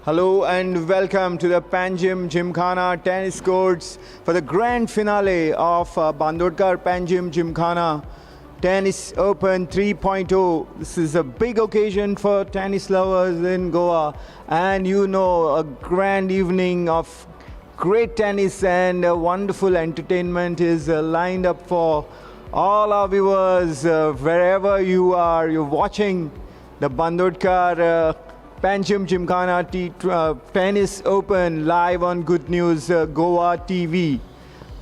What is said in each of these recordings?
Hello and welcome to the Panjim Gymkhana tennis courts for the grand finale of Bandodkar Panjim Gymkhana Tennis Open 3.0. This is a big occasion for tennis lovers in Goa, and a grand evening of great tennis and wonderful entertainment is lined up for all our viewers wherever you are. You're watching the Bandodkar Panjim Gymkhana Tennis Open live on Good News Goa TV.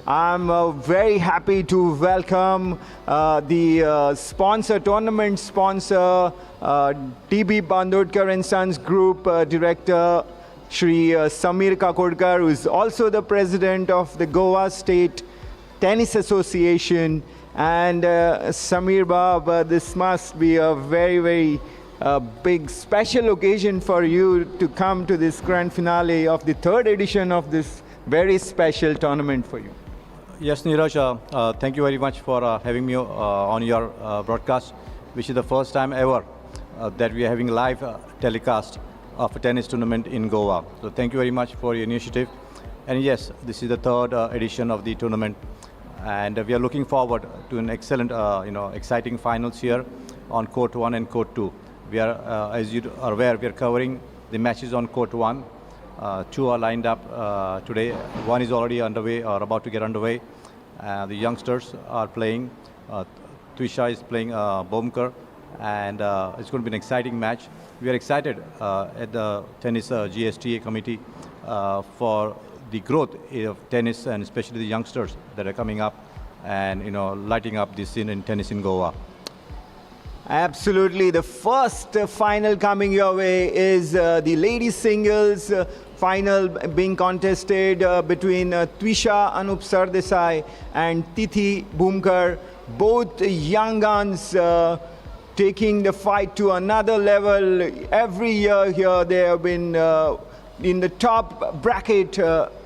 I'm very happy to welcome the tournament sponsor, DB Bandodkar and Sons Group Director, Shri Samir Kakodkar, who is also the president of the Goa State Tennis Association. And Samir Bab, this must be a very big special occasion for you to come to this grand finale of the third edition of this very special tournament for you. Yes, Neeraj, thank you very much for having me on your broadcast, which is the first time ever that we are having live telecast of a tennis tournament in Goa. So thank you very much for your initiative. And yes, this is the third edition of the tournament, and we are looking forward to an excellent, exciting finals here on Court 1 and Court 2. We are, as you are aware, we are covering the matches on Court 1. Two are lined up today. One is already underway or about to get underway. The youngsters are playing. Twisha is playing Bomkar, and it's going to be an exciting match. We are excited at the Tennis GSTA committee for the growth of tennis, and especially the youngsters that are coming up and lighting up this scene in tennis in Goa. Absolutely. The first final coming your way is the ladies singles final being contested between Twisha Anup Sardesai and Tithi Bhumkar. Both young guns taking the fight to another level. Every year here they have been in the top bracket,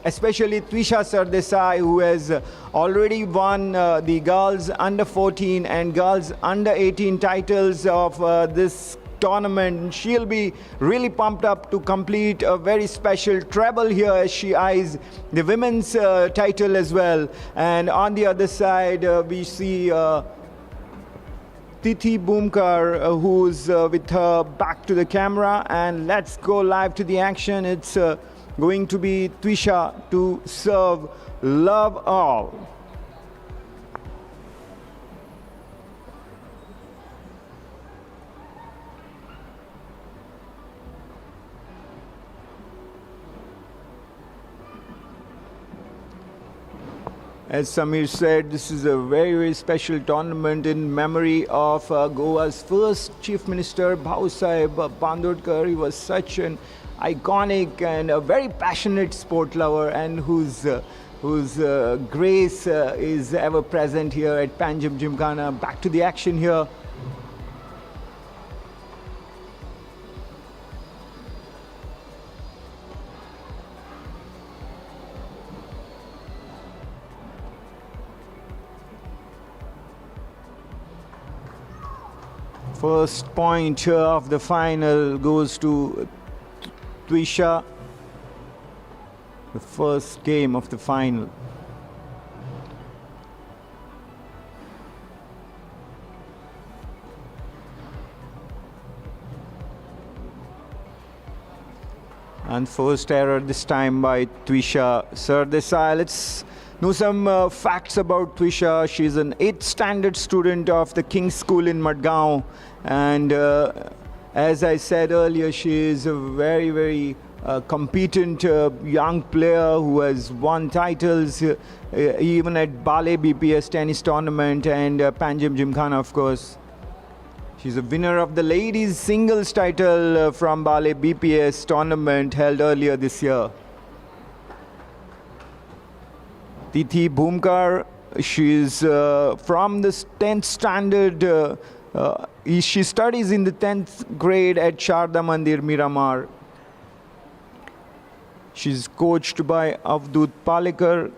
especially Twisha Sardesai, who has already won the girls under 14 and girls under 18 titles of this tournament. She'll be really pumped up to complete a very special treble here as she eyes the women's title as well. And on the other side, we see Tithi Bhumkar, who's with her back to the camera. And let's go live to the action. It's going to be Twisha to serve Love All. As Samir said, this is a very special tournament in memory of Goa's first Chief Minister, Bhausaheb Bandodkar. He was such an iconic and a very passionate sport lover, and whose grace is ever present here at Panjim Gymkhana. Back to the action here. First point of the final goes to Twisha, the first game of the final. And first error this time by Twisha Sardesai. Let's know some facts about Twisha. She's an 8th standard student of the King's School in Madgaon. And as I said earlier, she is a very competent young player who has won titles even at Bale BPS tennis tournament and Panjim Gymkhana, of course. She's a winner of the ladies singles title from Bale BPS tournament held earlier this year. Tithi Bhumkar, she is from the 10th standard. She studies in the 10th grade at Sharda Mandir, Miramar. She's coached by Auduth Timblo.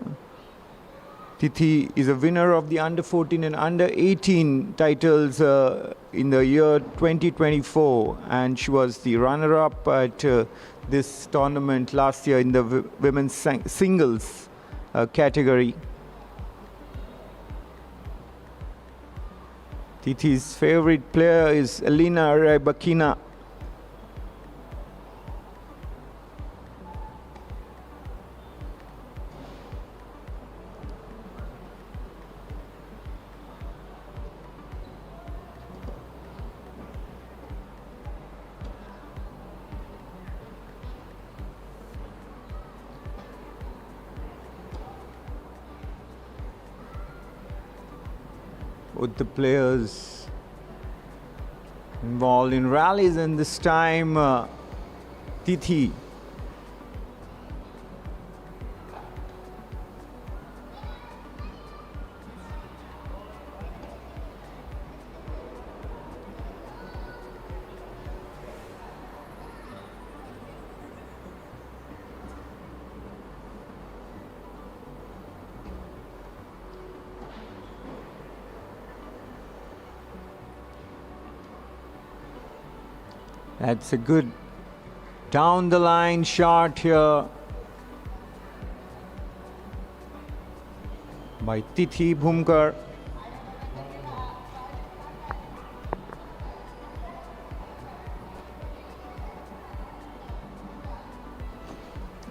Tithi is a winner of the under 14 and under 18 titles in the year 2024, and she was the runner up at this tournament last year in the women's singles category. Tithi's favorite player is Elena Rybakina. With the players involved in rallies, and this time Tithi That's a good down the line shot here by Tithi Bhumkar.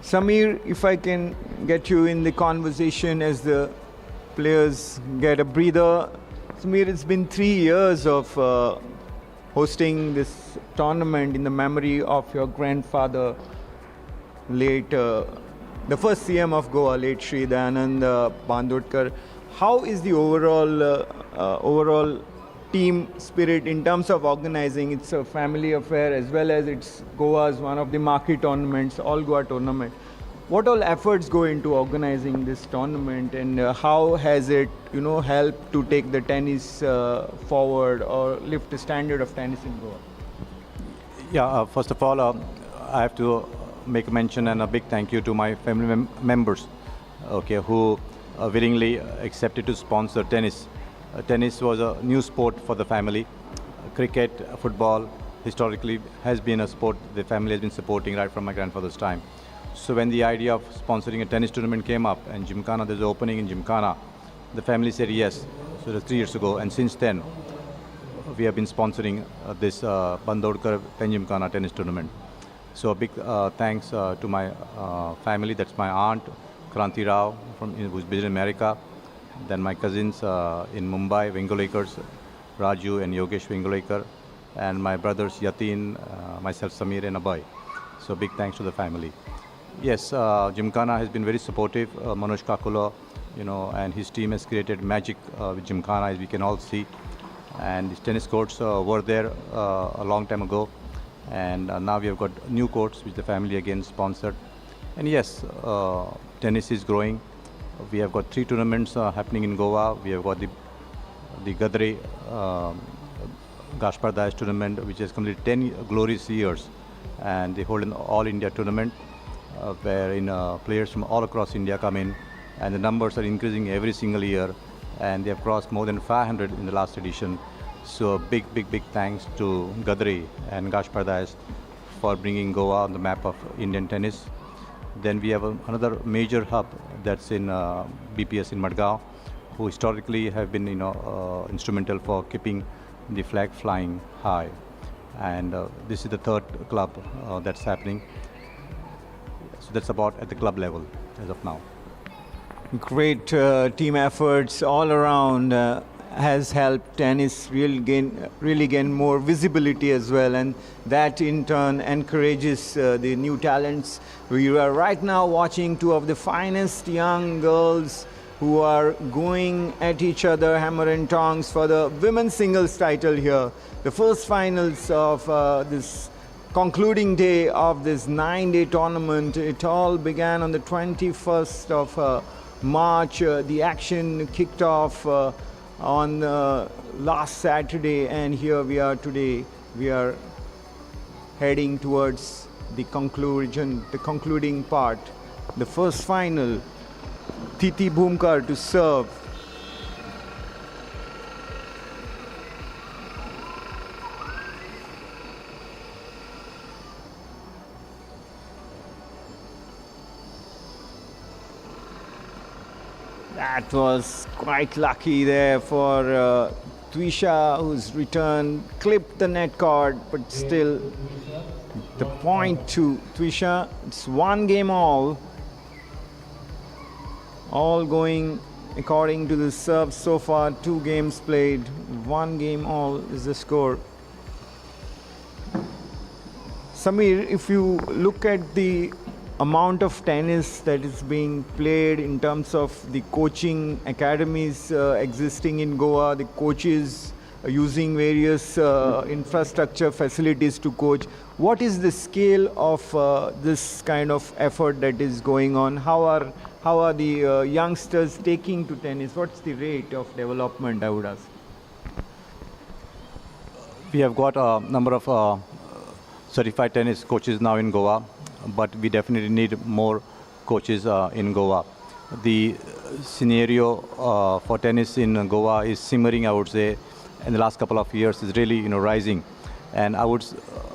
Samir, if I can get you in the conversation as the players get a breather. Samir, it's been 3 years of hosting this tournament in the memory of your grandfather, late, the first CM of Goa, late Shri Bandodkar. How is the overall team spirit in terms of organizing? It's a family affair as well as it's Goa's one of the marquee tournaments, all-Goa tournament. What all efforts go into organizing this tournament, and how has it, helped to take the tennis forward or lift the standard of tennis in Goa? Yeah, first of all, I have to make a mention and a big thank you to my family members, who willingly accepted to sponsor tennis. Tennis was a new sport for the family. Cricket, football, historically has been a sport the family has been supporting right from my grandfather's time. So when the idea of sponsoring a tennis tournament came up, and Gymkhana, there's an opening in Gymkhana, the family said yes. So that's 3 years ago, and since then, we have been sponsoring this Bandodkar Panjim Gymkhana tennis tournament. So a big thanks to my family. That's my aunt, Kranti Rao, who's based in America. Then my cousins in Mumbai, Vengolekars, Raju and Yogesh Vengolekar, and my brothers Yatin, myself Samir and Abhay. So big thanks to the family. Yes, Gymkhana has been very supportive. Manoj Kakula, and his team has created magic with Gymkhana, as we can all see. And these tennis courts were there a long time ago, and now we have got new courts which the family again sponsored. And yes, tennis is growing. We have got 3 tournaments happening in Goa. We have got the Gadre Gaspar Dias tournament, which has completed 10 glorious years, and they hold an all-India tournament wherein players from all across India come in, and the numbers are increasing every single year, and they have crossed more than 500 in the last edition. So big thanks to Gadre and Gaspar Dias for bringing Goa on the map of Indian tennis. Then we have another major hub that's in BPS in Madgaon, who historically have been instrumental for keeping the flag flying high. And this is the 3rd club that's happening. So that's about at the club level as of now. Great team efforts all around has helped tennis really gain more visibility as well, and that in turn encourages the new talents. We are right now watching 2 of the finest young girls who are going at each other hammer and tongs for the women's singles title here. The first finals of this concluding day of this 9-day tournament. It all began on the 21st of March. The action kicked off on last Saturday, and here we are today. We are heading towards the conclusion, the concluding part, the first final. Titi Bhumkar to serve. That was quite lucky there for Twisha, whose return clipped the net cord, but still the point to Twisha. It's one game all going according to the serve so far. 2 games played, 1 game all is the score. Samir, if you look at the amount of tennis that is being played in terms of the coaching academies existing in Goa, the coaches using various infrastructure facilities to coach, what is the scale of this kind of effort that is going on? How are the youngsters taking to tennis? What's the rate of development, I would ask? We have got a number of certified tennis coaches now in Goa, but we definitely need more coaches in Goa. The scenario for tennis in Goa is simmering, I would say, in the last couple of years is really rising, and I would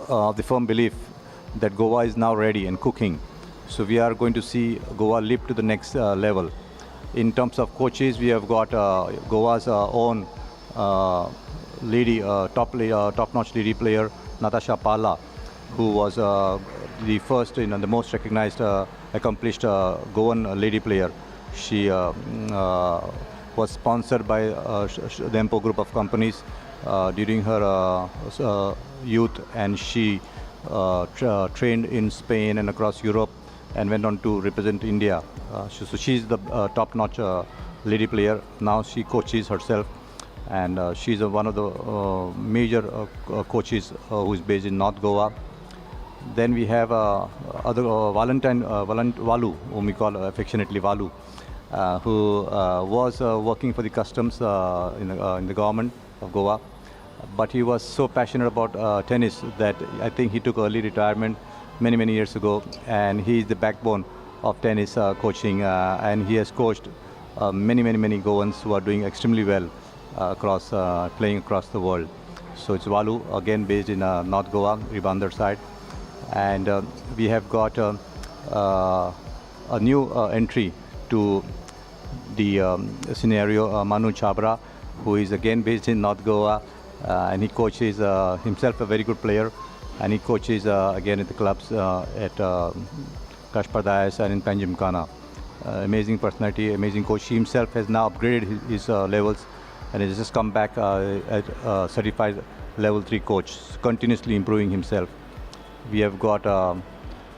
the firm belief that Goa is now ready and cooking. So we are going to see Goa lift to the next level. In terms of coaches, we have got Goa's own top-notch lady player, Natasha Pala, who was the first, the most recognized, accomplished Goan lady player. She was sponsored by the Empo group of companies during her youth, and she trained in Spain and across Europe and went on to represent India. So she's the top-notch lady player. Now she coaches herself, and she's one of the major coaches who is based in North Goa. Then we have other Valu, whom we call affectionately Valu, who was working for the customs in the government of Goa. But he was so passionate about tennis that I think he took early retirement many years ago, and he is the backbone of tennis coaching, and he has coached many Goans who are doing extremely well playing across the world. So it's Valu, again based in North Goa, Ribandar side. And we have got a new entry to the scenario, Manu Chabra, who is again based in North Goa, and he coaches himself a very good player, and he coaches again at the clubs at Kashpadayas and in Panjim Gymkhana. Amazing personality, amazing coach. He himself has now upgraded his levels, and has just come back at certified level 3 coach, continuously improving himself. We have got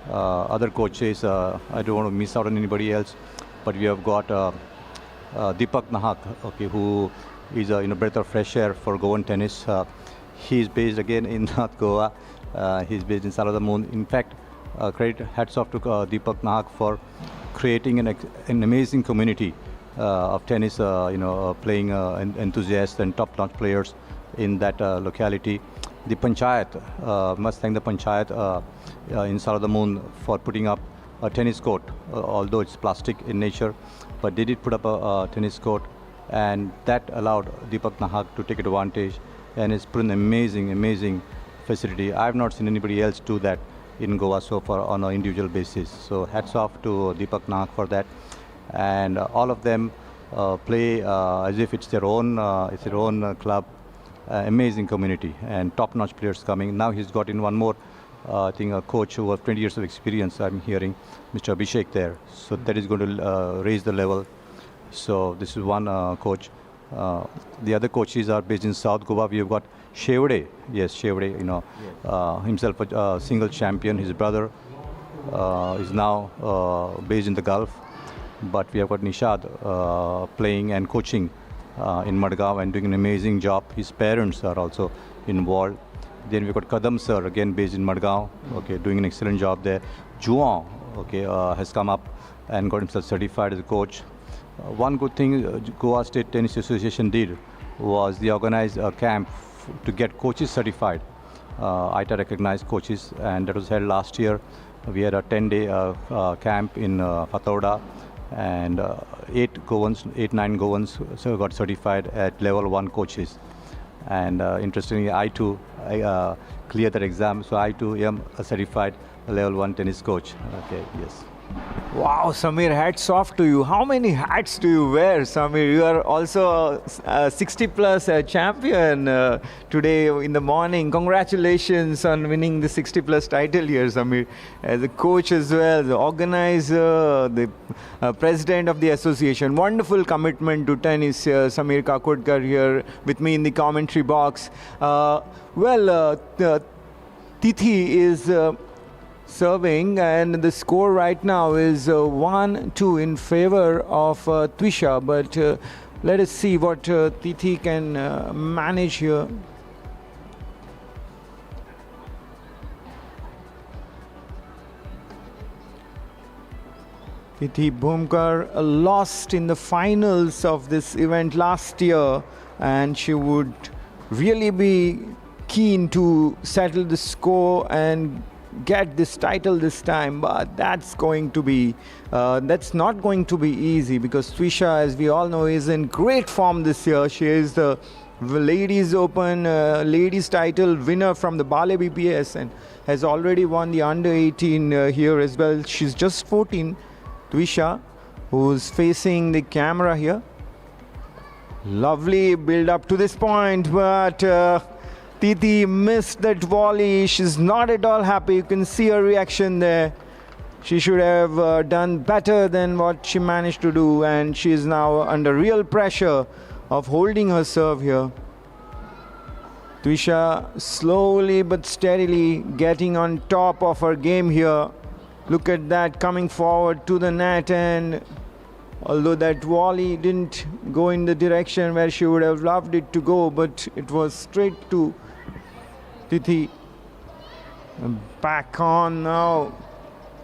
other coaches. I don't want to miss out on anybody else, but we have got Deepak Nahak, okay, who is a breath of fresh air for Goan tennis. He is based again in North Goa. He's based in Sala the Moon. In fact, hats off to Deepak Nahak for creating an amazing community of tennis, playing enthusiasts and top-notch players in that locality. The Panchayat, must thank the Panchayat in Sala the Moon for putting up a tennis court, although it's plastic in nature, but they did put up a tennis court, and that allowed Deepak Nahak to take advantage, and it's put an amazing facility. I have not seen anybody else do that in Goa so far on an individual basis. So hats off to Deepak Nahak for that, and all of them play as if it's their own club. Amazing community and top-notch players coming. Now he's got in one more, I think a coach who has 20 years of experience, I'm hearing, Mr. Abhishek there. So that is going to raise the level. So this is one coach. The other coaches are based in South Goa. We have got Shevde. Yes, Shevde, himself a single champion. His brother is now based in the Gulf. But we have got Nishad playing and coaching in Madgaon and doing an amazing job. His parents are also involved. Then we've got Kadam sir, again based in Madgaon, okay, doing an excellent job there. Juan, okay, has come up and got himself certified as a coach. One good thing Goa State Tennis Association did was they organized a camp to get coaches certified, ITA recognized coaches, and that was held last year. We had a 10-day camp in Fatauda, and 9 Goans so got certified at level 1 coaches. And interestingly, I too cleared that exam, so I too am a certified level 1 tennis coach. Okay, yes. Wow, Samir, hats off to you. How many hats do you wear, Samir? You are also a 60 plus champion today in the morning. Congratulations on winning the 60 plus title here, Samir. As a coach as well, the organizer, the president of the association. Wonderful commitment to tennis, Samir Kakodkar here with me in the commentary box. Tithi is serving, and the score right now is 1-2 in favor of Twisha, but let us see what Tithi can manage here. Tithi Bhumkar lost in the finals of this event last year, and she would really be keen to settle the score and get this title this time, but that's not going to be easy, because Twisha, as we all know, is in great form this year. She is the Ladies Open ladies title winner from the Bale BPS and has already won the under 18 here as well. She's just 14, Twisha, who's facing the camera here. Lovely build up to this point, but Tithi missed that volley. She's not at all happy. You can see her reaction there. She should have done better than what she managed to do, and she is now under real pressure of holding her serve here. Twisha slowly but steadily getting on top of her game here. Look at that, coming forward to the net, and although that volley didn't go in the direction where she would have loved it to go, but it was straight to Tithi. Back on now.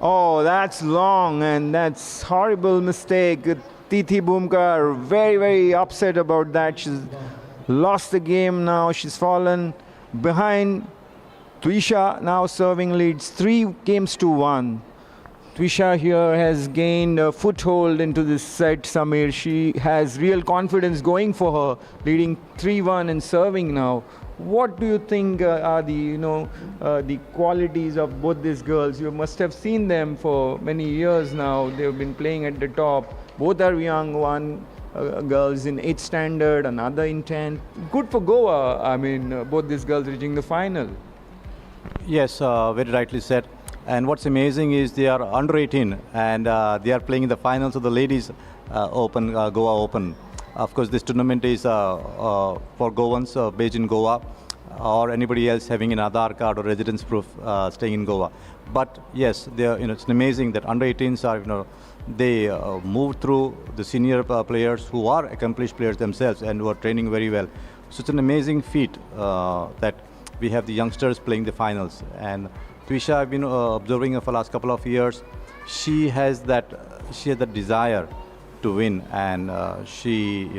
Oh, that's long, and that's horrible mistake. Tithi Bhumkar very, very upset about that. She's lost the game now. She's fallen behind. Twisha now serving leads 3-1. Twisha here has gained a foothold into this set, Samir. She has real confidence going for her, leading 3-1 and serving now. What do you think are the qualities of both these girls? You must have seen them for many years now. They've been playing at the top. Both are young. One girls in 8th standard, another in 10th. Good for Goa. I mean, both these girls reaching the final. Yes, very rightly said. And what's amazing is they are under 18 and they are playing in the finals of the Ladies Open, Goa Open. Of course, this tournament is for Goans based in Goa, or anybody else having an Aadhaar card or residence proof staying in Goa. But yes, they are, it's amazing that under 18s are, they move through the senior players who are accomplished players themselves and who are training very well. So it's an amazing feat that we have the youngsters playing the finals. And Twisha, I've been observing her for the last couple of years. She has that desire to win, and she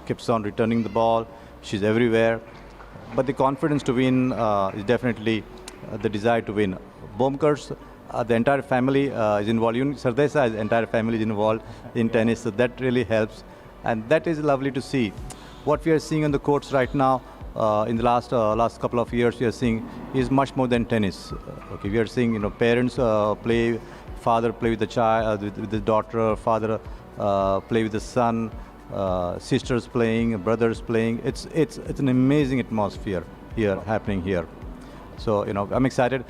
keeps on returning the ball. She's everywhere, but the confidence to win is definitely the desire to win. Bhumkar's the entire family is involved. Even Sardesa's entire family is involved in tennis, so that really helps, and that is lovely to see. What we are seeing on the courts right now in the last couple of years, we are seeing is much more than tennis. Okay, we are seeing parents play, father play with the child, with the daughter, father play with the son, sisters playing, brothers playing. It's an amazing atmosphere here happening here. So I'm excited.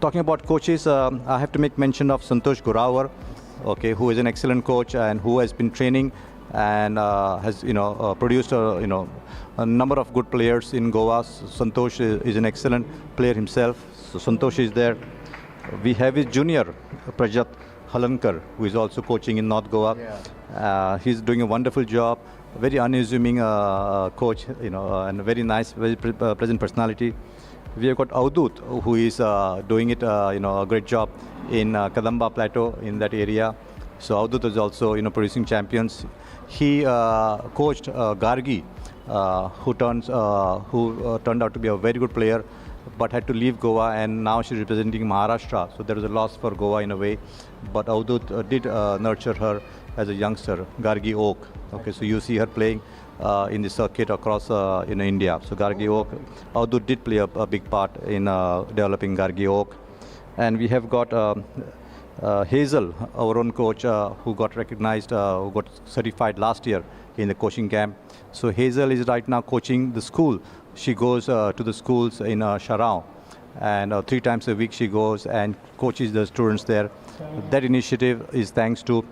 Talking about coaches, I have to make mention of Santosh Gorawar, okay, who is an excellent coach and who has been training and has produced a number of good players in Goa. Santosh is an excellent player himself. So Santosh is there. We have his junior Prajat Halankar, who is also coaching in North Goa. Yeah. He's doing a wonderful job. Very unassuming coach, and a very nice, very pleasant personality. We have got Auduth, who is doing it, a great job in Kadamba Plateau in that area. So Auduth is also, producing champions. He coached Gargi, who turned out to be a very good player. but had to leave Goa, and now she's representing Maharashtra. So there was a loss for Goa in a way. But Auduth did nurture her as a youngster, Gargi Oak. Okay, so you see her playing in the circuit across in India. So Gargi Oak, Auduth did play a big part in developing Gargi Oak. And we have got Hazel, our own coach, who got recognized, who got certified last year in the coaching camp. So Hazel is right now coaching the school. She goes to the schools in Sharao, and 3 times a week she goes and coaches the students there. That initiative is thanks to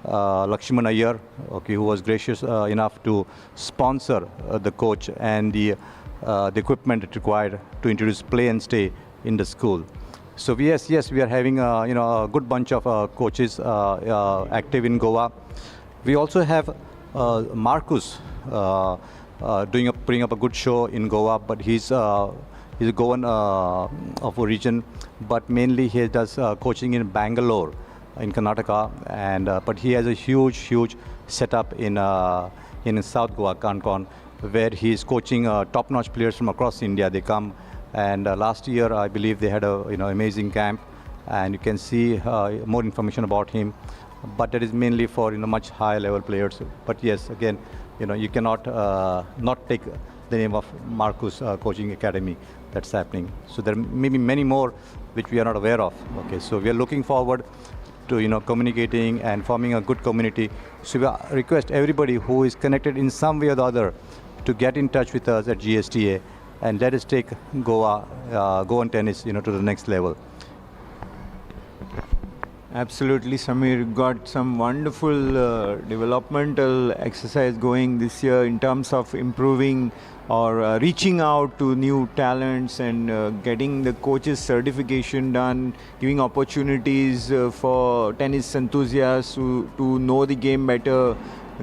Lakshman Iyer, okay, who was gracious enough to sponsor the coach and the equipment required to introduce play and stay in the school. So yes, we are having a good bunch of coaches active in Goa. We also have Marcus putting up a good show in Goa, but he's a Goan of origin, but mainly he does coaching in Bangalore, in Karnataka, and but he has a huge setup in South Goa, Kankon, where he is coaching top-notch players from across India. They come. And last year, I believe they had a amazing camp, and you can see more information about him. But that is mainly for much higher level players. But yes, again, you cannot not take the name of Marcus Coaching Academy that's happening. So there may be many more which we are not aware of. Okay, so we are looking forward to communicating and forming a good community. So we request everybody who is connected in some way or the other to get in touch with us at GSTA. And let us take Goan tennis, to the next level. Absolutely, Samir. Got some wonderful developmental exercise going this year in terms of improving or reaching out to new talents and getting the coaches certification done, giving opportunities for tennis enthusiasts to know the game better,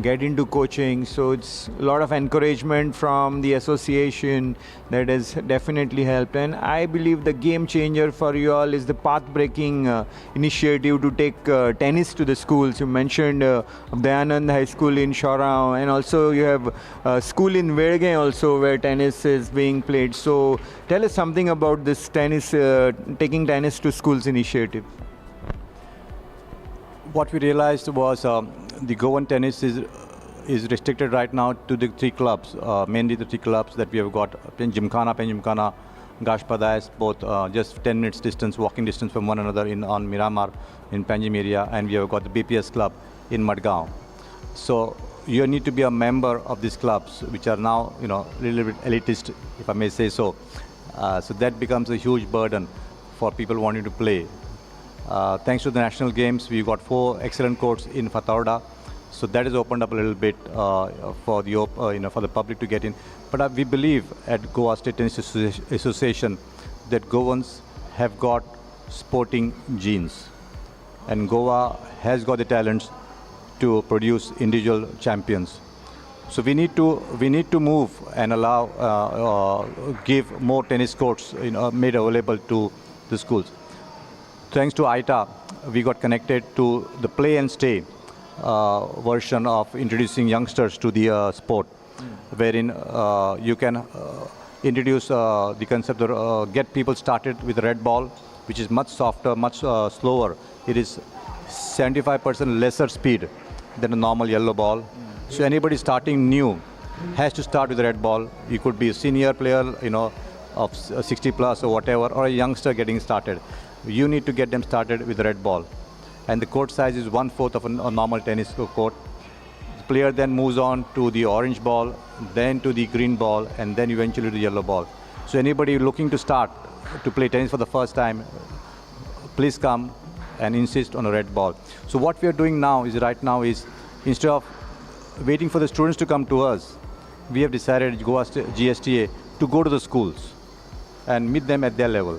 get into coaching. So it's a lot of encouragement from the association that has definitely helped. And I believe the game changer for you all is the path-breaking initiative to take tennis to the schools. You mentioned Dayanand High School in Shorao, and also you have a school in Vedge also where tennis is being played. So tell us something about this tennis, taking tennis to schools initiative. What we realized was the Goan tennis is restricted right now to the 3 clubs, mainly the 3 clubs that we have got: Panjim Gymkhana, Gashpadais, both just 10 minutes distance, walking distance from one another on Miramar in Panjim area, and we have got the BPS club in Madgaon. So you need to be a member of these clubs, which are now a little bit elitist, if I may say so. So that becomes a huge burden for people wanting to play. Thanks to the national games, we got 4 excellent courts in Fatauda, so that has opened up a little bit for the for the public to get in. But we believe at Goa State Tennis Association that Goans have got sporting genes, and Goa has got the talents to produce individual champions. So we need to move and allow give more tennis courts made available to the schools. Thanks to ITA, we got connected to the play and stay version of introducing youngsters to the sport, wherein you can introduce the concept of get people started with red ball, which is much softer, much slower. It is 75% lesser speed than a normal yellow ball. So anybody starting new has to start with the red ball. You could be a senior player, of 60 plus or whatever, or a youngster getting started. You need to get them started with the red ball. And the court size is 1/4 of a normal tennis court. The player then moves on to the orange ball, then to the green ball, and then eventually to the yellow ball. So anybody looking to start to play tennis for the first time, please come and insist on a red ball. So what we are doing now is instead of waiting for the students to come to us, we have decided GSTA to go to the schools and meet them at their level.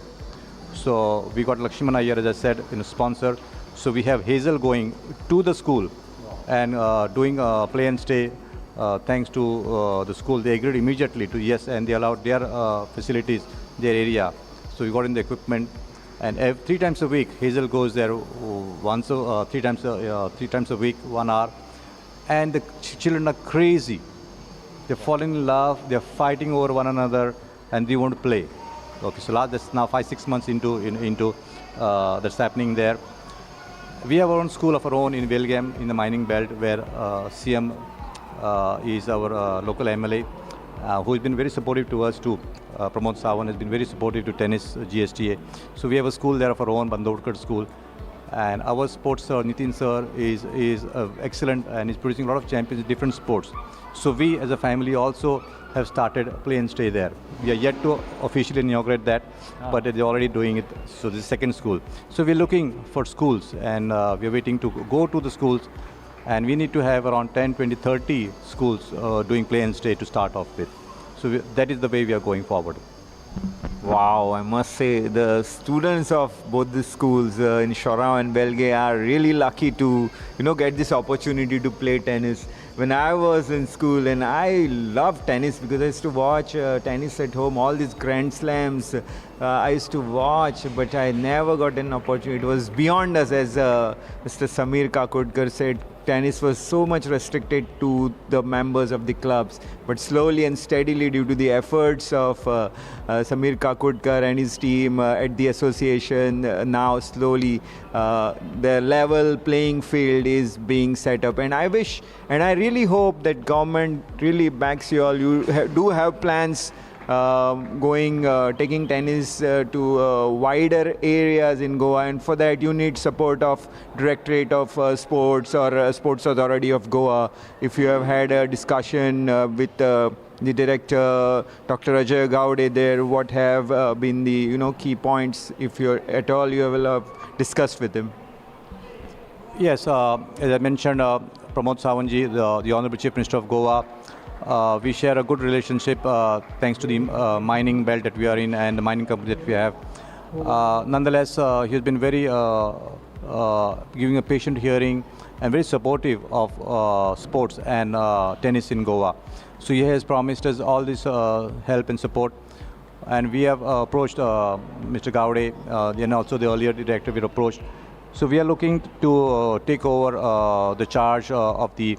So we got Lakshman Iyer, as I said, sponsor. So we have Hazel going to the school and doing play and stay. Thanks to the school, they agreed immediately to yes, and they allowed their facilities, their area. So we got in the equipment, and 3 times a week, Hazel goes there three times a week, 1 hour, and the children are crazy. They're falling in love, they're fighting over one another, and they want to play. Okay, so that's now 5-6 months into that's happening there. We have our own school of our own in Belgium in the mining belt where CM is our local MLA who has been very supportive to us too. Pramod Sawant has been very supportive to tennis GSTA. So we have a school there of our own, Bandodkar school. And our sports sir, Nitin sir, is excellent and is producing a lot of champions in different sports. So we as a family also have started play and stay there. We are yet to officially inaugurate that, but they're already doing it. So this is second school. So we're looking for schools and we're waiting to go to the schools. And we need to have around 10, 20, 30 schools doing play and stay to start off with. So that is the way we are going forward. Wow, I must say the students of both the schools in Shorrow and Belgae are really lucky to, get this opportunity to play tennis. When I was in school, and I loved tennis because I used to watch tennis at home, all these Grand Slams I used to watch, but I never got an opportunity. It was beyond us, as Mr. Samir Kakodkar said. Tennis was so much restricted to the members of the clubs, but slowly and steadily, due to the efforts of Samir Kakodkar and his team at the association, now slowly the level playing field is being set up. And I wish, and I really hope that government really backs you all. You do have plans taking tennis to wider areas in Goa, and for that you need support of Directorate of Sports or Sports Authority of Goa. If you have had a discussion with the director, Dr. Ajay Gowde there, what have been the key points, if you're at all you will have discussed with him? Yes, as I mentioned, Pramod Sawant, the Honorable Chief Minister of Goa, we share a good relationship thanks to the mining belt that we are in and the mining company that we have. Nonetheless, he has been very giving a patient hearing and very supportive of sports and tennis in Goa. So he has promised us all this help and support. And we have approached Mr. Gowde and also the earlier director we approached. So we are looking to take over the charge of the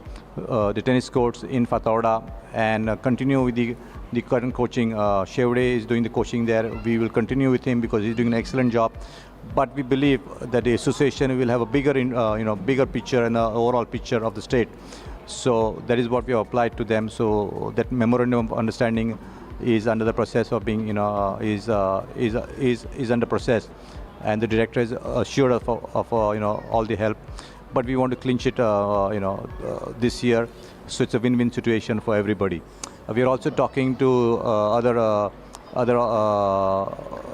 tennis courts in Fatorda and continue with the current coaching. Shevde is doing the coaching there. We will continue with him because he's doing an excellent job. But we believe that the association will have a bigger picture and overall picture of the state. So that is what we have applied to them. So that memorandum of understanding is under the process of being, is under process. And the director is assured of all the help, but we want to clinch it this year, so it's a win-win situation for everybody. We are also talking to other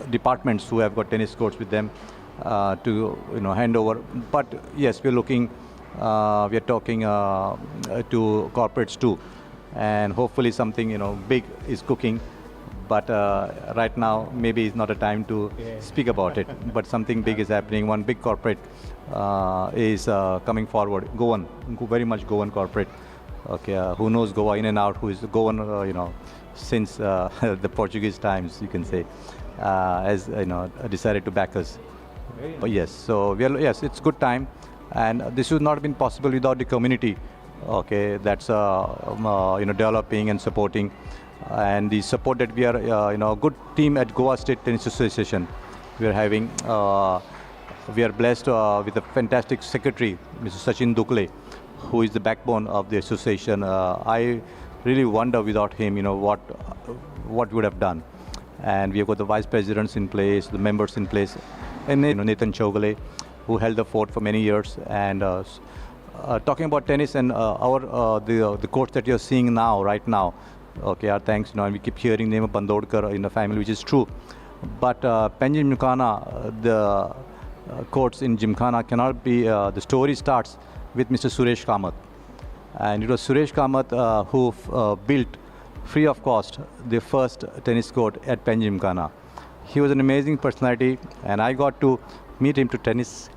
departments who have got tennis courts with them to hand over. But yes, we're looking, we are talking to corporates too, and hopefully something big is cooking. But right now, maybe it's not a time to speak about it. But something big is happening. One big corporate is coming forward. Goan, very much Goan corporate. Okay, who knows Goa in and out? Who is Goan? Since the Portuguese times, you can say, has decided to back us. But yes, so yes, it's good time, and this would not have been possible without the community. Okay, that's developing and supporting. And the support that we are, a good team at Goa State Tennis Association. We are having, we are blessed with a fantastic secretary, Mr. Sachin Dukle, who is the backbone of the association. I really wonder without him, what we would have done. And we have got the vice presidents in place, the members in place, and Nathan Chogale, who held the fort for many years. And talking about tennis and the courts that you're seeing now, right now. Okay, our thanks. And we keep hearing the name of Bandodkar in the family, which is true. But Panjim Gymkhana, the courts in Gymkhana cannot be. The story starts with Mr. Suresh Kamath, and it was Suresh Kamath who built, free of cost, the first tennis court at Panjim Gymkhana. He was an amazing personality, and I got to meet him to tennis.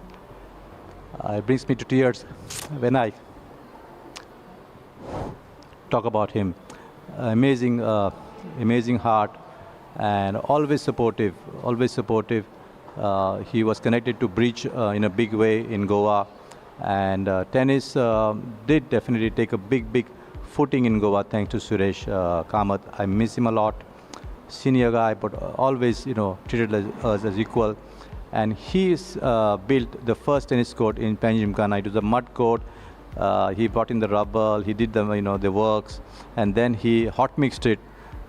It brings me to tears when I talk about him. Amazing heart, and always supportive. He was connected to bridge in a big way in Goa, and tennis did definitely take a big footing in Goa thanks to Suresh Kamath. I miss him a lot, senior guy, but always, treated us as equal. And he's built the first tennis court in Panjim Gymkhana. It was a mud court. He brought in the rubber, he did the works, and then he hot mixed it,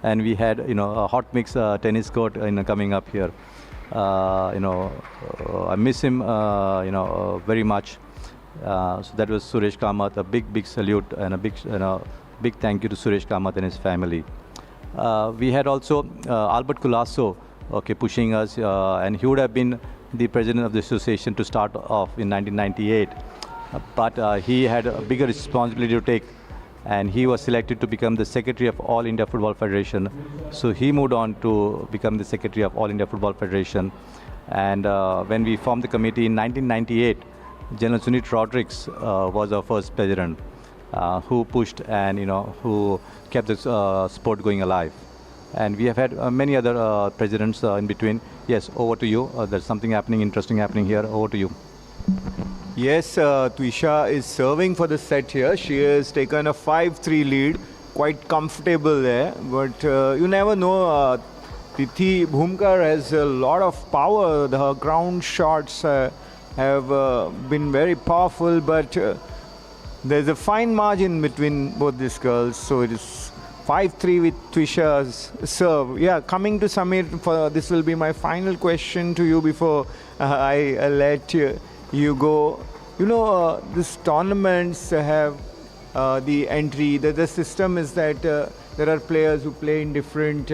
and we had a hot mix tennis court coming up here. I miss him very much. So that was Suresh Kamath. A big salute and a big thank you to Suresh Kamath and his family. We had also Albert Culasso, pushing us, and he would have been the president of the association to start off in 1998. But he had a bigger responsibility to take, and he was selected to become the secretary of All India Football Federation. So he moved on to become the secretary of All India Football Federation. And when we formed the committee in 1998, General Sunit Rodrigues was our first president, who pushed and who kept the sport going alive. And we have had many other presidents in between. Yes, over to you. There's something interesting happening here. Over to you. Yes, Twisha is serving for the set here. She has taken a 5-3 lead, quite comfortable there. But you never know. Tithi Bhumkar has a lot of power. Her ground shots have been very powerful, but there's a fine margin between both these girls. So it is 5-3 with Twisha's serve. Yeah, coming to Samir, this will be my final question to you before I let you go. These tournaments have the entry. The system is that there are players who play in different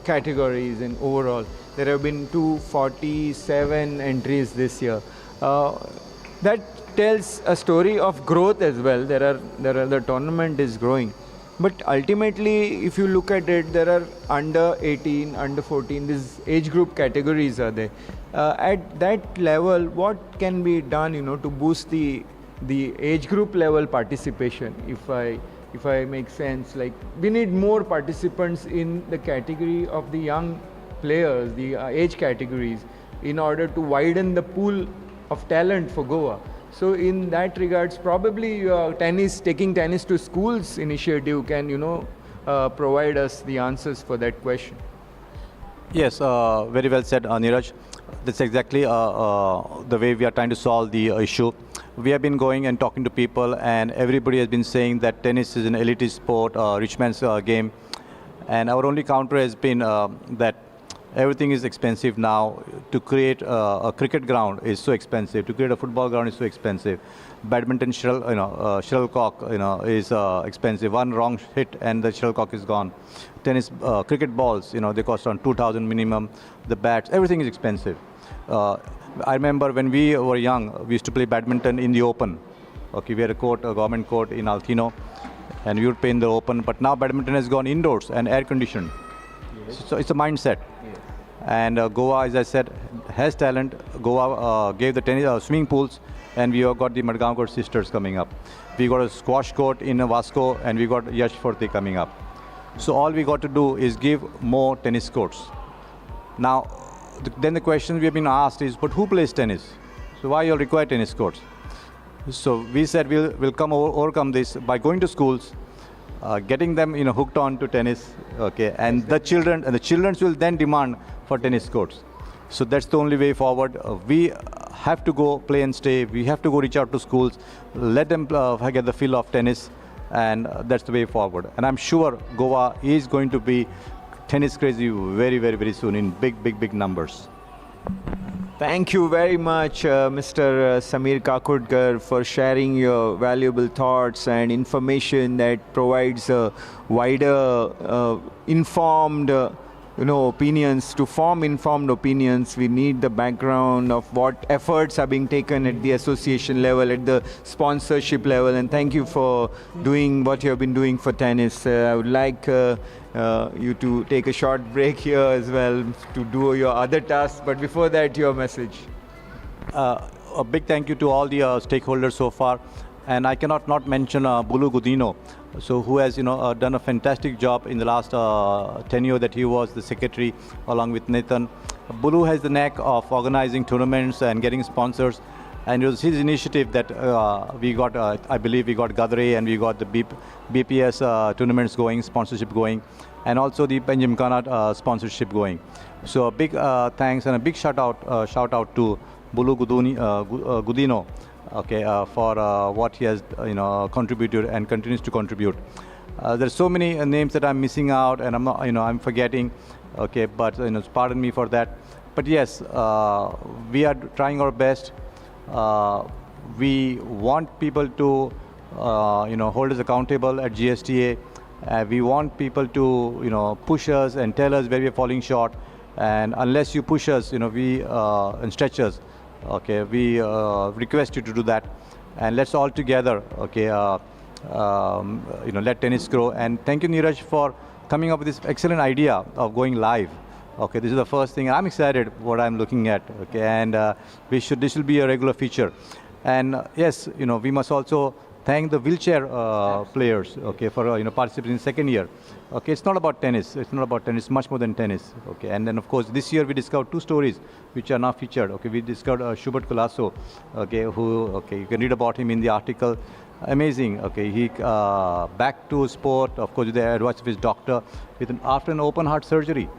categories, and overall there have been 247 entries this year. That tells a story of growth as well. The tournament is growing. But ultimately, if you look at it, there are under 18, under 14, these age group categories are there. At that level, what can be done, to boost the age group level participation? If I make sense, like we need more participants in the category of the young players, the age categories, in order to widen the pool of talent for Goa. So in that regards, probably taking tennis to schools initiative can, provide us the answers for that question. Yes, very well said, Neeraj. That's exactly the way we are trying to solve the issue. We have been going and talking to people, and everybody has been saying that tennis is an elitist sport, rich man's game. And our only counter has been that everything is expensive now. To create a cricket ground is so expensive. To create a football ground is so expensive. Badminton shuttlecock, is expensive. One wrong hit and the shuttlecock is gone. Tennis, cricket balls, they cost around 2,000 minimum. The bats, everything is expensive. I remember when we were young, we used to play badminton in the open. We had a government court in Altino, and we would play in the open. But now badminton has gone indoors and air conditioned. Yes. So it's a mindset. Yes. And Goa, as I said, has talent. Goa gave the tennis swimming pools, and we have got the Madgaonkar sisters coming up. We got a squash court in Vasco, and we got Yash Forte coming up. So all we got to do is give more tennis courts. Now, then the question we have been asked is, but who plays tennis? So why you all require tennis courts? So we said we'll overcome this by going to schools, getting them hooked on to tennis, and the children will then demand for tennis courts. So that's the only way forward. We have to go play and stay. We have to go reach out to schools, let them get the feel of tennis, and that's the way forward. And I'm sure Goa is going to be tennis crazy very, very, very soon in big numbers. Thank you very much, Mr. Samir Kakudkar, for sharing your valuable thoughts and information that provides a wider, informed, opinions. To form informed opinions, we need the background of what efforts are being taken at the association level, at the sponsorship level. And thank you for doing what you have been doing for tennis. I would like you to take a short break here as well to do your other tasks. But before that, your message. A big thank you to all the stakeholders so far. And I cannot not mention Bulu Gudino, who has done a fantastic job in the last tenure that he was the secretary along with Nathan. Bulu has the knack of organizing tournaments and getting sponsors, And it was his initiative that we got, I believe we got Gadre and we got the BPS tournaments going, sponsorship going, and also the Panjim Gymkhana sponsorship going. So a big thanks and a big shout out to Bulu Gudino, okay, for what he has contributed and continues to contribute. There's so many names that I'm missing out, and I'm forgetting, okay, but pardon me for that. But yes, we are trying our best. We want people to hold us accountable at GSTA. We want people to push us and tell us where we are falling short. And unless you push us, we and stretch us, okay, we request you to do that. And let's all together, okay, let tennis grow. And thank you, Neeraj, for coming up with this excellent idea of going live. Okay, this is the first thing. I'm excited what I'm looking at. Okay, and this will be a regular feature. And yes, we must also thank the wheelchair players. Okay, for participating in second year. Okay, it's not about tennis. It's not about tennis. Much more than tennis. Okay, and then of course this year we discovered 2 stories which are now featured. Okay, we discovered Schubert Colasso. Okay, you can read about him in the article. Amazing. Okay, he back to sport. Of course, with the advice of his doctor, after an open heart surgery.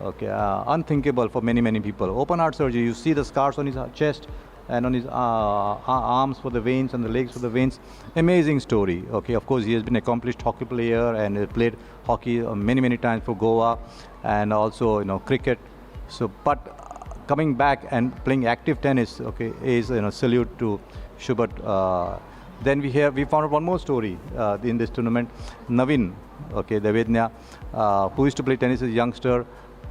Okay, unthinkable for many people. Open heart surgery. You see the scars on his chest and on his arms for the veins and the legs for the veins. Amazing story. Okay, of course he has been an accomplished hockey player and played hockey many times for Goa, and also cricket. So, but coming back and playing active tennis, okay, is salute to Schubert. Then we found out one more story in this tournament. Navin, okay, Devednya, who used to play tennis as a youngster,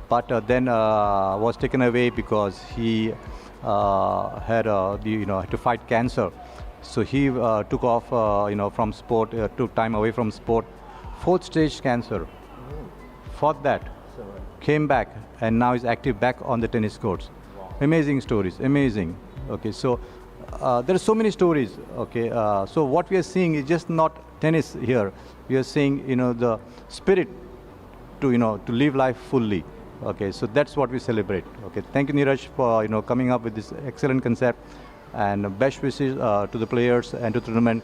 but then was taken away because he had to fight cancer. So he took off from sport, took time away from sport. 4th stage cancer. Fought that, came back, and now is active back on the tennis courts. Wow. Amazing stories, amazing. Okay, so there are so many stories. Okay, so what we are seeing is just not tennis here. We are seeing the spirit to to live life fully. Okay, so that's what we celebrate. Okay, thank you, Neeraj, for coming up with this excellent concept, and best wishes to the players and to the tournament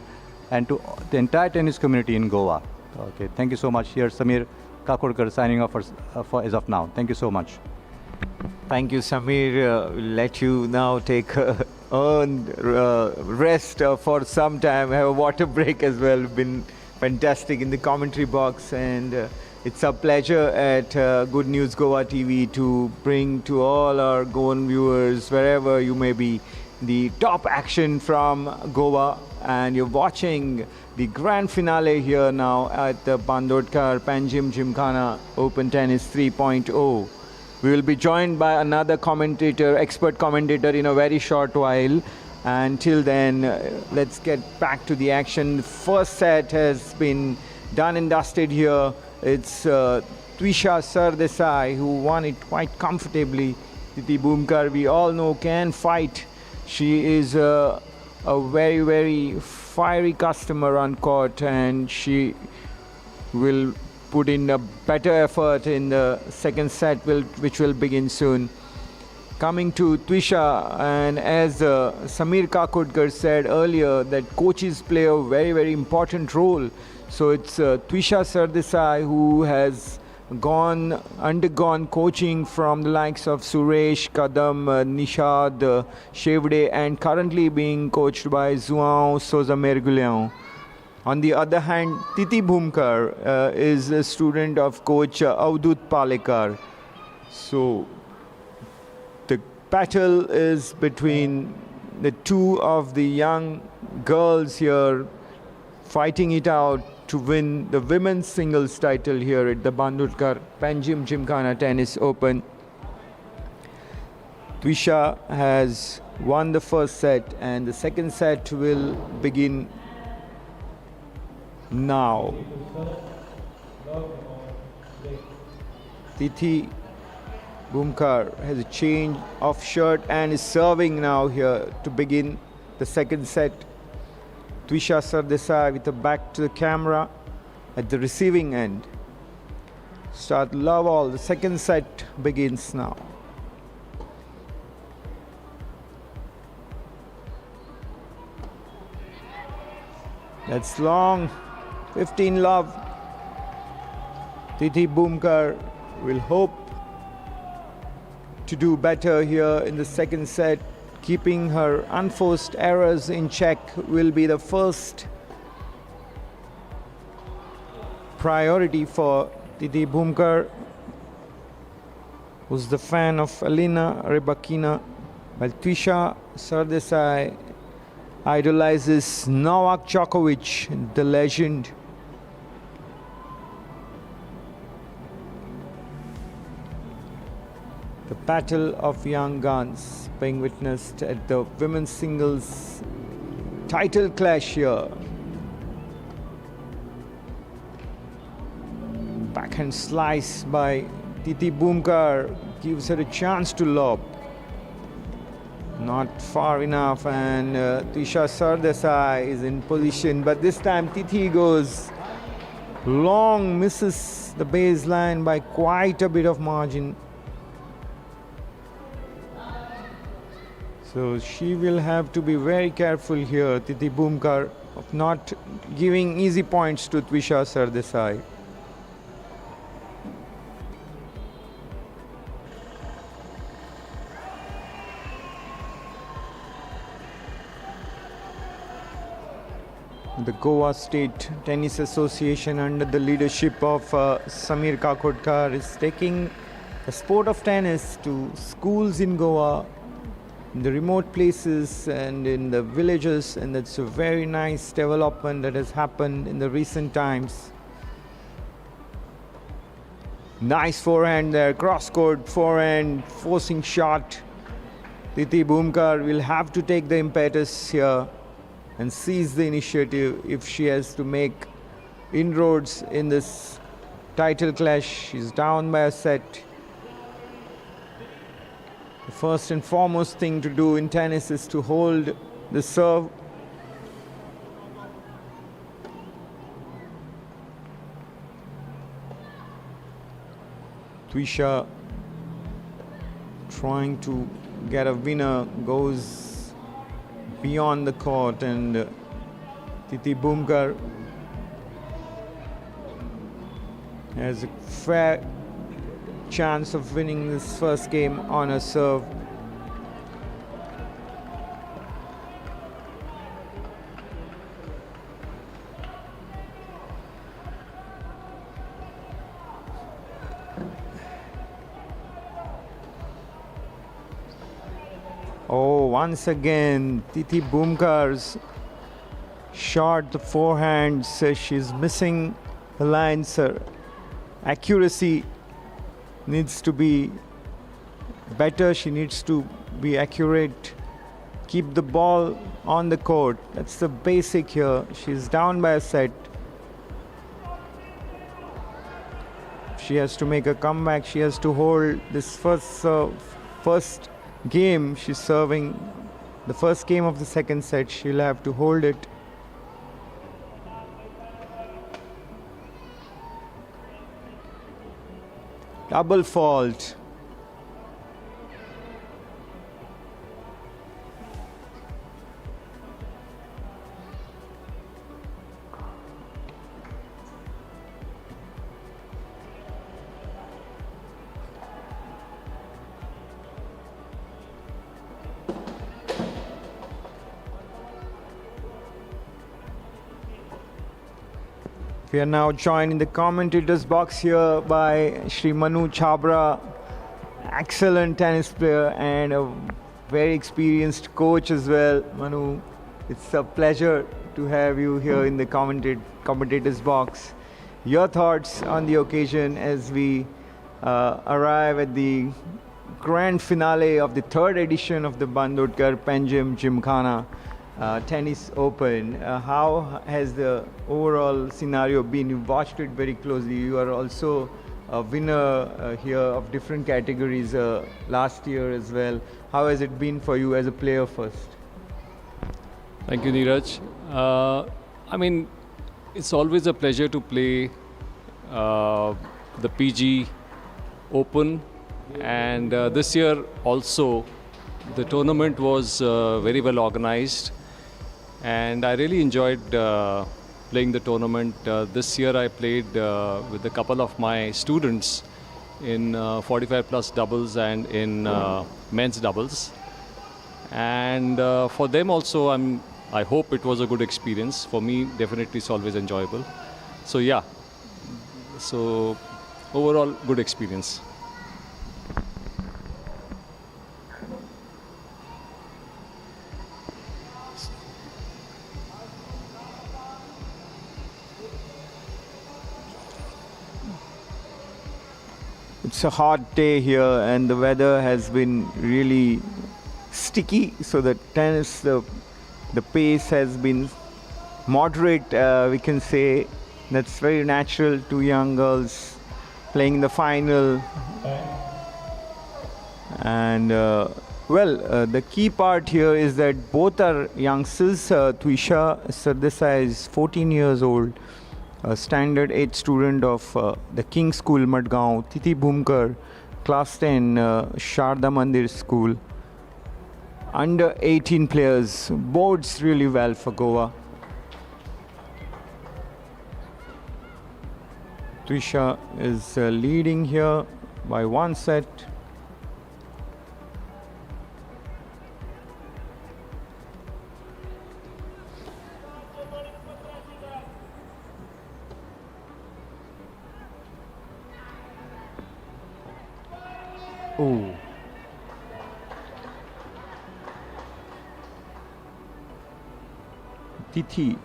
and to the entire tennis community in Goa. Okay, thank you so much. Here, Samir Kakodkar signing off for as of now. Thank you so much. Thank you, Samir. We'll let you now take earned rest for some time. Have a water break as well. Been fantastic in the commentary box, and it's a pleasure at Good News Goa TV to bring to all our Goan viewers, wherever you may be, the top action from Goa. And you're watching the grand finale here now at the Bandodkar Panjim Gymkhana Open Tennis 3.0. We will be joined by another commentator, expert commentator, in a very short while. Until then, let's get back to the action. The first set has been done and dusted here. It's Twisha Sardesai who won it quite comfortably. Titi Bhumkar, we all know, can fight. She is a very fiery customer on court, and she will put in a better effort in the second set, which will begin soon. Coming to Twisha, and as Samir Kakodkar said earlier, that coaches play a very important role. So it's Twisha Sardesai who has undergone coaching from the likes of Suresh, Kadam, Nishad, Shevde, and currently being coached by João Souza Mergulhão. On the other hand, Titi Bhumkar is a student of coach Auduth Palekar. So the battle is between the two of the young girls here, fighting it out to win the women's singles title here at the Bandodkar Panjim Gymkhana Tennis Open. Twisha has won the first set, and the second set will begin now. Titi Bhumkar has a change of shirt and is serving now here to begin the second set. Twisha Sardesai with a back to the camera at the receiving end. Start love all. The second set begins now. That's long. 15 love. Tithi Bhumkar will hope to do better here in the second set. Keeping her unforced errors in check will be the first priority for Tithi Bhumkar, who's the fan of Alina Rybakina, while Twisha Sardesai idolizes Novak Djokovic, the legend. The battle of young guns being witnessed at the women's singles title clash here. Backhand slice by Tithi Bhumkar gives her a chance to lob. Not far enough, and Twisha Sardesai is in position, but this time Tithi goes long, misses the baseline by quite a bit of margin. So she will have to be very careful here, Tithi Bhumkar, of not giving easy points to Twisha Sardesai. The Goa State Tennis Association, under the leadership of Samir Kakodkar, is taking the sport of tennis to schools in Goa, in the remote places and in the villages, and that's a very nice development that has happened in the recent times. Nice forehand there, cross-court forehand, forcing shot. Tithi Bhumkar will have to take the impetus here and seize the initiative if she has to make inroads in this title clash. She's down by a set. The first and foremost thing to do in tennis is to hold the serve. Twisha trying to get a winner, goes beyond the court, and Tithi Bhumkar has a fair chance of winning this first game on her serve. Oh, once again, Tithi Bhumkar's shot, the forehand, says she's missing the lines. Her accuracy needs to be better. She needs to be accurate, keep the ball on the court. That's the basic here. She's down by a set. She has to make a comeback. She has to hold this first game. She's serving the first game of the second set. She'll have to hold it. Double fault. We are now joined in the commentators box here by Shri Manu Chabra, excellent tennis player and a very experienced coach as well. Manu, it's a pleasure to have you here in the commentators box. Your thoughts on the occasion as we arrive at the grand finale of the third edition of the Bandodkar Panjim Gymkhana Tennis Open. How has the overall scenario been? You watched it very closely. You are also a winner here of different categories last year as well. How has it been for you as a player first? Thank you, Neeraj. I mean, it's always a pleasure to play the PG Open, and this year also the tournament was very well organized, and I really enjoyed playing the tournament. This year I played with a couple of my students in 45 plus doubles and in men's doubles. And for them also, I hope it was a good experience. For me, definitely it's always enjoyable. So yeah, so overall good experience. It's a hot day here and the weather has been really sticky, so the tennis, the pace has been moderate, we can say. That's very natural. Two young girls playing the final. And the key part here is that both are youngsters. Twisha Sardesai is 14 years old, a standard 8 student of the King School, Madgaon. Titi Bhumkar, class 10, Sharda Mandir School. Under 18 players, bodes really well for Goa. Twisha is leading here by 1 set. Oh. Tithi.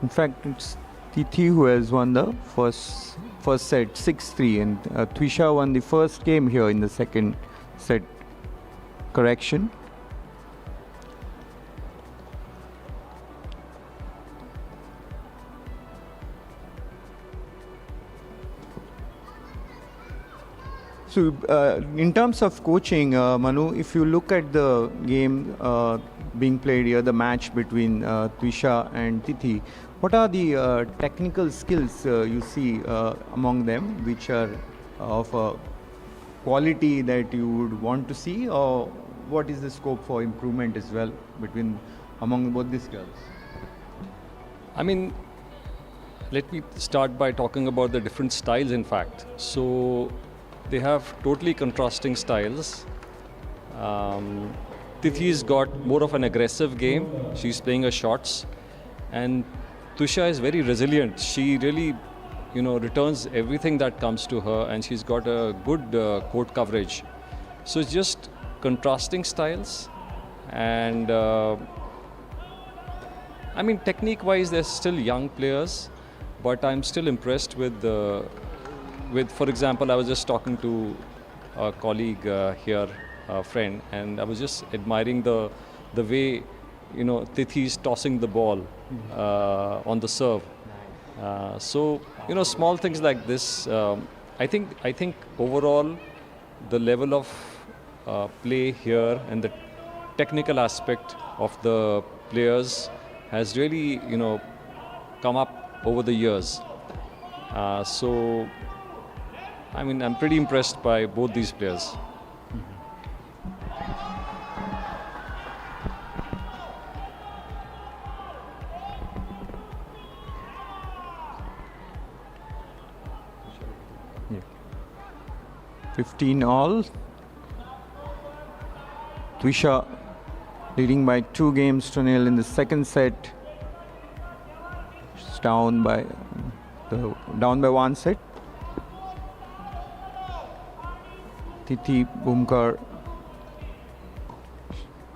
In fact, it's Tithi who has won the first set 6-3, and Twisha won the first game here in the second set. Correction. So, in terms of coaching, Manu, if you look at the game being played here, the match between Twisha and Tithi, what are the technical skills you see among them, which are of a quality that you would want to see, or what is the scope for improvement as well among both these girls? I mean, let me start by talking about the different styles, in fact. So they have totally contrasting styles. Tithi's got more of an aggressive game. She's playing her shots. And Twisha is very resilient. She really, returns everything that comes to her, and she's got a good court coverage. So it's just contrasting styles. And technique-wise, they're still young players, but I'm still impressed with, for example, I was just talking to a colleague here, a friend, and I was just admiring the way, Tithi's tossing the ball on the serve. So, small things like this. I think overall, the level of play here and the technical aspect of the players has really, come up over the years. So, I'm pretty impressed by both these players. 15 all. Twisha leading by 2-0 in the second set. She's down by 1 set. Titi Bhumkar.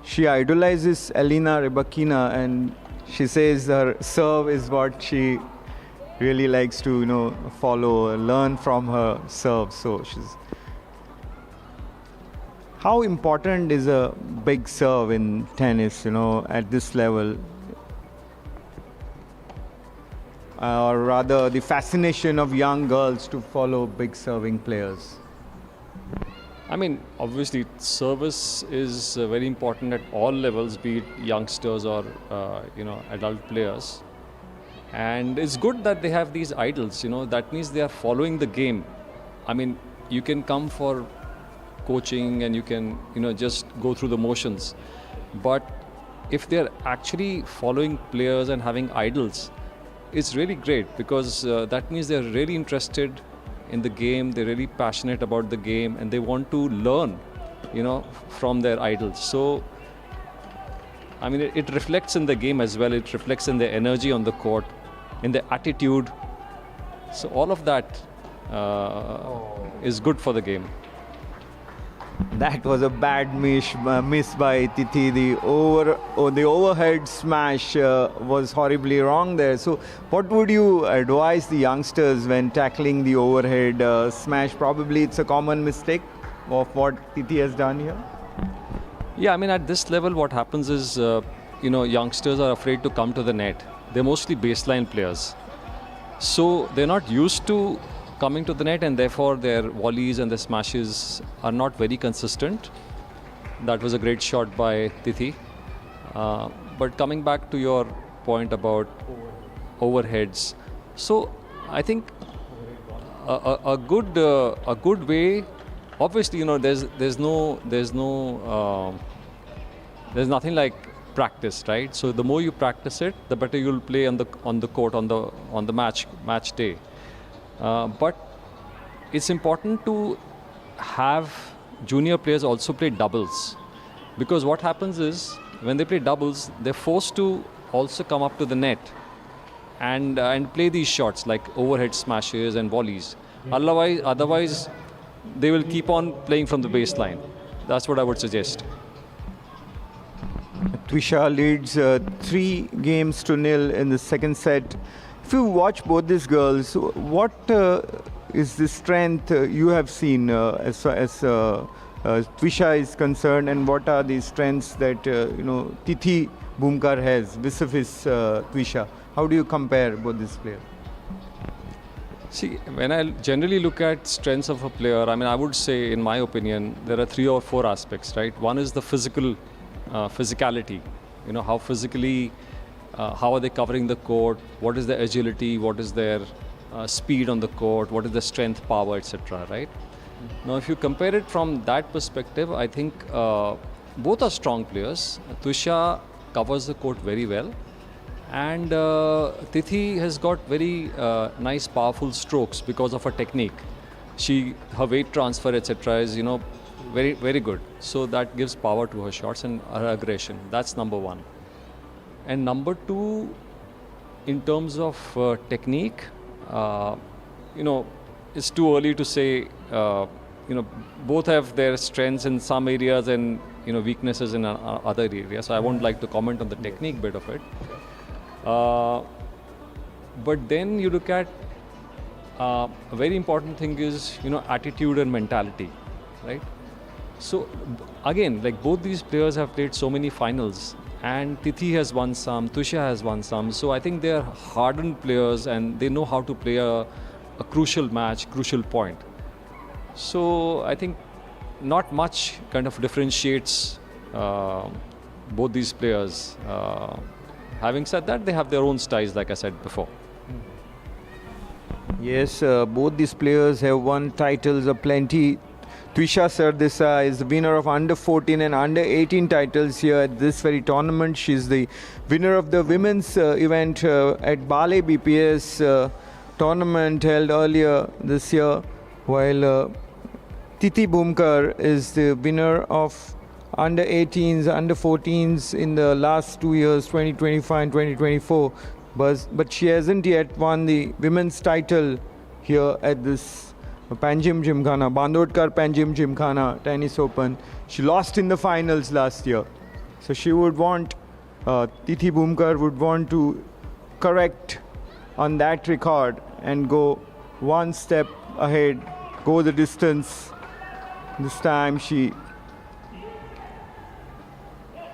She idolizes Elena Rybakina, and she says her serve is what she really likes to, follow, learn from her serve. So how important is a big serve in tennis, at this level? Or rather, the fascination of young girls to follow big serving players? Obviously, service is very important at all levels, be it youngsters or, adult players. And it's good that they have these idols, that means they are following the game. You can come for coaching and you can, just go through the motions. But if they're actually following players and having idols, it's really great, because that means they're really interested in the game, they're really passionate about the game, and they want to learn, from their idols. So, I mean, it reflects in the game as well. It reflects in the energy on the court, in the attitude. So all of that is good for the game. That was a bad miss by Tithi. The overhead smash was horribly wrong there. So what would you advise the youngsters when tackling the overhead smash? Probably it's a common mistake of what Tithi has done here. Yeah, I mean, at this level, what happens is, youngsters are afraid to come to the net. They're mostly baseline players. So they're not used to coming to the net, and therefore their volleys and their smashes are not very consistent. That was a great shot by Tithi. But coming back to your point about overheads, so I think a good way. Obviously, there's nothing like practice, right? So the more you practice it, the better you'll play on the court on the match day. But it's important to have junior players also play doubles, because what happens is when they play doubles, they're forced to also come up to the net and play these shots like overhead smashes and volleys. Otherwise, they will keep on playing from the baseline. That's what I would suggest. Twisha leads 3-0 in the second set. If you watch both these girls, what is the strength you have seen as far as Twisha is concerned, and what are the strengths that Tithi Bhumkar has vis-a-vis Twisha? How do you compare both these players? See, when I generally look at strengths of a player, I mean, I would say, in my opinion, there are 3 or 4 aspects, right? One is the physicality. How physically, how are they covering the court? What is their agility? What is their speed on the court? What is the strength, power, etc., right? Now, if you compare it from that perspective, I think both are strong players. Twisha covers the court very well. And Tithi has got very nice, powerful strokes because of her technique. Her weight transfer, etc., is very, very good. So that gives power to her shots and her aggression. That's number one. And number two, in terms of technique, it's too early to say. Both have their strengths in some areas and weaknesses in other areas. So I won't like to comment on the technique bit of it. But then you look at a very important thing is attitude and mentality, right? So again, like both these players have played so many finals, and Tithi has won some, Twisha has won some. So I think they are hardened players and they know how to play a crucial match, crucial point. So I think not much kind of differentiates both these players. Having said that, they have their own styles, like I said before. Yes, both these players have won titles aplenty. Twisha Sardesai is the winner of under 14 and under 18 titles here at this very tournament. She's the winner of the women's event at Bale BPS tournament held earlier this year, while Tithi Bhumkar is the winner of under 18s, under 14s in the last 2 years, 2025 and 2024. But she hasn't yet won the women's title here at this Panjim Gymkhana, Bandodkar Panjim Gymkhana Tennis Open. She lost in the finals last year. So she would want, Tithi Bhumkar would want to correct on that record and go one step ahead, go the distance. This time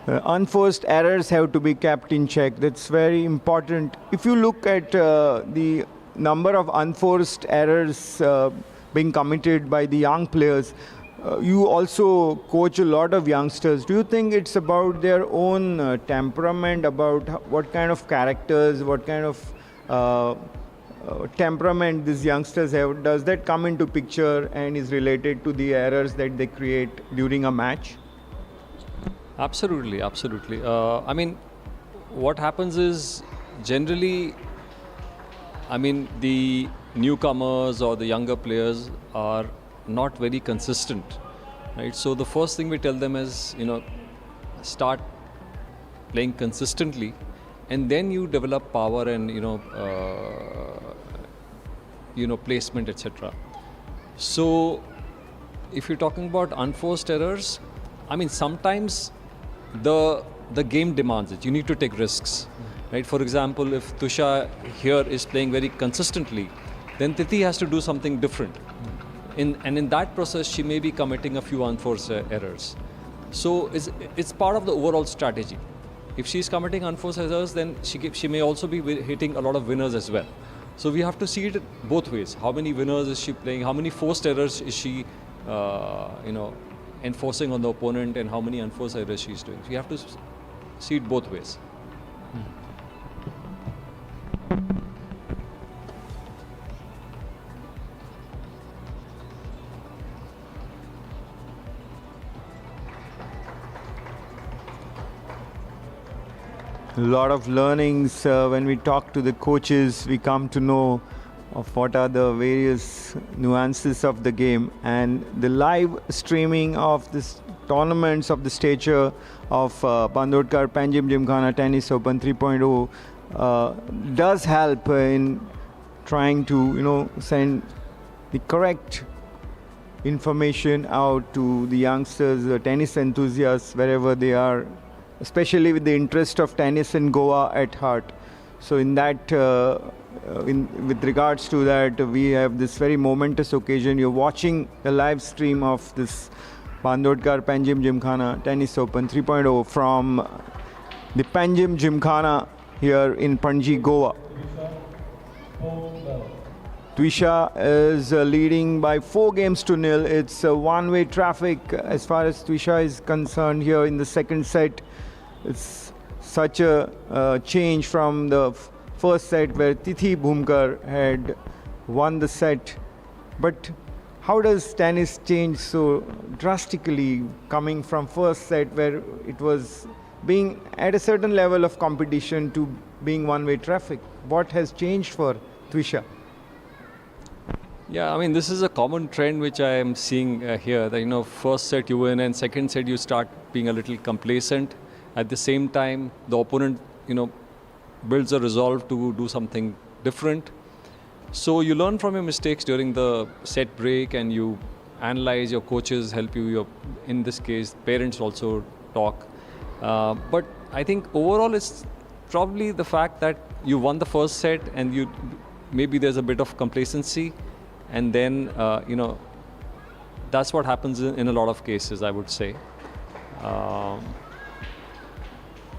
unforced errors have to be kept in check. That's very important. If you look at the number of unforced errors being committed by the young players, you also coach a lot of youngsters. Do you think it's about their own temperament, about what kind of characters, what kind of temperament these youngsters have? Does that come into picture and is related to the errors that they create during a match? Absolutely, absolutely. I mean, what happens is generally, I mean, the newcomers or the younger players are not very consistent, right? So the first thing we tell them is, start playing consistently, and then you develop power and placement, etc. So if you're talking about unforced errors, I mean, sometimes the game demands it. You need to take risks, right? For example, if Tusha here is playing very consistently, then Tithi has to do something different. In that process, she may be committing a few unforced errors. So it's part of the overall strategy. If she's committing unforced errors, then she may also be hitting a lot of winners as well. So we have to see it both ways. How many winners is she playing? How many forced errors is she, enforcing on the opponent, and how many unforced errors she's doing? So you have to see it both ways. A lot of learnings. When we talk to the coaches, we come to know of what are the various nuances of the game, and the live streaming of this tournaments of the stature of Bandodkar Panjim Gymkhana Tennis Open 3.0 does help in trying to send the correct information out to the youngsters, the tennis enthusiasts, wherever they are, especially with the interest of tennis in Goa at heart. So in that, with regards to that, we have this very momentous occasion. You're watching the live stream of this Bandodkar Panjim Gymkhana Tennis Open 3.0 from the Panjim Gymkhana here in Panaji, Goa. Twisha is leading by 4-0. It's a one-way traffic as far as Twisha is concerned here in the second set. It's such a change from the first set where Tithi Bhumkar had won the set. But how does tennis change so drastically, coming from first set where it was being at a certain level of competition to being one-way traffic? What has changed for Twisha? Yeah, I mean, this is a common trend which I am seeing here. That first set you win, and second set you start being a little complacent. At the same time, the opponent, builds a resolve to do something different. So you learn from your mistakes during the set break, and you analyze. Your coaches help you. In this case, parents also talk. But I think overall, it's probably the fact that you won the first set, and maybe there's a bit of complacency, and then that's what happens in a lot of cases, I would say.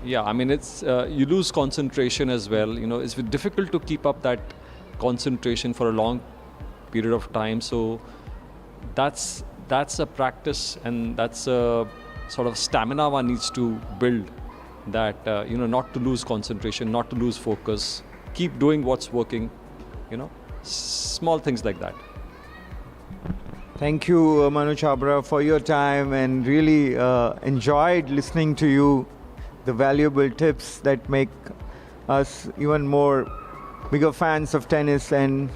Yeah, I mean, it's you lose concentration as well. It's difficult to keep up that concentration for a long period of time. So that's a practice, and that's a sort of stamina one needs to build. That not to lose concentration, not to lose focus, keep doing what's working. Small things like that. Thank you, Manu Chabra, for your time, and really enjoyed listening to you. The valuable tips that make us even more bigger fans of tennis, and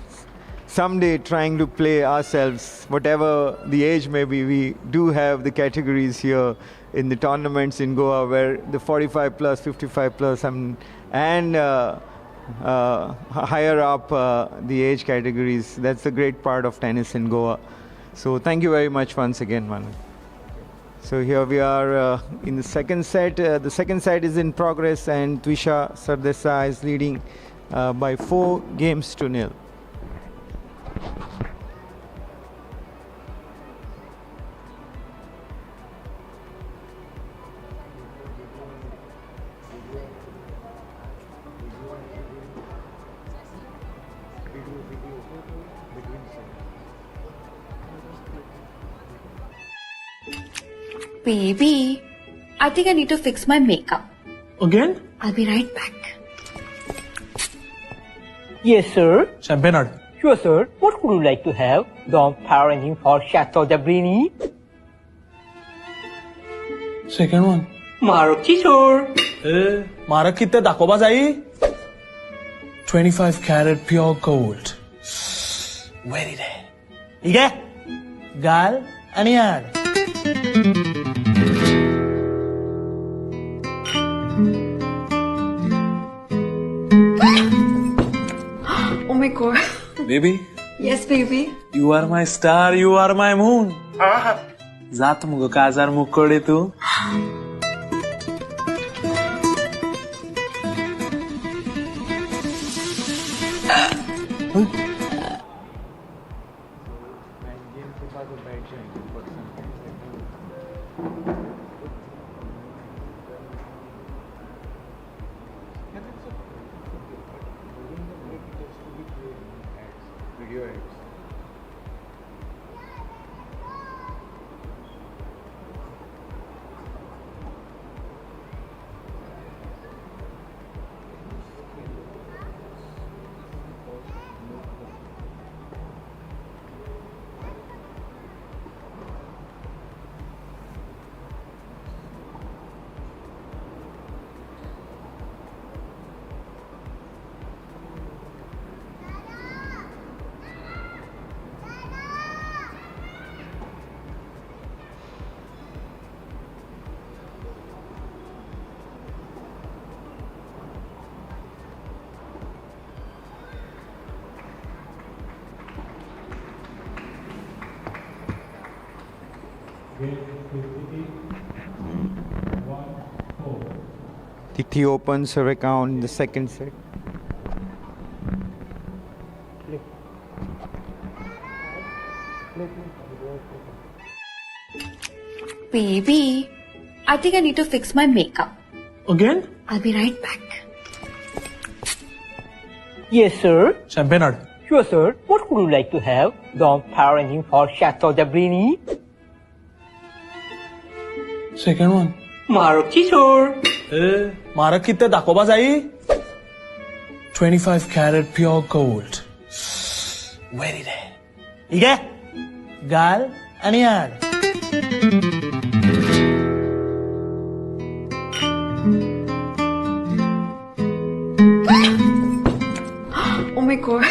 someday trying to play ourselves, whatever the age may be. We do have the categories here in the tournaments in Goa where the 45 plus, 55 plus, and higher up the age categories. That's the great part of tennis in Goa. So thank you very much once again, Manu. So here we are in the second set. The second set is in progress, and Twisha Sardesai is leading by 4-0. Baby, I think I need to fix my makeup. Again? I'll be right back. Yes, sir. Champagne order. Sure, sir. What would you like to have? Dom Power Engine for Chateau de Brini? Second one. मारकची sir. मारक किती दाखवबा जाई 25 carat pure gold. Very rare. ठीक आहे गाल आणि आड. Oh my god. Baby, Yes, baby. you are my star, you are my moon. जात मुग काजार मुकोडे तू. Video ads. Titi opens her account in the second set. Baby, I think I need to fix my makeup. Again? I'll be right back. Yes, sir. Champagne ad. Sure, sir. What would you like to have? Dom power engine for Chateau de Brini. Second one. मारकची sir. मारक किती दाखवबा जाई 25 carat pure gold. Very rare. ठीक आहे गाल आणि आड. Oh my god.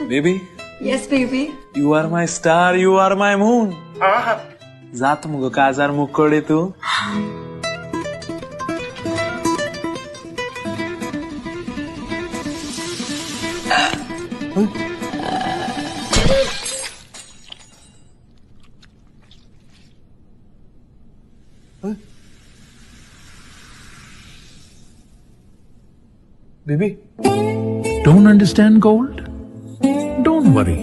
Baby, Yes, baby. you are my star, you are my moon. जात मुग काजार मुकोडे तू. Baby, Don't understand gold? Don't worry.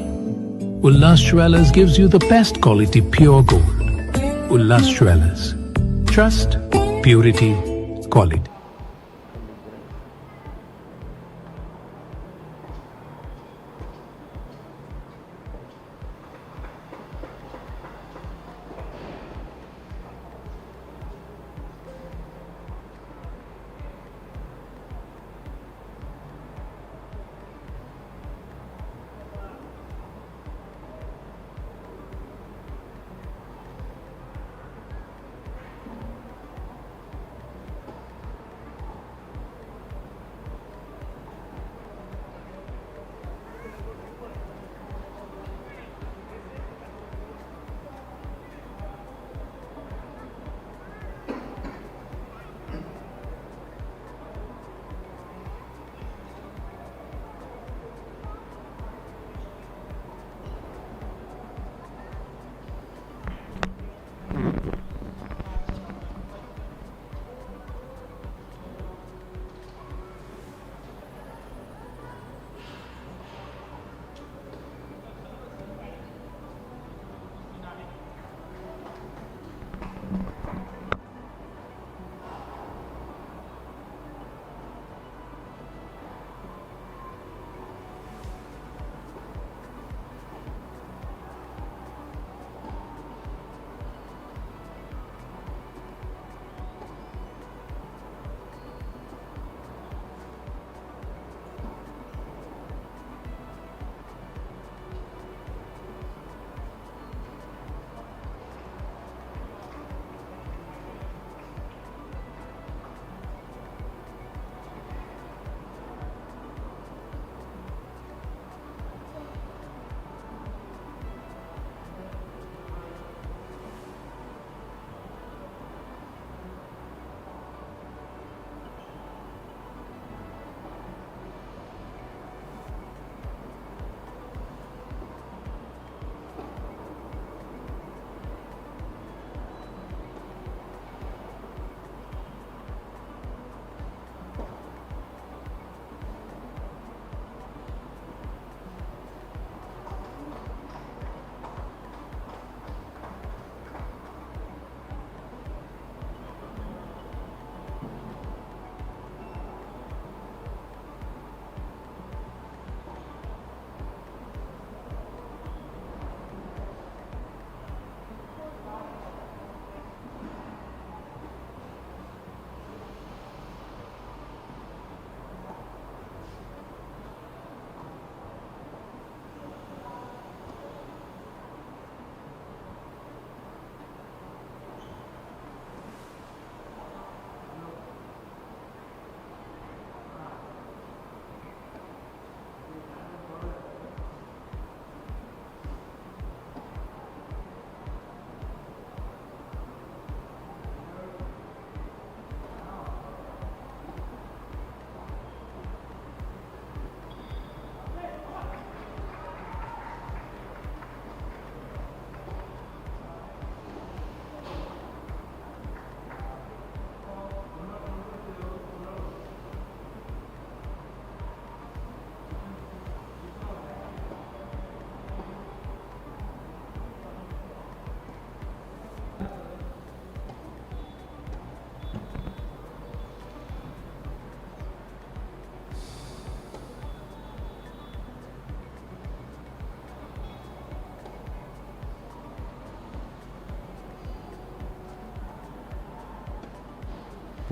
Ullas Jewellers gives you the best quality pure gold. Ullas Jewellers. Trust, purity, quality.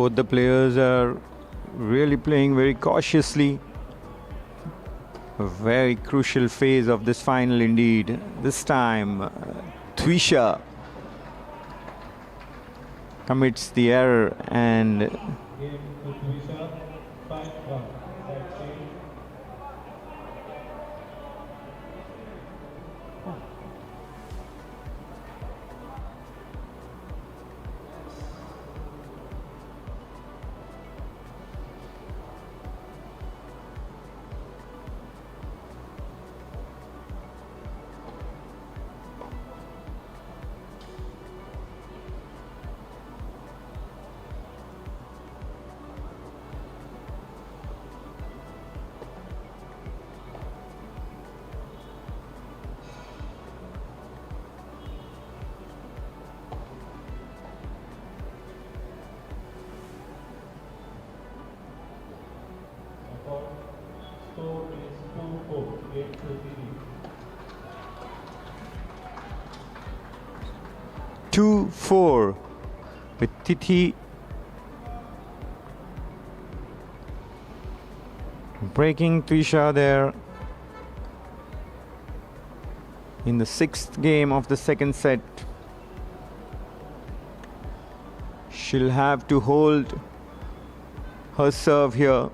Both the players are really playing very cautiously. A very crucial phase of this final indeed. This time, Twisha commits the error and Score is 2-4, 2-4 with Tithi breaking Twisha there in the 6th game of the second set. She'll have to hold her serve here.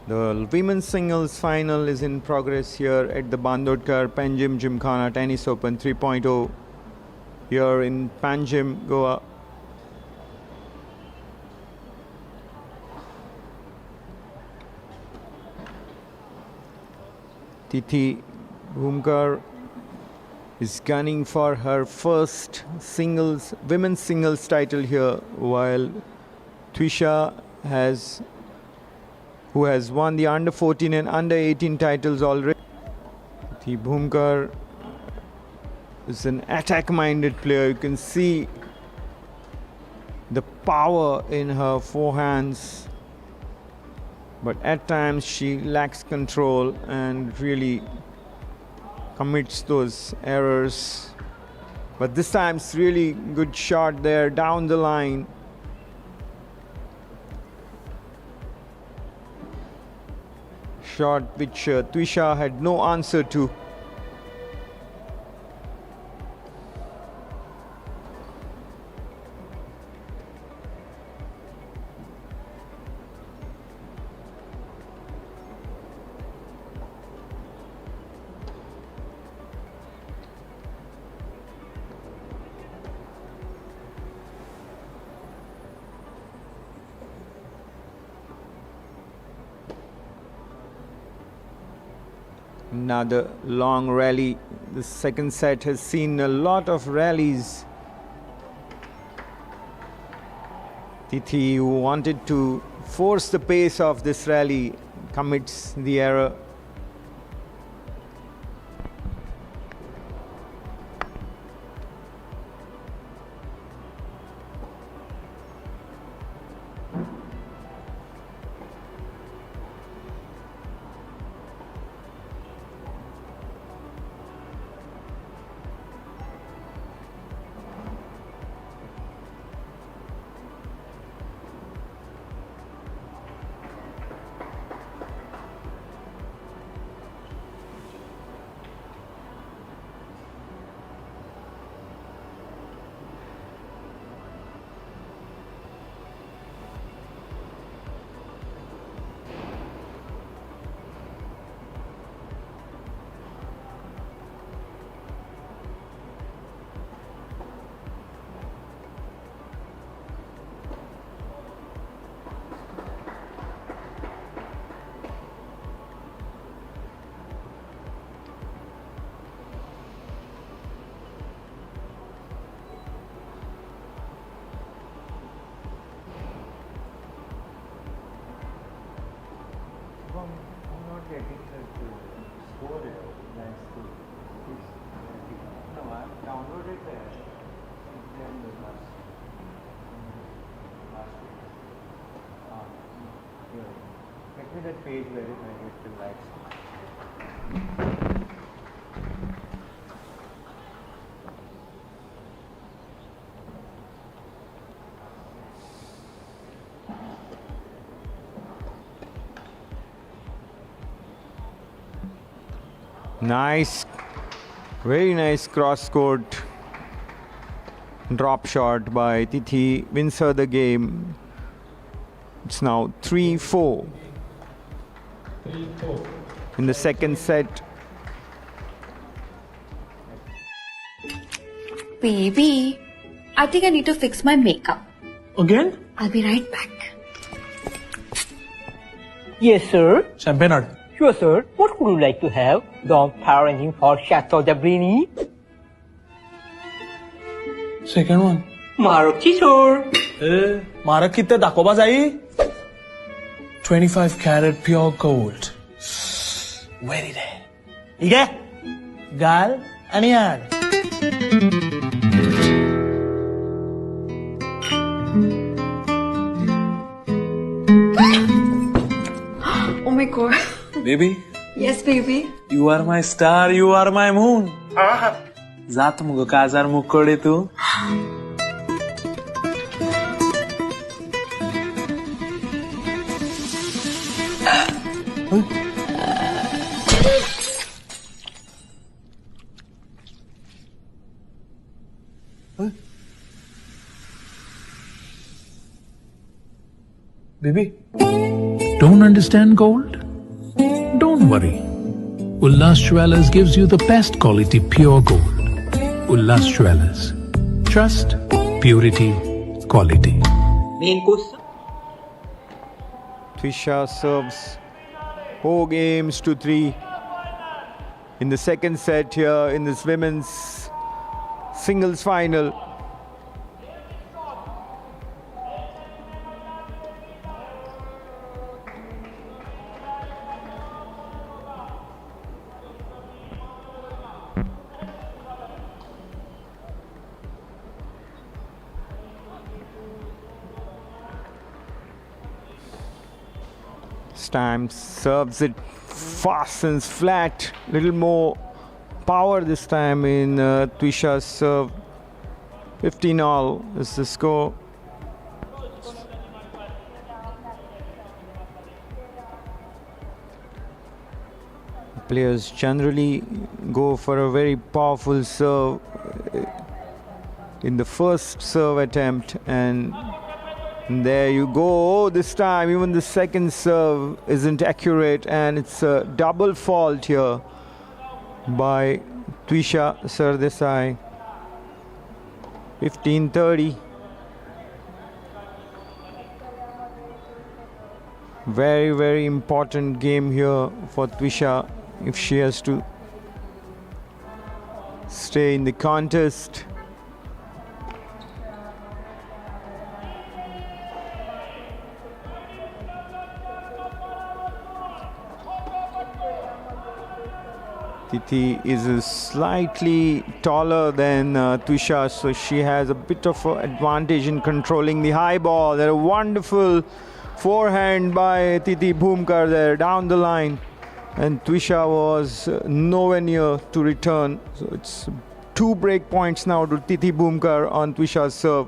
The women's singles final is in progress here at the Bandodkar Panjim Gymkhana Tennis Open 3.0 here in Panjim, Goa. Tithi Bhumkar is gunning for her first women's singles title here, while Twisha who has won the under 14 and under 18 titles already. Tithi Bhumkar is an attack-minded player. You can see the power in her forehands, but at times she lacks control and really commits those errors. But this time it's really good shot there down the line. Shot which Twisha had no answer to. Another long rally. The second set has seen a lot of rallies. Tithi, who wanted to force the pace of this rally, commits the error. That page where it still likes. Nice, very nice cross-court drop shot by Tithi wins her the game. It's now 3-4 in the second set. Baby, I think I need to fix my makeup. Again? I'll be right back. Yes, sir. Champagne order. Sure, sir. What would you like to have? The power engine for Chateau de Brini? Second one. Maruti, sir. Marak kitte dakoba jai? 25 karat pure gold. Very rare. Ige? Gal ani yaad. Oh my god. Baby, Yes, baby. you are my star, you are my moon. Zat mugo kazar mukode tu. Baby. Don't understand gold? Don't worry. Ullas Jewellers gives you the best quality pure gold. Ullas Jewellers. Trust, purity, quality. Main course. Twisha serves 4 games to 3 in the second set here in this women's singles final. This time serves it fast and flat, little more power this time in Twisha's serve. 15 all is the score. Players generally go for a very powerful serve in the first serve attempt, and there you go. Oh, this time even the second serve isn't accurate, and it's a double fault here by Twisha Sardesai. 15-30. Very, very important game here for Twisha if she has to stay in the contest. Tithi is slightly taller than Twisha, so she has a bit of an advantage in controlling the high ball. There a wonderful forehand by Tithi Bhumkar there down the line, and Twisha was nowhere near to return. So it's 2 break points now to Tithi Bhumkar on Twisha's serve.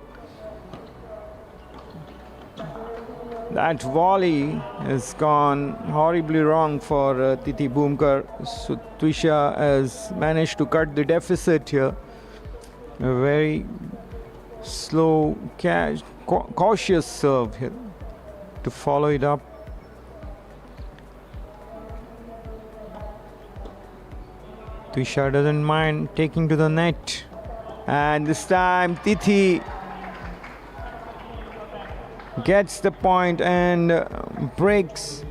That volley has gone horribly wrong for Tithi Bhumkar. So Twisha has managed to cut the deficit here. A very slow, cautious serve here to follow it up. Twisha doesn't mind taking to the net. And this time Tithi gets the point and breaks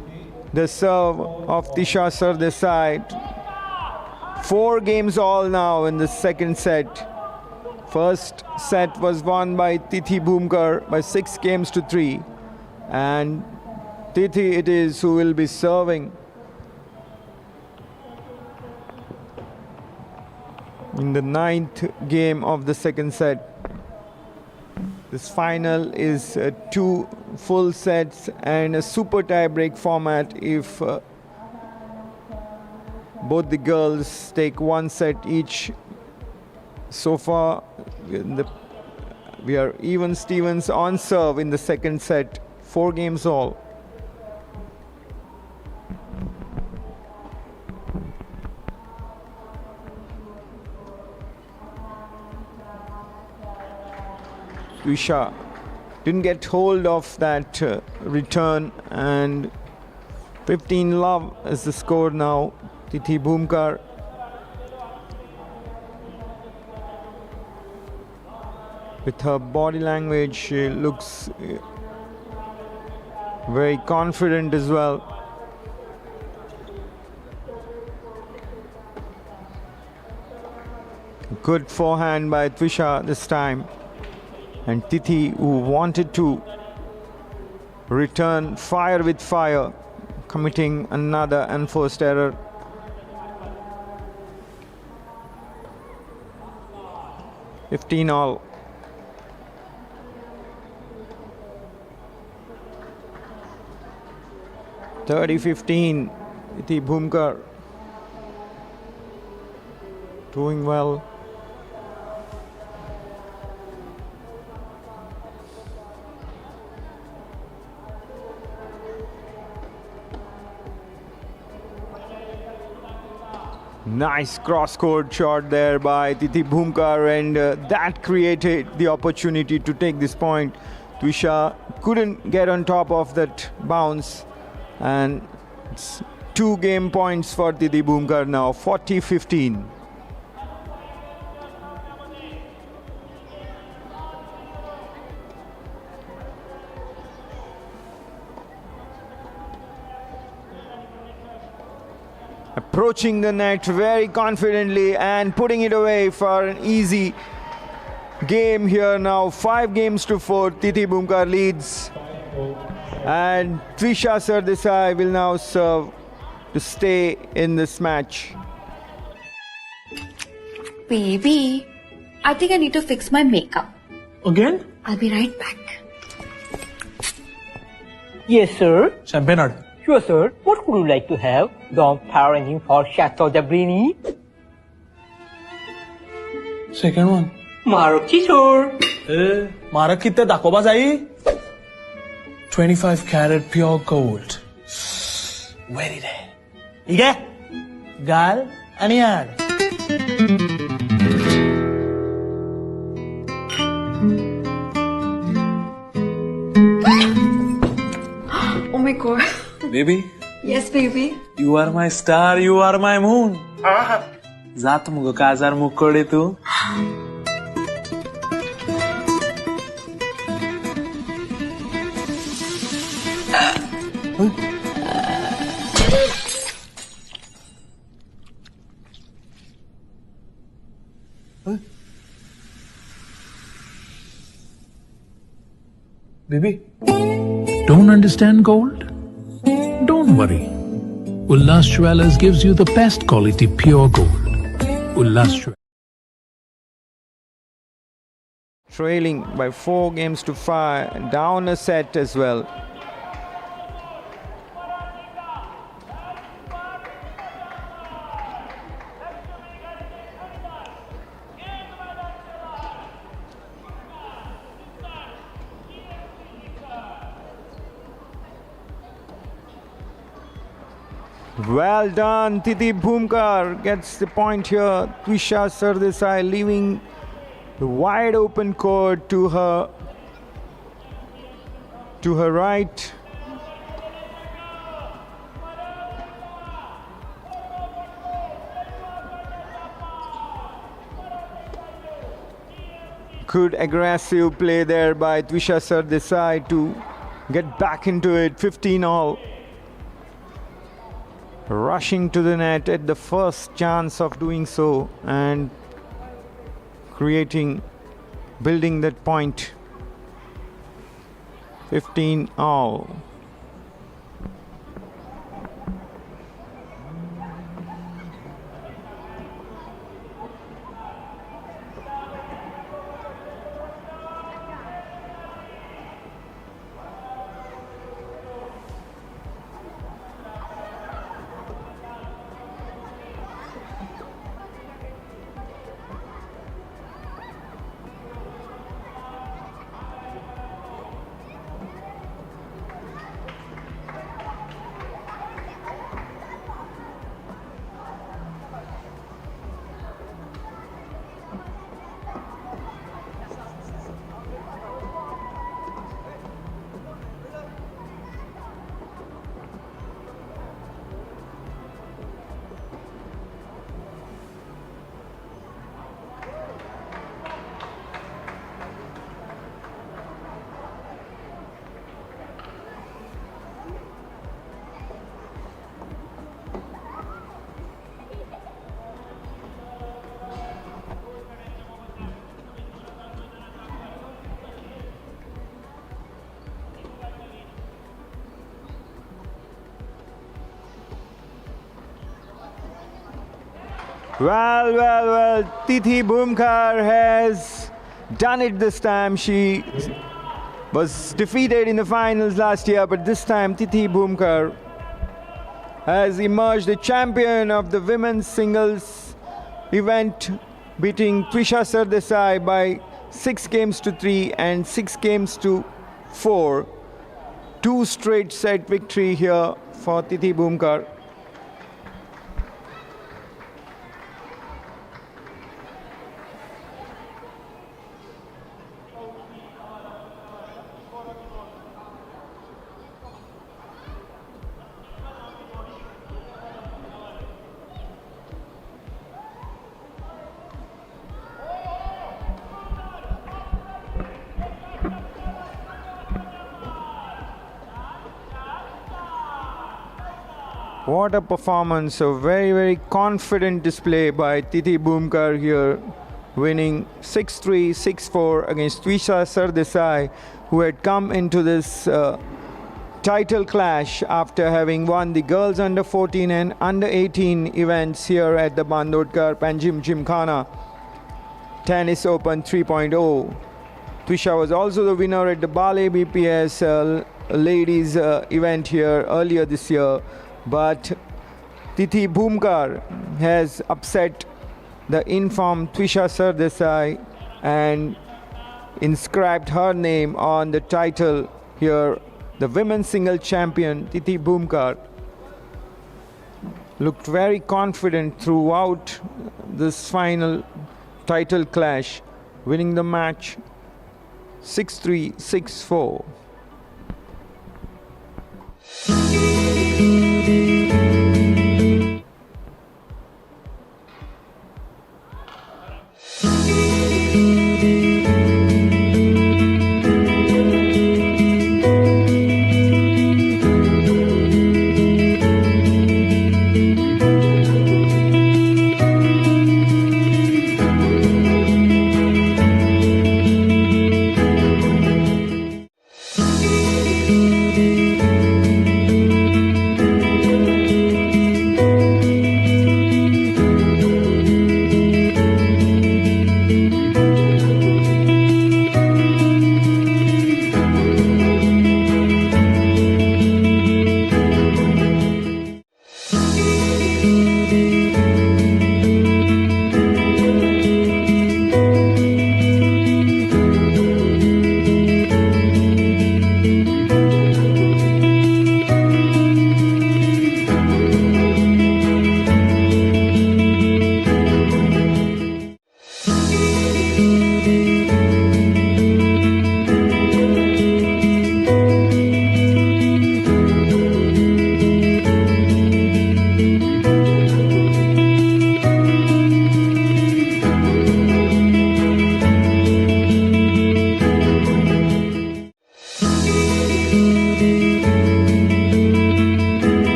the serve of Twisha Sardesai. 4 games all now in the second set. First set was won by Tithi Bhumkar by 6 games to 3. And Tithi it is who will be serving in the 9th game of the second set. This final is 2 full sets and a super tie-break format if both the girls take 1 set each. So far, we are even Stevens on serve in the second set. 4 games all. Twisha didn't get hold of that return, and 15 love is the score now. Tithi Bhumkar with her body language, she looks very confident as well. Good forehand by Twisha this time, and Tithi, who wanted to return fire with fire, committing another unforced error. Fifteen all. (30-15). Tithi Bhumkar doing well. Nice cross-court shot there by Tithi Bhumkar, and that created the opportunity to take this point. Twisha couldn't get on top of that bounce, and it's 2 game points for Tithi Bhumkar now, 40-15. Approaching the net very confidently and putting it away for an easy game here now. 5-4. Tithi Bhumkar leads. And Twisha Sardesai will now serve to stay in this match. Baby, I think I need to fix my makeup. Again? I'll be right back. Yes, sir. Champagne. Sure, sir. What would you like to have? The power engine for Chateau de Brini? Second one. Maruti, sir. Marak kitte dakoba jai? 25 karat pure gold. Very rare. Ige? Gal and yard. Oh my god. Baby, Yes, baby. you are my star, you are my moon. Zat mugo kazar mukode tu. Baby. Don't understand gold? Don't worry. Ullas Jewelers gives you the best quality pure gold. Ullas Jewelers. Trailing by 4-5, down a set as well. Well done, Tithi Bhumkar gets the point here. Twisha Sardesai leaving the wide open court to her right. Good aggressive play there by Twisha Sardesai to get back into it. 15 all. Rushing to the net at the first chance of doing so and building that point. 15 all. Well, Tithi Bhumkar has done it this time. She was defeated in the finals last year, but this time Tithi Bhumkar has emerged the champion of the women's singles event, beating Twisha Sardesai by 6 games to 3 and 6 games to 4. 2 straight set victory here for Tithi Bhumkar. What a performance, a very confident display by Tithi Bhumkar here, winning 6-3, 6-4 against Twisha Sardesai, who had come into this title clash after having won the girls under 14 and under 18 events here at the Bandodkar Panjim Gymkhana Tennis Open 3.0. Twisha was also the winner at the Bale BPS ladies event here earlier this year. But Tithi Bhumkar has upset the informed Twisha Sardesai and inscribed her name on the title here. The women's single champion Tithi Bhumkar looked very confident throughout this final title clash, winning the match 6-3, 6-4.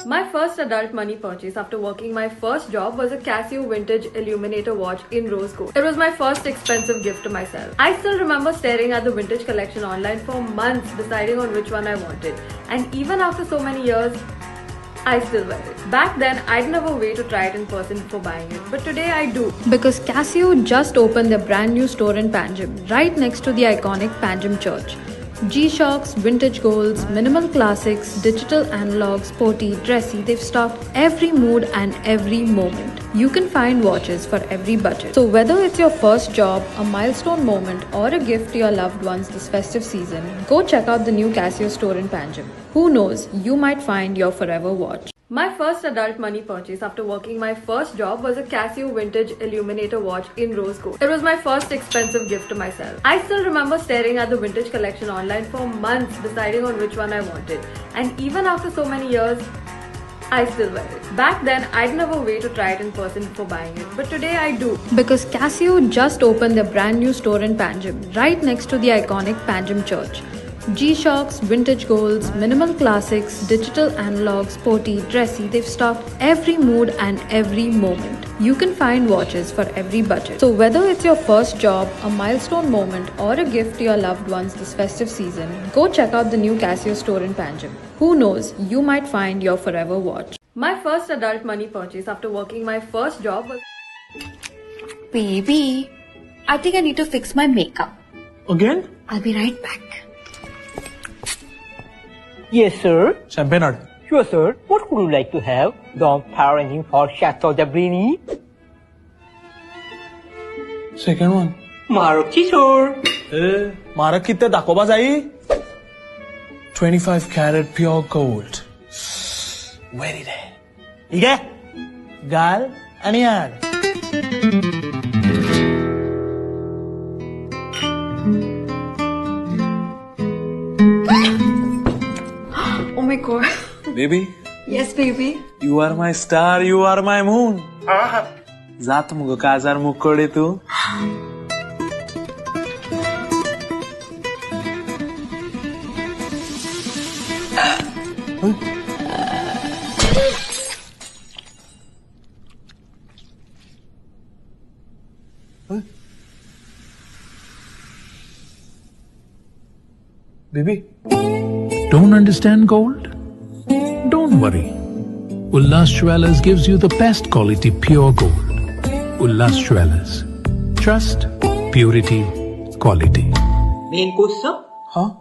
My first adult money purchase after working my first job was a Casio vintage illuminator watch in rose gold. It was my first expensive gift to myself. I still remember staring at the vintage collection online for months deciding on which one I wanted. And even after so many years, I still wear it. Back then, I didn't have a way to try it in person before buying it, but today I do. Because Casio just opened their brand new store in Panjim, right next to the iconic Panjim church. G-Shocks, vintage golds, minimal classics, digital analogs, sporty, dressy, they've stocked every mood and every moment. You can find watches for every budget. So whether it's your first job, a milestone moment, or a gift to your loved ones this festive season, go check out the new Casio store in Panjim. Who knows, you might find your forever watch. My first adult money purchase after working my first job was a Casio vintage illuminator watch in rose gold. It was my first expensive gift to myself. I still remember staring at the vintage collection online for months, deciding on which one I wanted. And even after so many years, I still wear it. Back then, I'd never wait to try it in person before buying it, but today I do. Because Casio just opened their brand new store in Panjim, right next to the iconic Panjim church. G-Shocks, vintage golds, minimal classics, digital analogs, sporty, dressy, they've stocked every mood and every moment. You can find watches for every budget. So whether it's your first job, a milestone moment, or a gift to your loved ones this festive season, go check out the new Casio store in Panjim. Who knows, you might find your forever watch. My first adult money purchase after working my first job was... Baby, I think I need to fix my makeup. Again? I'll be right back. Yes, sir. Champagne order. Sure, sir. What would you like to have? The power engine for Chateau de Brini? Second one. Maruti, sir. Marak kitte dakoba jai? 25 carat pure gold. Very rare. Ige? Gal ani yaad. Oh my god. Baby, Yes, baby. you are my star, you are my moon. Zat mugo kazar mukode tu. Baby. Don't understand gold? Don't worry. Ullas Jewellers gives you the best quality pure gold. Ullas Jewellers. Trust, purity, quality. Main course, sir? Huh?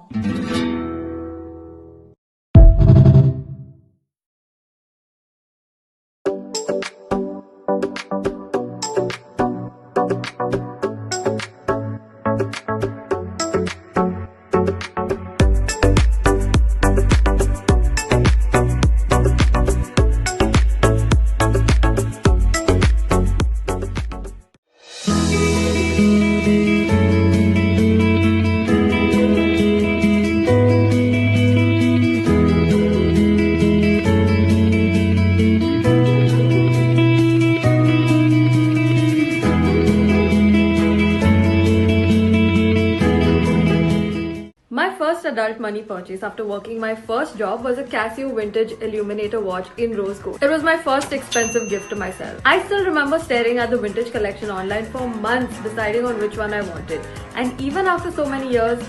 My first adult money purchase after working my first job was a Casio vintage illuminator watch in rose gold. It was my first expensive gift to myself. I still remember staring at the vintage collection online for months, deciding on which one I wanted. And even after so many years,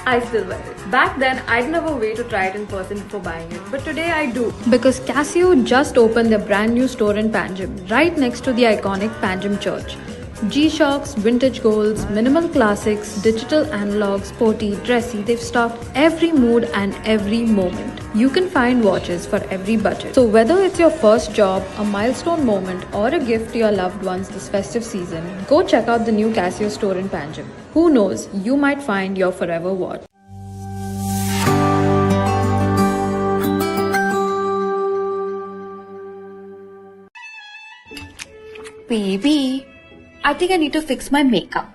I still wear it. Back then, I'd never wait to try it in person before buying it, but today I do. Because Casio just opened their brand new store in Panjim, right next to the iconic Panjim church. G-Shocks, vintage golds, minimal classics, digital analogs, sporty, dressy, they've stocked every mood and every moment. You can find watches for every budget. So whether it's your first job, a milestone moment, or a gift to your loved ones this festive season, go check out the new Casio store in Panjim. Who knows, you might find your forever watch. Baby, I think I need to fix my makeup.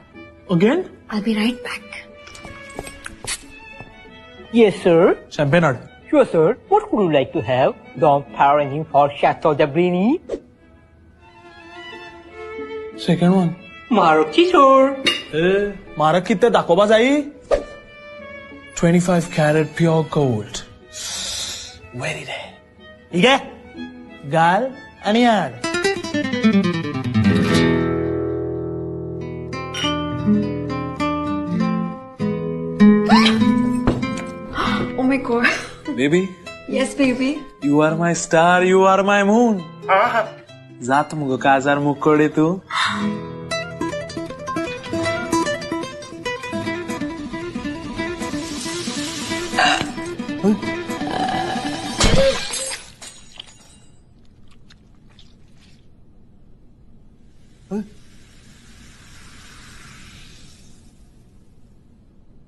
Again? I'll be right back. Yes, sir. Champagne order. Sure, sir. What would you like to have? The power engine for Chateau de Brini? Second one. Maruti, sir. Marak kitte dakoba jai? 25 carat pure gold. Very rare. Ige? Gal ani yaad. Oh my god. Baby, Yes, baby. you are my star, you are my moon. Zat mugo kazar mukode tu.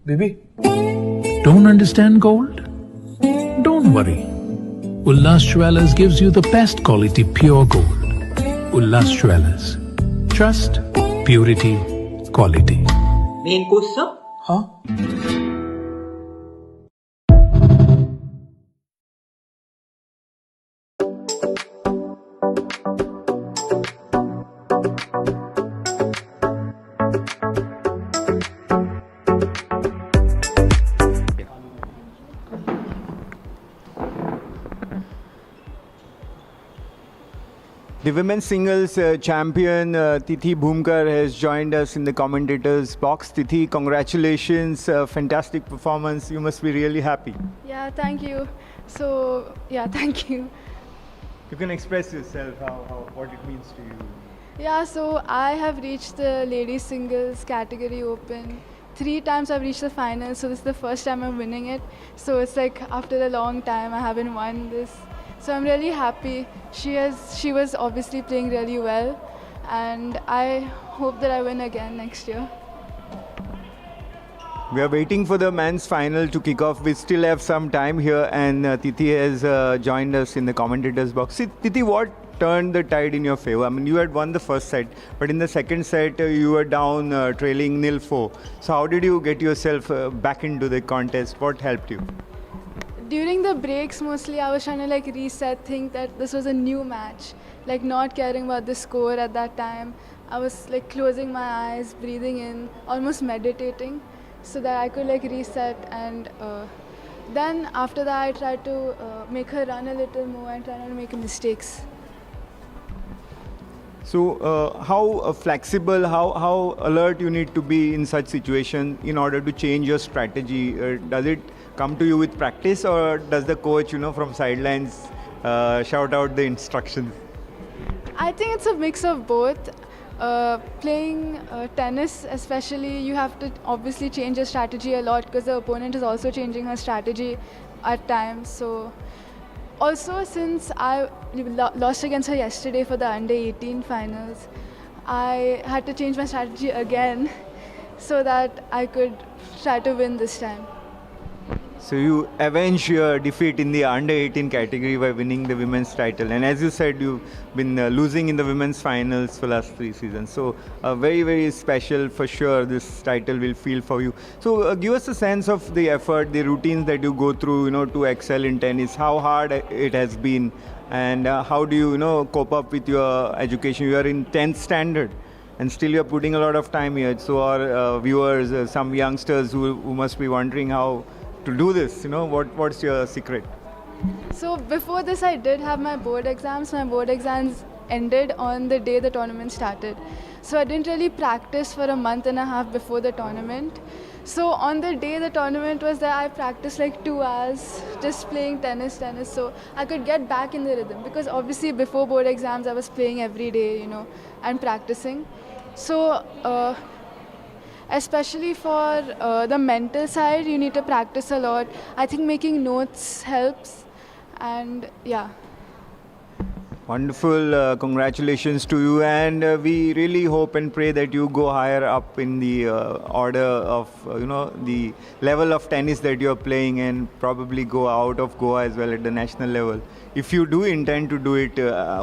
Baby. Don't understand gold? Don't worry. Ullas Jewellers gives you the best quality pure gold. Ullas Jewellers. Trust, purity, quality. Main course, sir? Huh? The women's singles champion Tithi Bhumkar has joined us in the commentators box. Tithi, congratulations, fantastic performance. You must be really happy. Yeah, thank you. So, yeah, thank you. You can express yourself, what it means to you. Yeah, so I have reached the ladies singles category open. 3 times I've reached the finals, so this is the first time I'm winning it. So it's like after a long time I haven't won this. So I'm really happy. She was obviously playing really well, and I hope that I win again next year. We are waiting for the men's final to kick off. We still have some time here, and Tithi has joined us in the commentators box. See, Tithi, what turned the tide in your favor? I mean, you had won the first set, but in the second set you were down trailing 0-4. So how did you get yourself back into the contest? What helped you? During the breaks, mostly I was trying to like reset, think that this was a new match, like not caring about the score at that time. I was like closing my eyes, breathing in, almost meditating, so that I could like reset. And then after that, I tried to make her run a little more and try not to make mistakes. So how flexible, how alert you need to be in such situation in order to change your strategy? Does it come to you with practice, or does the coach, from sidelines shout out the instructions? I think it's a mix of both. Playing tennis especially, you have to obviously change your strategy a lot because the opponent is also changing her strategy at times. So also, since I lost against her yesterday for the under-18 finals, I had to change my strategy again so that I could try to win this time. So you avenge your defeat in the under-18 category by winning the women's title. And as you said, you've been losing in the women's finals for the last 3 seasons. So very, very special for sure, this title will feel for you. So give us a sense of the effort, the routines that you go through, to excel in tennis, how hard it has been, and how do you, cope up with your education. You are in 10th standard, and still you're putting a lot of time here. So our viewers, some youngsters who must be wondering how to do this, what's your secret? So before this, I did have my board exams. My board exams ended on the day the tournament started. So I didn't really practice for a month and a half before the tournament. So on the day the tournament was there, I practiced like 2 hours just playing tennis, so I could get back in the rhythm, because obviously before board exams I was playing every day, and practicing. So especially for the mental side, you need to practice a lot. I think making notes helps, and yeah. Wonderful, congratulations to you, and we really hope and pray that you go higher up in the order of, the level of tennis that you're playing, and probably go out of Goa as well at the national level. If you do intend to do it,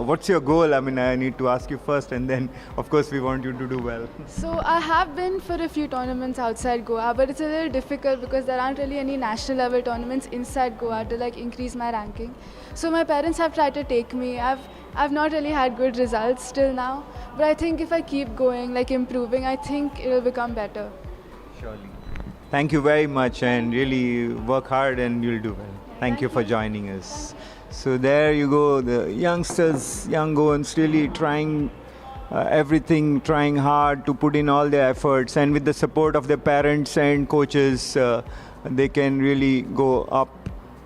what's your goal? I mean, I need to ask you first, and then, of course, we want you to do well. So I have been for a few tournaments outside Goa, but it's a little difficult because there aren't really any national level tournaments inside Goa to like increase my ranking. So my parents have tried to take me. I've not really had good results till now, but I think if I keep going, like improving, I think it will become better. Surely. Thank you very much, and really work hard and you'll do well. Thank you for joining us. So there you go, the youngsters, young ones, really trying everything, trying hard to put in all their efforts, and with the support of their parents and coaches, they can really go up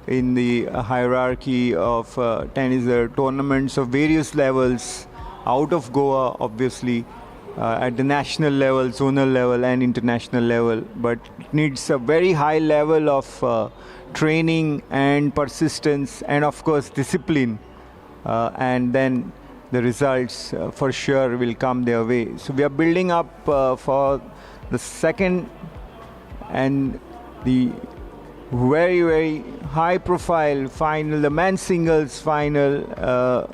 in the hierarchy of tennis. There are tournaments of various levels out of Goa, obviously, at the national level, zonal level, and international level. But it needs a very high level of training and persistence, and of course discipline. And then the results for sure will come their way. So we are building up for the second and the very, very high profile final, the men's singles final.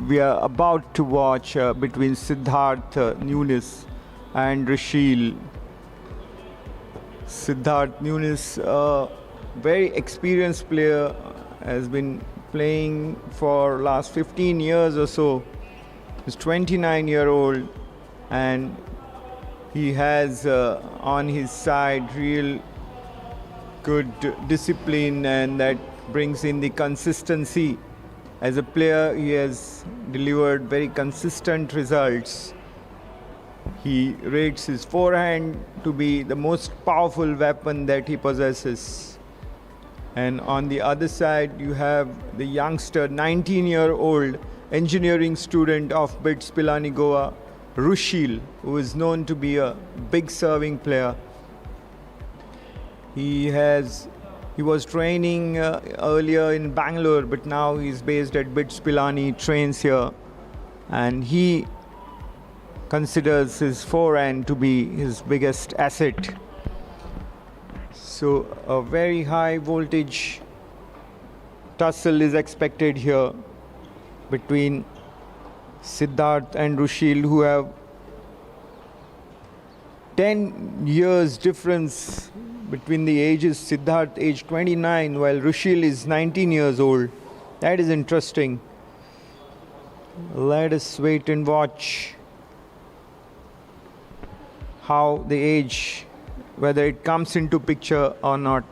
We are about to watch between Siddharth Nunes and Rishil. Siddharth Nunes, a very experienced player, has been playing for last 15 years or so. He's 29-year-old, and he has on his side real good discipline, and that brings in the consistency. As a player, he has delivered very consistent results. He rates his forehand to be the most powerful weapon that he possesses. And on the other side, you have the youngster, 19-year-old engineering student of BITS Pilani, Goa, Rishil, who is known to be a big serving player. He was training earlier in Bangalore, but now he's based at BITS Pilani, trains here, and he considers his forehand to be his biggest asset. So a very high voltage tussle is expected here between Siddharth and Rishil, who have 10 years difference between the ages. Siddharth age 29 while Rishil is 19 years old. That is interesting. Let us wait and watch how the age, whether it comes into picture or not.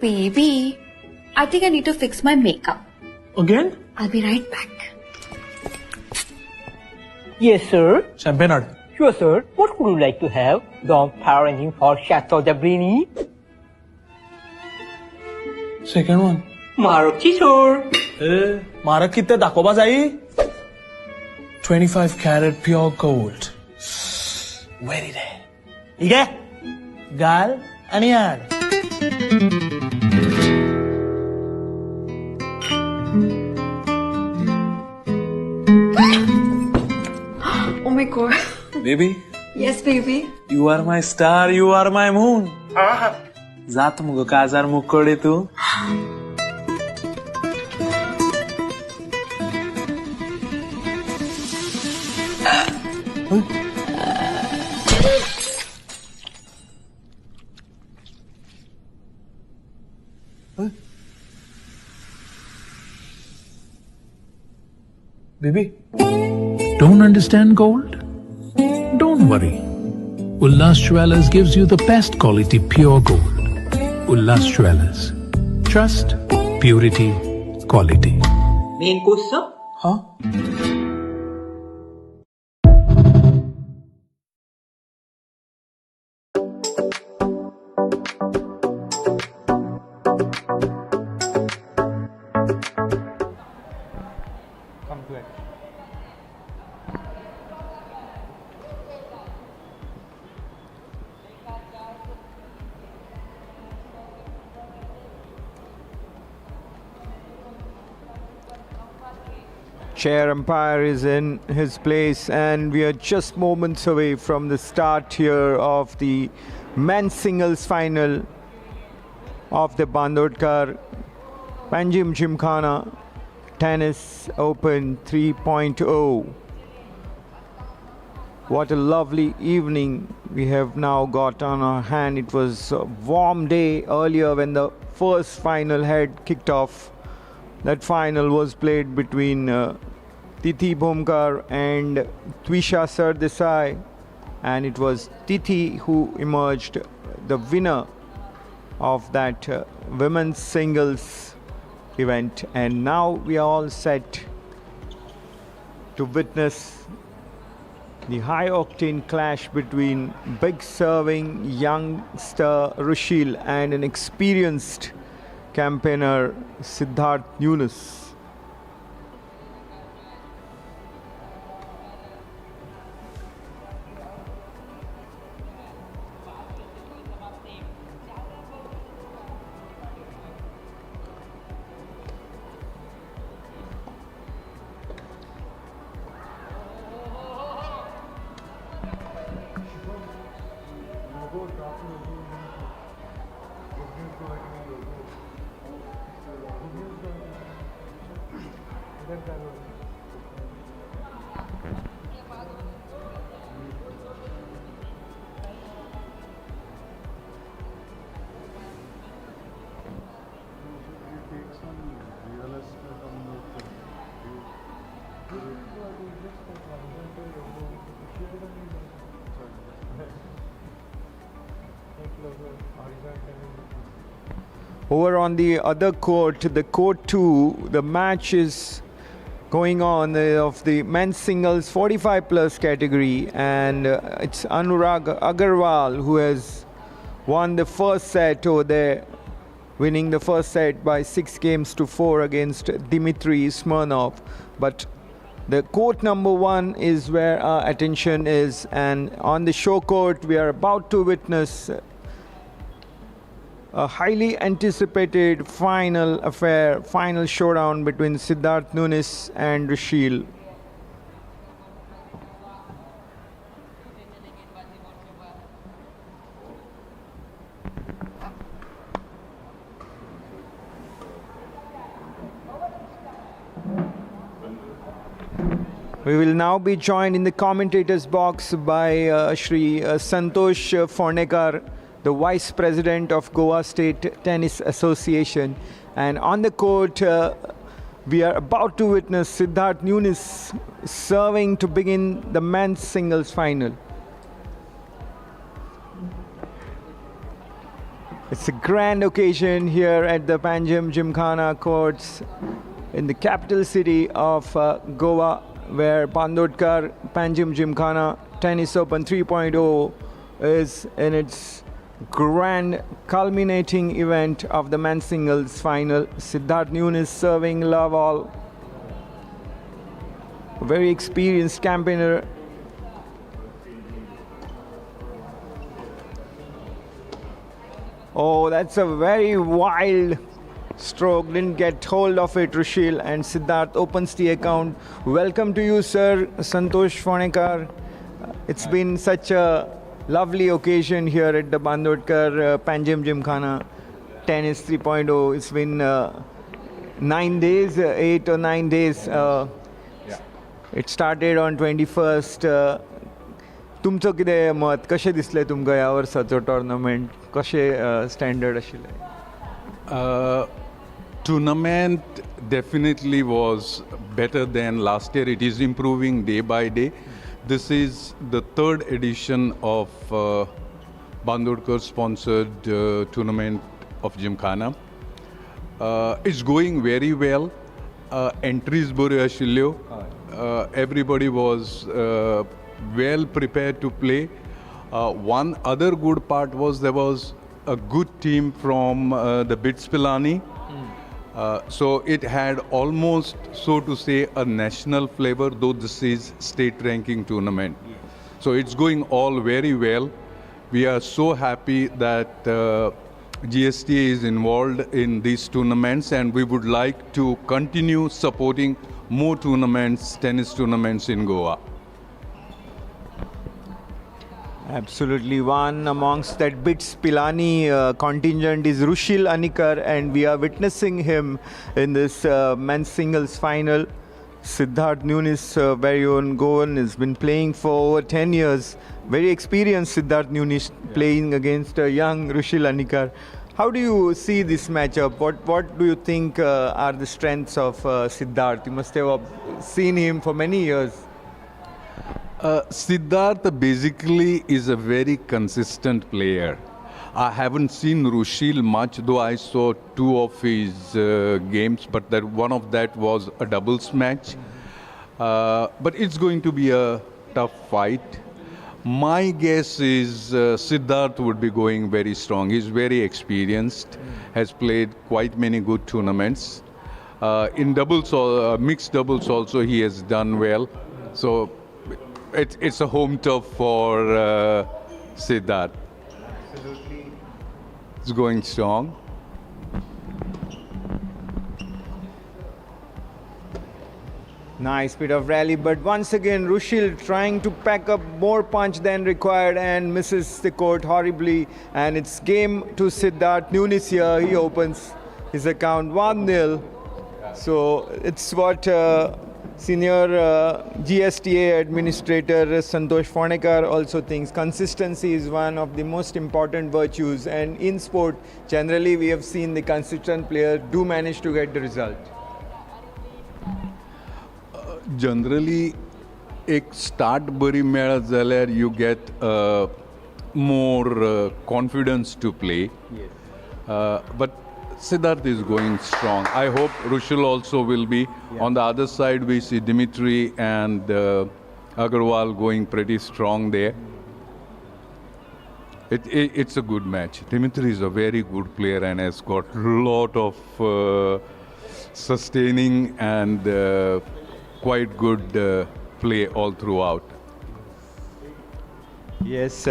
Baby, I think I need to fix my makeup. Again? I'll be right back. Yes, sir. Champagne. Sure, sir. What would you like to have? The fire engine for Chateau de Brini? Second one. Maruti, sir. Marak kitte dakoba jai? 25 carat pure gold. Very rare. ठीक है? गाल आणि आड. Oh my god. Baby, Yes, baby. you are my star, you are my moon. जात मुगो काजार मुकोडे तू. Baby. Don't understand gold? Don't worry. Ullas Jewellers gives you the best quality pure gold. Ullas Jewellers. Trust, purity, quality. Main course, sir? Huh? Chair umpire is in his place, and we are just moments away from the start here of the men's singles final of the Bandodkar Panjim Gymkhana Tennis Open 3.0. What a lovely evening we have now got on our hand. It was a warm day earlier when the first final had kicked off. That final was played between Tithi Bhomkar and Twisha Sardesai, and it was Tithi who emerged the winner of that women's singles event. And now we are all set to witness the high-octane clash between big serving youngster Rushil and an experienced campaigner Siddharth Yunus. Over on the other court, the court 2, the match is going on of the men's singles 45 plus category, and it's Anurag Agarwal who has won the first set over there, winning the first set by 6-4 against Dmitry Smirnov. But the court number 1 is where our attention is, and on the show court we are about to witness a highly anticipated final affair, final showdown between Siddharth Yunus and Rushil. We will now be joined in the commentators box by Shri Santosh Fornekar, the Vice President of Goa State Tennis Association. And on the court, we are about to witness Siddharth Yunus serving to begin the men's singles final. It's a grand occasion here at the Panjim Gymkhana courts in the capital city of Goa, where Bandodkar Panjim Gymkhana Tennis Open 3.0 is in its grand culminating event of the men's singles final. Siddharth Yunus serving love all. A very experienced campaigner Oh, that's a very wild stroke. Didn't get hold of it, Rushil. And Siddharth opens the account. Welcome to you, sir, Santosh Phonekar. It's been such a lovely occasion here at the Bandodkar Panjim Gymkhana Tennis 3.0. It's been 9 days, 8 or 9 days. It started on 21st. तुमचं कितें मत कशें दिसलें तुमकां ह्या वर्साचो tournament कशें standard आशिल्लें Tournament definitely was better than last year. It is improving day by day. This is the third edition of Bandodkar sponsored tournament of Gymkhana. It's going very well. Entries bore ashilyo. Everybody was well prepared to play. One other good part was there was a good team from the BITS Pilani. So it had almost, so to say, a national flavor, though this is state ranking tournament. So it's going all very well. We are so happy that GSTA is involved in these tournaments, and we would like to continue supporting more tournaments, tennis tournaments in Goa. Absolutely. One amongst that BITS Pilani contingent is Rushil Anikar, and we are witnessing him in this men's singles final. Siddharth Nunis, very own Goan, has been playing for over 10 years. Very experienced Siddharth Nunis playing against a young Rushil Anikar. How do you see this matchup? What do you think are the strengths of Siddharth? You must have seen him for many years. Siddharth basically is a very consistent player. I haven't seen Rushil much, though I saw two of his games, but that one of that was a doubles match. But it's going to be a tough fight. My guess is Siddharth would be going very strong. He's very experienced, has played quite many good tournaments. In doubles, mixed doubles also, he has done well. So it's a home turf for Siddharth. Absolutely. It's going strong. Nice bit of rally, but once again Rushil trying to pack up more punch than required and misses the court horribly. And it's game to Siddharth Nunis here. He opens his account 1-0. So it's what senior GSTA administrator Santosh Phonekar also thinks. Consistency is one of the most important virtues, and in sport generally we have seen the consistent players do manage to get the result. Generally, एक start बरी मेळत जाल्यार you get more confidence to play. But Siddharth is going strong. I hope Rushil also will be. Yeah. On the other side, we see Dimitri and Agarwal going pretty strong there. It's a good match. Dimitri is a very good player and has got a lot of sustaining and quite good play all throughout. Yes,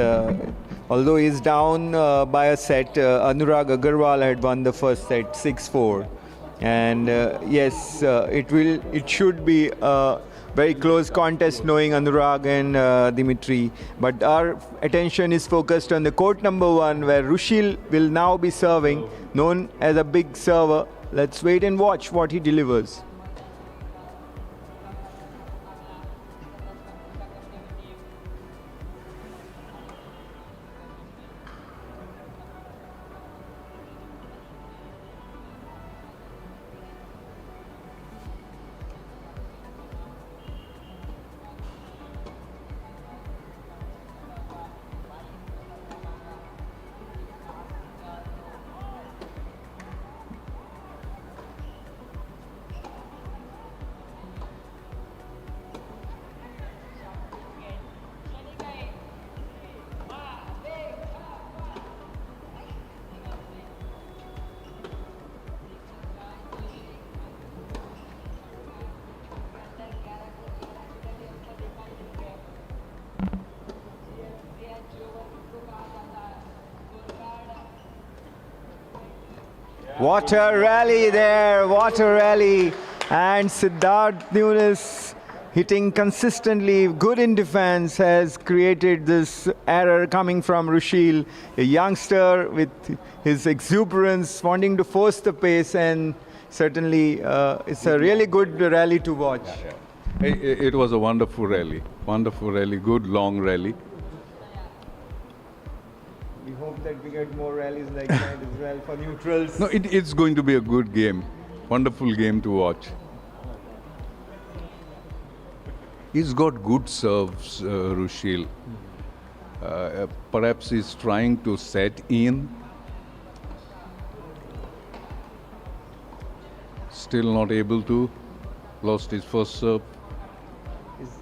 although he's down by a set, Anurag Agarwal had won the first set 6-4. And yes, it should be a very close contest knowing Anurag and Dimitri. But our attention is focused on the court number 1, where Rushil will now be serving, known as a big server. Let's wait and watch what he delivers. What a rally there, what a rally. And Siddharth Nunes hitting consistently, good in defense, has created this error coming from Rushil, a youngster with his exuberance, wanting to force the pace, and certainly it's a really good rally to watch. It was a wonderful rally, good long rally. We hope that we get more rallies like that as well for neutrals. No, it's going to be a good game, wonderful game to watch. He's got good serves, Rushil. Perhaps he's trying to set in. Still not able to. Lost his first serve.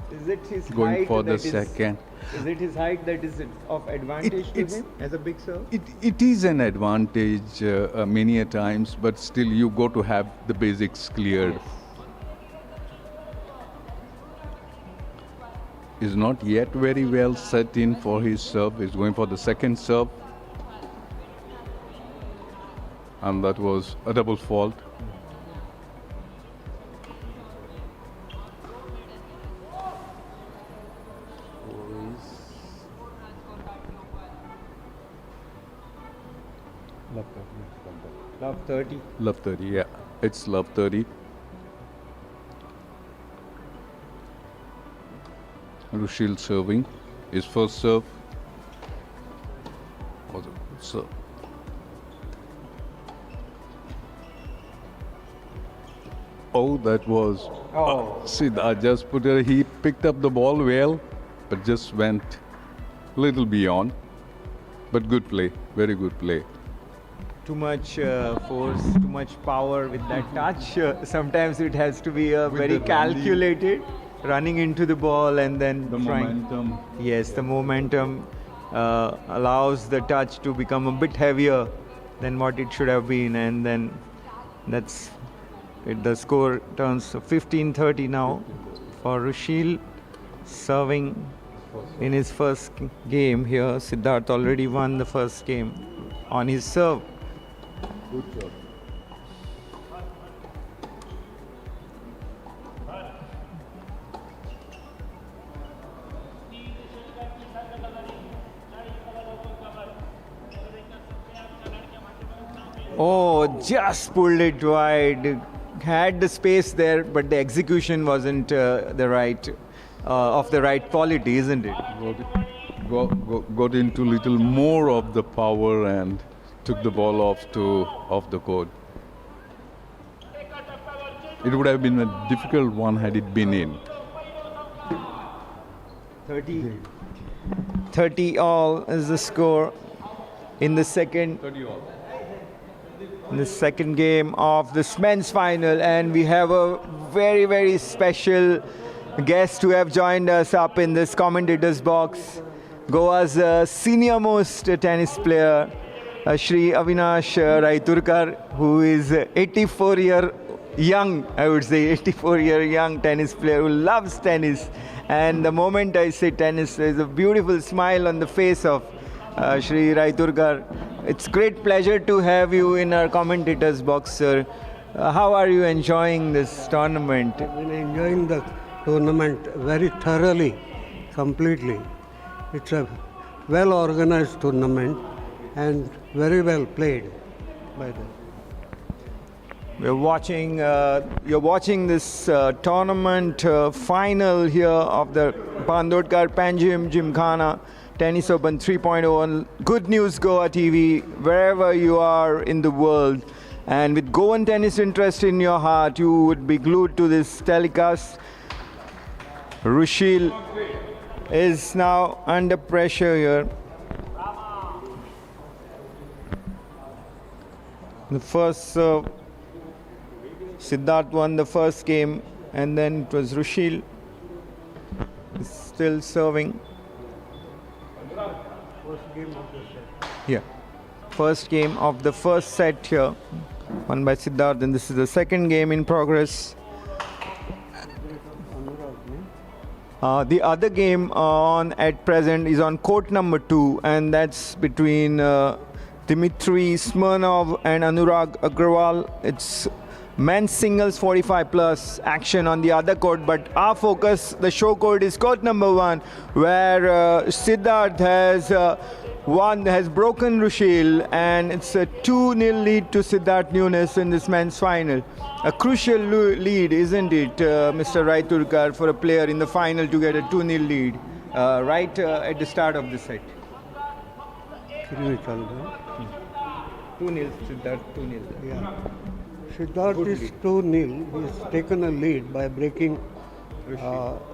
Is it his Going height for the that second. Is it his height that is of advantage to him as a big serve? It is an advantage many a times, but still you got to have the basics cleared. Is not yet very well set in for his serve. He's going for the second serve. And that was a double fault. Love 30. Love 30, yeah. It's love 30. Rushil serving. His first serve was a good serve. Oh, that was... Oh. Siddharth just put it, he picked up the ball well, but just went a little beyond. But good play, very good play. Too much force, too much power with that touch. Sometimes it has to be very calculated, running into the ball and then The trying. momentum. Yes, the momentum allows the touch to become a bit heavier than what it should have been, and then that's it. The score turns 15-30 now for Rushil, serving in his first game here. Siddharth already won the first game on his serve. Good job. Oh, just pulled it wide. Had the space there, but the execution wasn't the right of the right quality, isn't it? Got into little more of the power and took the ball off the court. It would have been a difficult one had it been in. 30 all is the score in the second. 30 all. In the second game of this men's final, and we have a very, very special guest who have joined us up in this commentators box. Goa's senior most tennis player, Shri Avinash Raiturkar, who is 84-year young, I would say 84-year young tennis player who loves tennis. And the moment I say tennis, there's a beautiful smile on the face of Shri Raiturkar. It's great pleasure to have you in our commentators box, sir. How are you enjoying this tournament? I've been enjoying the tournament very thoroughly, completely. It's a well-organized tournament and very well played by them. You're watching this tournament final here of the Bandodkar Panjim Gymkhana Tennis Open 3.0 on Good News Goa TV, wherever you are in the world. And with Goan tennis interest in your heart, you would be glued to this telecast. Rushil is now under pressure here. The first serve, Siddharth won the first game, and then it was Rushil still serving. Yeah, first game of the first set here, won by Siddharth, and this is the second game in progress. The other game on at present is on court number 2, and that's between Dmitry Smirnov and Anurag Agrawal. It's men's singles 45 plus action on the other court, but our focus, the show court, is court number 1, where Siddharth has broken Rushil, and it's a 2-0 lead to Siddharth Nunes in this men's final. A crucial lead, isn't it, Mr. Raiturkar, for a player in the final to get a 2-0 lead right at the start of the set? 2-0 Siddharth, 2-0. Yeah. Siddharth is 2-0. He's taken a lead by breaking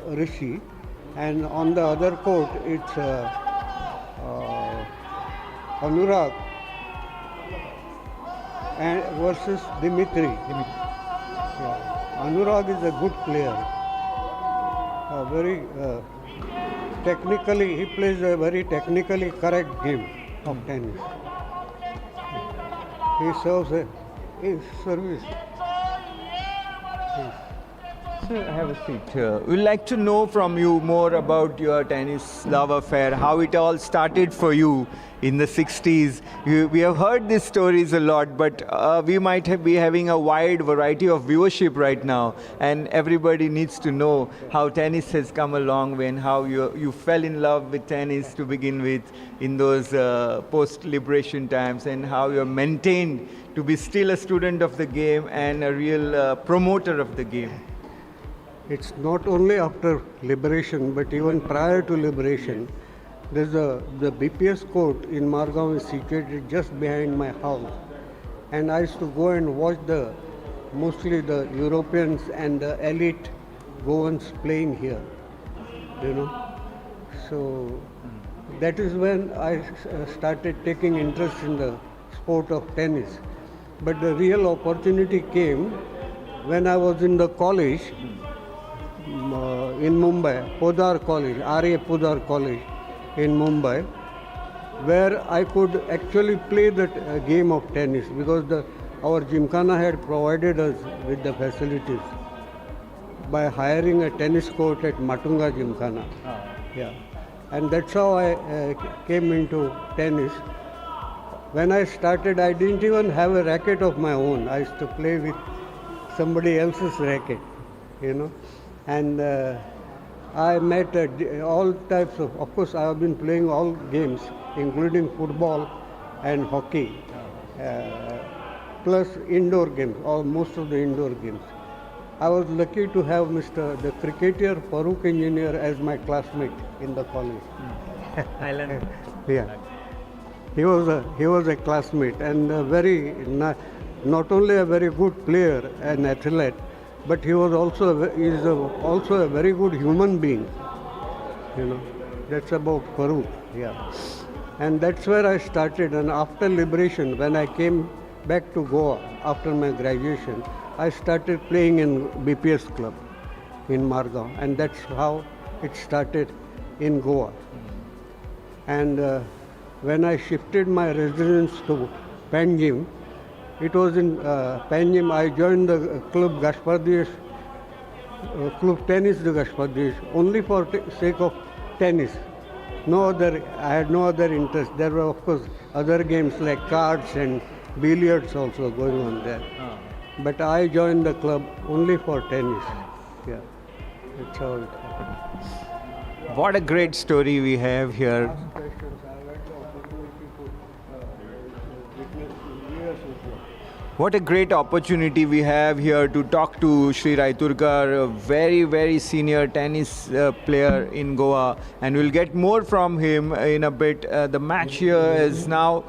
Rishi. And on the other court, it's Anurag and versus Dimitri. Yeah. Anurag is a good player. Very technically, he plays a very technically correct game of tennis. He serves a service. Sir, have a seat. We'd like to know from you more about your tennis love affair, how it all started for you in the 60s. We have heard these stories a lot, but we might be having a wide variety of viewership right now, and everybody needs to know how tennis has come a long way and how you fell in love with tennis to begin with in those post-liberation times, and how you're maintained to be still a student of the game and a real promoter of the game. It's not only after liberation, but even prior to liberation. There's the BPS court in Margao is situated just behind my house, and I used to go and watch mostly the Europeans and the elite Goans playing here, So that is when I started taking interest in the sport of tennis. But the real opportunity came when I was in the college in Mumbai, Podar College, R.A. Podar College in Mumbai, where I could actually play the game of tennis because our Gymkhana had provided us with the facilities by hiring a tennis court at Matunga Gymkhana. Yeah. And that's how I came into tennis. When I started, I didn't even have a racket of my own. I used to play with somebody else's racket, And I met all types of course I have been playing all games, including football and hockey, plus indoor games, or most of the indoor games. I was lucky to have the cricketer Farooq Engineer as my classmate in the college. Island. Yeah. He was a classmate and not only a very good player and athlete, but he was also a very good human being. That's about Farooq. Yeah. And that's where I started. And after liberation, when I came back to Goa after my graduation, I started playing in BPS club in Margao, and that's how it started in Goa. And when I shifted my residence to Panjim, it was in Panjim. I joined the club Gashpadesh, Club Tennis de Gashpadesh, only for sake of tennis. I had no other interest. There were, of course, other games like cards and billiards also going on there. But I joined the club only for tennis. Yeah, that's how it happened. What a great story we have here. What a great opportunity we have here to talk to Shri Raiturkar, a very, very senior tennis player in Goa, and we'll get more from him in a bit. The match here has now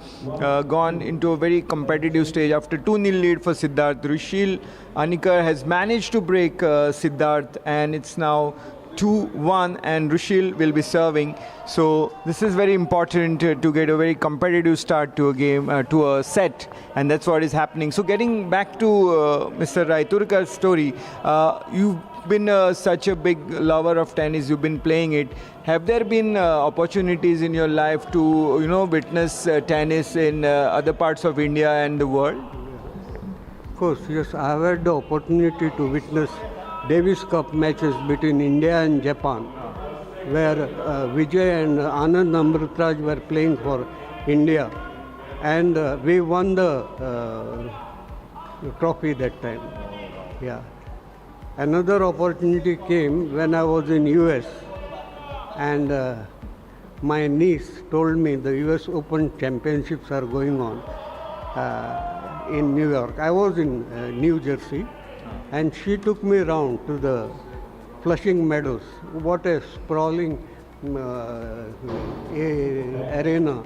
gone into a very competitive stage. After 2-0 lead for Siddharth, Rushil Anikar has managed to break Siddharth, and it's now 2-1, and Rushil will be serving. So this is very important to get a very competitive start to a game, to a set, and that's what is happening. So getting back to Mr. Raiturkar's story, you've been such a big lover of tennis, you've been playing it. Have there been opportunities in your life to, witness tennis in other parts of India and the world? Of course, yes. I have had the opportunity to witness Davis Cup matches between India and Japan, where Vijay and Anand Amritraj were playing for India, and we won the trophy that time. Yeah. Another opportunity came when I was in US, and my niece told me the US Open Championships are going on in New York. I was in New Jersey, and she took me around to the Flushing Meadows. What a sprawling arena.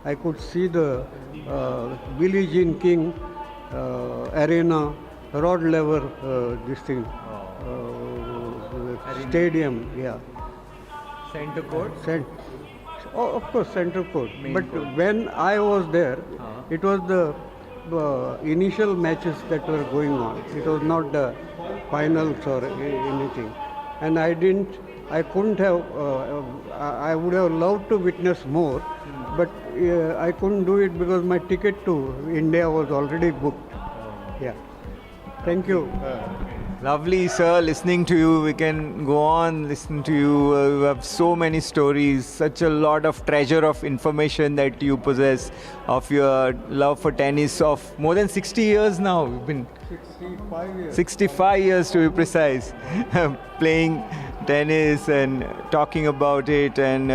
I could see the Billie Jean King arena, Rod Laver, this thing, stadium, yeah. Center court? Of course, center court. But when I was there, it was the initial matches that were going on. It was not the finals or anything. And I couldn't have, I would have loved to witness more, but I couldn't do it because my ticket to India was already booked. Yeah. Thank you. Lovely, sir. Listening to you, we can go on listening to you. You have so many stories, such a lot of treasure of information that you possess of your love for tennis of more than 60 years now. You've been 65 years. 65 years to be precise, playing tennis and talking about it, and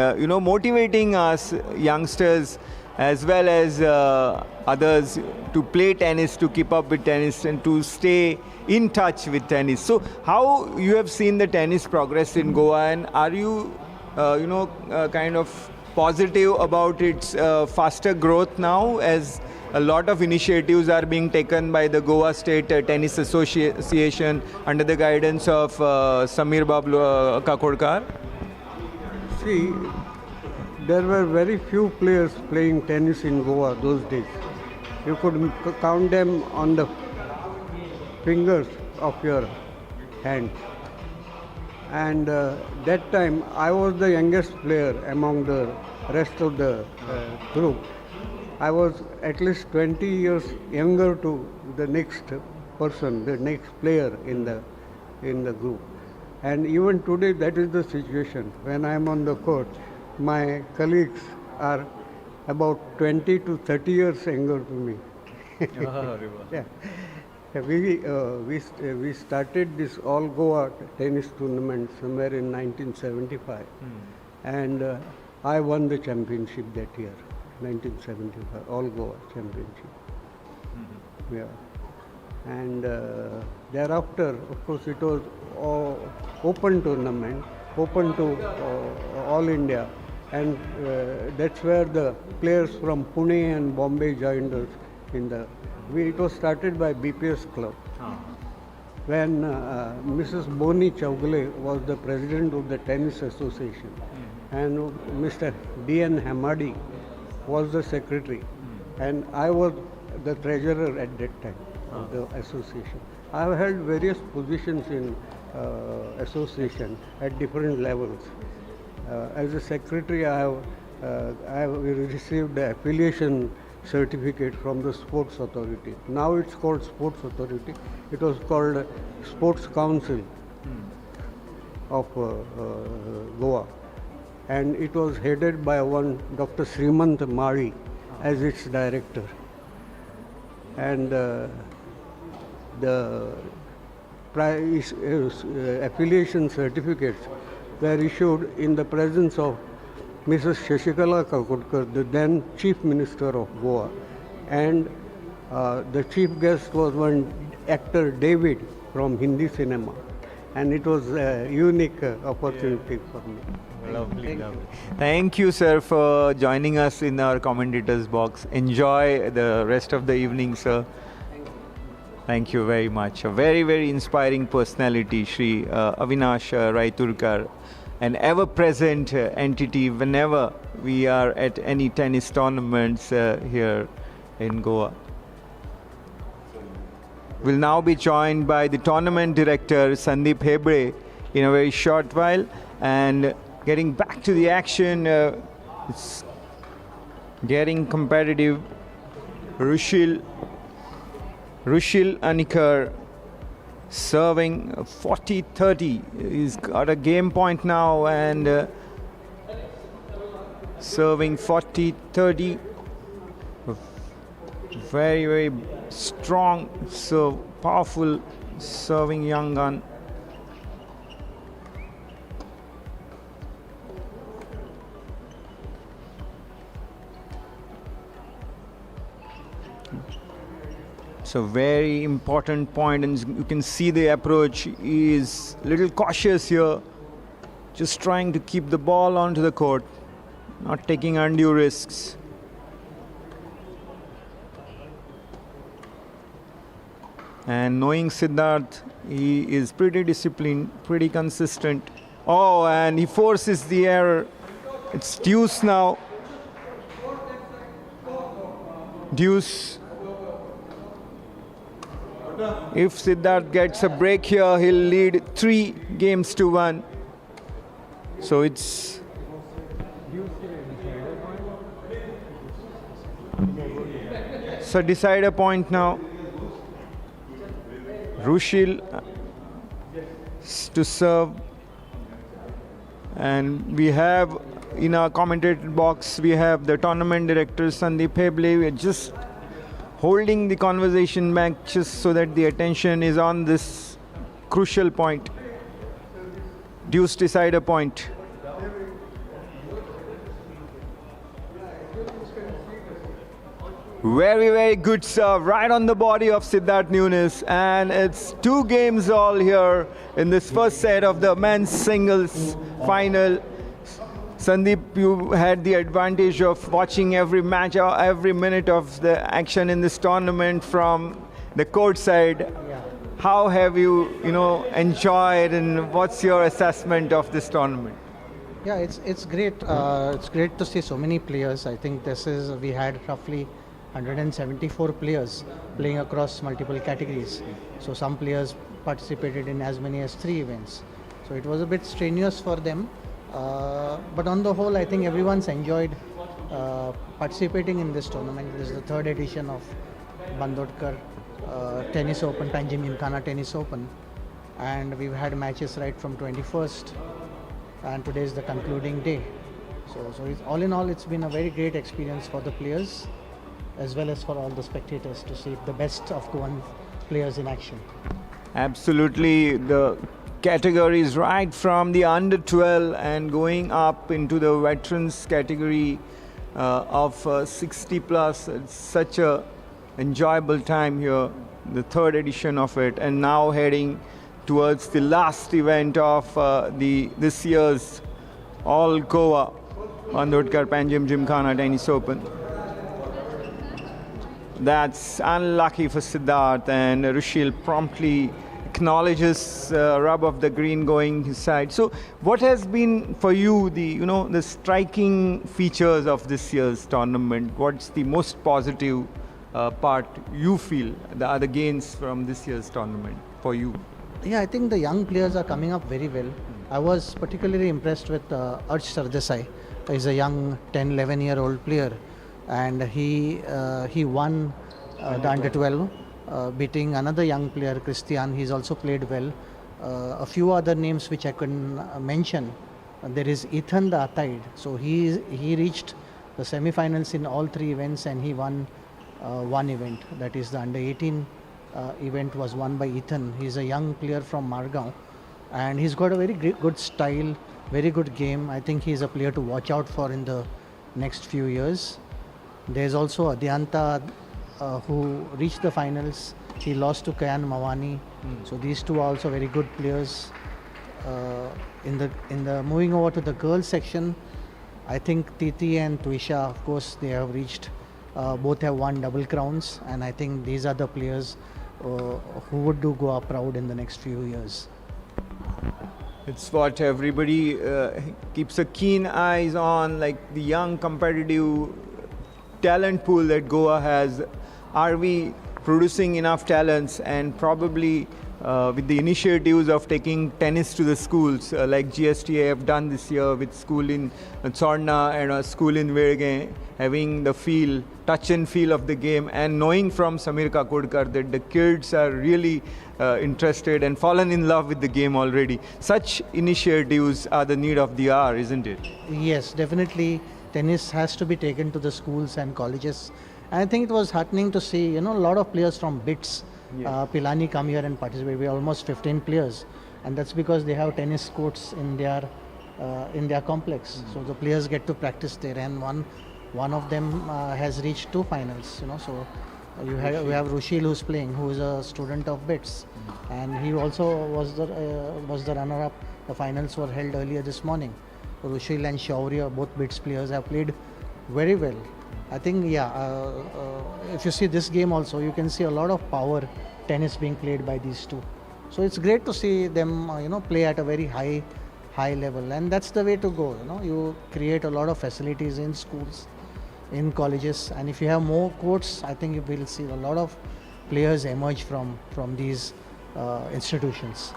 motivating us youngsters as well as others to play tennis, to keep up with tennis, and to stay in touch with tennis. So how you have seen the tennis progress in Goa, and are you kind of positive about its faster growth now, as a lot of initiatives are being taken by the Goa State Tennis Association under the guidance of Samir Babu Kakodkar? See, there were very few players playing tennis in Goa those days. You could count them on the fingers of your hand. And that time I was the youngest player among the rest of the group. I was at least 20 years younger to the next person, the next player in the group. And even today that is the situation. When I am on the court, my colleagues are about 20 to 30 years younger to me. Yeah. We started this all-Goa tennis tournament somewhere in 1975, and I won the championship that year, 1975, all-Goa championship. Yeah. And thereafter, of course, it was open tournament, open to all India, and that's where the players from Pune and Bombay joined us in the. It was started by BPS Club. When Mrs. Boni Chaugale was the president of the Tennis Association, and Mr. D.N. Hamadi was the secretary, and I was the treasurer at that time of the association. I have held various positions in association at different levels. As a secretary, I have received the affiliation certificate from the Sports Authority. Now it's called Sports Authority. It was called Sports Council of Goa, and it was headed by one Dr. Srimant Mari as its director. And the affiliation certificates were issued in the presence of Mrs. Shashikala Kakodkar, the then Chief Minister of Goa, and the chief guest was one actor David from Hindi cinema, and it was a unique opportunity for me. Lovely. Thank you, sir, for joining us in our commentators box. Enjoy the rest of the evening, sir. Thank you very much. A very, very inspiring personality, Shri Avinash Raiturkar. An ever-present entity whenever we are at any tennis tournaments here in Goa. We'll now be joined by the tournament director, Sandeep Hebre, in a very short while. And getting back to the action, it's getting competitive. Rushil Anikar serving 40-30. He's got a game point now, and serving 40-30. Very, very strong, so powerful serving young gun. So very important point, and you can see the approach is a little cautious here, just trying to keep the ball onto the court, not taking undue risks. And knowing Siddharth, he is pretty disciplined, pretty consistent. Oh, and he forces the error. It's deuce now. Deuce. If Siddharth gets a break here, he'll lead 3-1. So it's a decider point now. Rushil to serve. And we have in our commentator box, we have the tournament director Sandeep Heble. We're just holding the conversation back just so that the attention is on this crucial point. Deuce decider point. Very, very good serve, right on the body of Siddharth Nunes. And it's 2 games all here in this first set of the men's singles final. Sandeep, you had the advantage of watching every match, every minute of the action in this tournament from the court side. How have you, enjoyed, and what's your assessment of this tournament? Yeah, it's great. It's great to see so many players. I think we had roughly 174 players playing across multiple categories. So some players participated in as many as 3 events. So it was a bit strenuous for them. But on the whole, I think everyone's enjoyed participating in this tournament. This is the 3rd edition of Bandodkar Tennis Open, Panjim Gymkhana Tennis Open. And we've had matches right from 21st, and today is the concluding day. So all in all, it's been a very great experience for the players as well as for all the spectators to see the best of Goan players in action. Absolutely. The categories right from the under 12 and going up into the veterans category of 60 plus. It's such a enjoyable time here, the 3rd edition of it, and now heading towards the last event of this year's all-Goa Bandodkar Panjim Gymkhana Tennis Open. That's unlucky for Siddharth, and Rushil promptly acknowledges rub of the green going his side. So what has been for you the striking features of this year's tournament? What's the most positive part you feel, the other gains from this year's tournament for you? Yeah, I think the young players are coming up very well. I was particularly impressed with Arch Sardesai. He's a young 10-11-year-old player, and he won the under 12, beating another young player, Christian. He's also played well. A few other names which I couldn't mention. There is Ethan the Ataid. So he reached the semi-finals in all 3 events, and he won 1 event. That is the under 18 event was won by Ethan. He's a young player from Margao, and he's got a very good style, very good game. I think he's a player to watch out for in the next few years. There's also Adyanta who reached the finals. He lost to Kayan Mawani. So these two are also very good players. In the moving over to the girls section, I think Titi and Tuisha, of course, they have reached. Both have won double crowns, and I think these are the players who would do Goa proud in the next few years. It's what everybody keeps a keen eyes on, like the young competitive talent pool that Goa has. Are we producing enough talents? And probably with the initiatives of taking tennis to the schools, like GSTA have done this year with school in Tsorna and a school in Verge, having the touch and feel of the game, and knowing from Samir Kakodkar that the kids are really interested and fallen in love with the game already. Such initiatives are the need of the hour, isn't it? Yes, definitely. Tennis has to be taken to the schools and colleges And I think it was heartening to see, a lot of players from BITS, Pilani come here and participate. We are almost 15 players, and that's because they have tennis courts in their complex. So the players get to practice there, and one of them has reached 2 finals. So we have Rushil who's playing, who is a student of BITS, and he also was the runner-up. The finals were held earlier this morning. Rushil and Shaurya, both BITS players, have played very well. I think, if you see this game also, you can see a lot of power tennis being played by these two. So it's great to see them, play at a very high level, and that's the way to go. You create a lot of facilities in schools, in colleges, and if you have more courts, I think you will see a lot of players emerge from these institutions.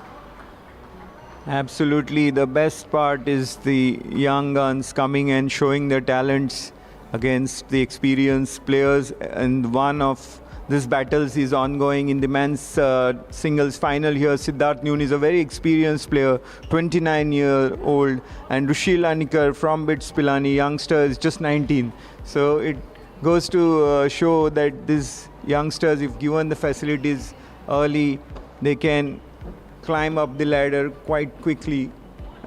Absolutely. The best part is the young guns coming and showing their talents against the experienced players, and one of these battles is ongoing in the men's singles final here. Siddharth Noon is a very experienced player, 29-year-old, and Rushil Anikar from BITS Pilani, youngster, is just 19. So it goes to show that these youngsters, if given the facilities early, they can climb up the ladder quite quickly,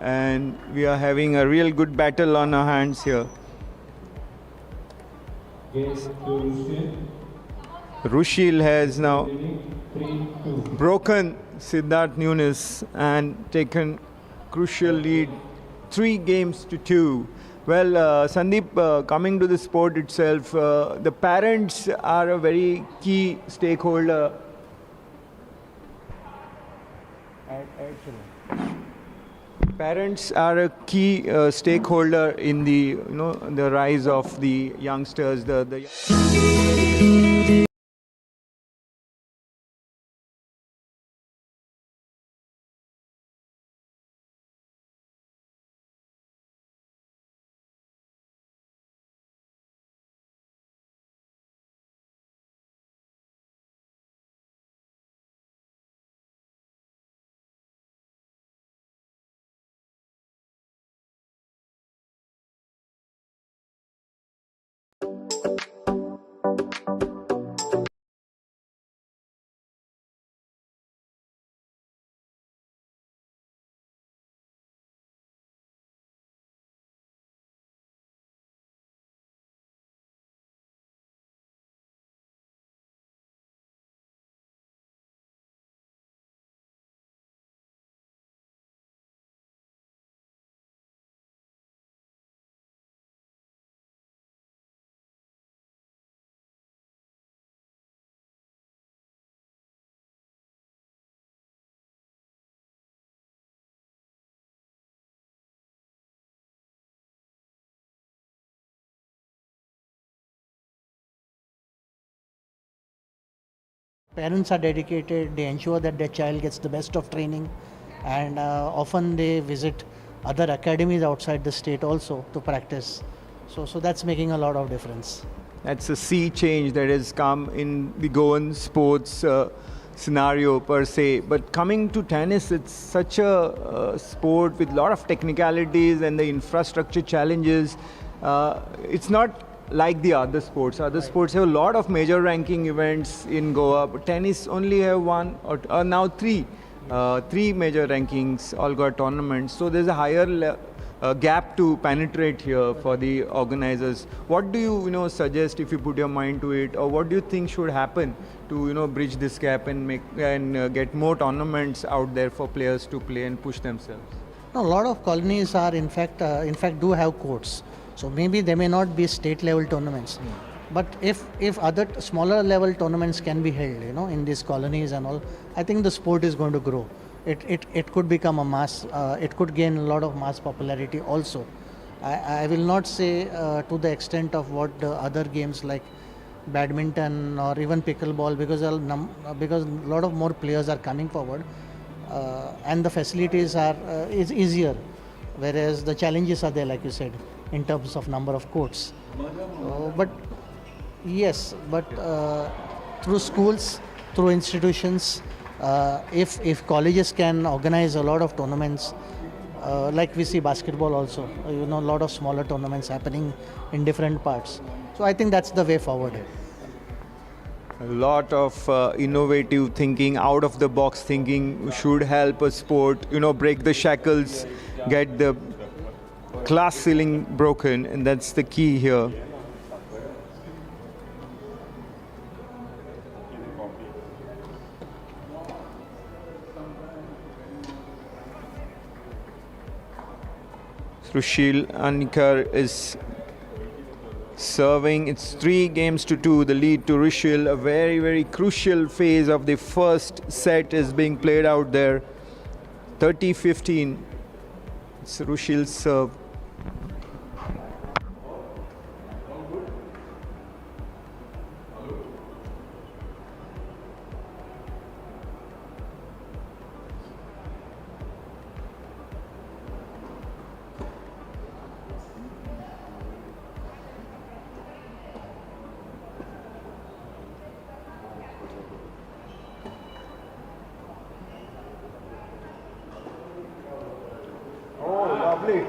and we are having a real good battle on our hands here. Rushil has now broken Siddharth Nunes and taken crucial lead, 3-2. Well, Sandeep, coming to the sport itself, the parents are a very key stakeholder. Parents are a key stakeholder in the rise of the youngsters. Parents are dedicated, they ensure that their child gets the best of training, and often they visit other academies outside the state also to practice. So that's making a lot of difference. That's a sea change that has come in the Goan sports scenario per se. But coming to tennis, it's such a sport with a lot of technicalities and the infrastructure challenges. It's not like the other sports. Other sports have a lot of major ranking events in Goa, but tennis only have one or now three major rankings, all-Goa tournaments. So there's a higher gap to penetrate here for the organizers. What do you suggest if you put your mind to it, or what do you think should happen to bridge this gap and get more tournaments out there for players to play and push themselves? A lot of colonies are in fact do have courts. So maybe they may not be state level tournaments, but if other smaller level tournaments can be held, in these colonies and all, I think the sport is going to grow. It could become a mass. It could gain a lot of mass popularity also. I will not say to the extent of what the other games like badminton or even pickleball, because a lot of more players are coming forward, and the facilities is easier, whereas the challenges are there, like you said, in terms of number of courts. But through schools, through institutions, if colleges can organize a lot of tournaments, like we see basketball also, a lot of smaller tournaments happening in different parts. So I think that's the way forward. A lot of innovative thinking, out of the box thinking should help a sport, break the shackles, get the glass ceiling broken, and that's the key here. Shri Anikar is serving. It's 3-2, the lead to Rishil. A very, very crucial phase of the first set is being played out there. 30-15. It's Rishil's serve. Lovely.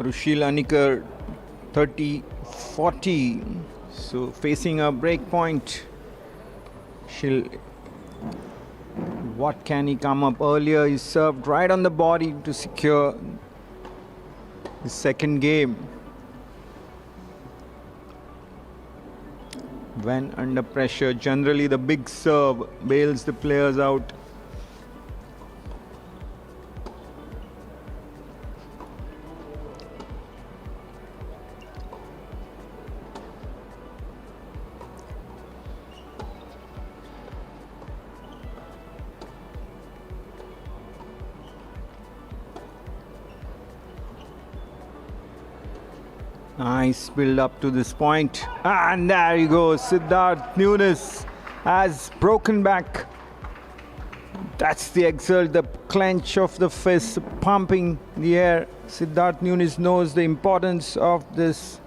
Rushil Anikar 30-40. So facing a break point. What can he come up earlier? He served right on the body to secure the second game. When under pressure, generally the big serve bails the players out. Nice build up to this point. And there you go. Siddharth Nunes has broken back. That's the exert, the clench of the fist, pumping the air. Siddharth Nunes knows the importance of this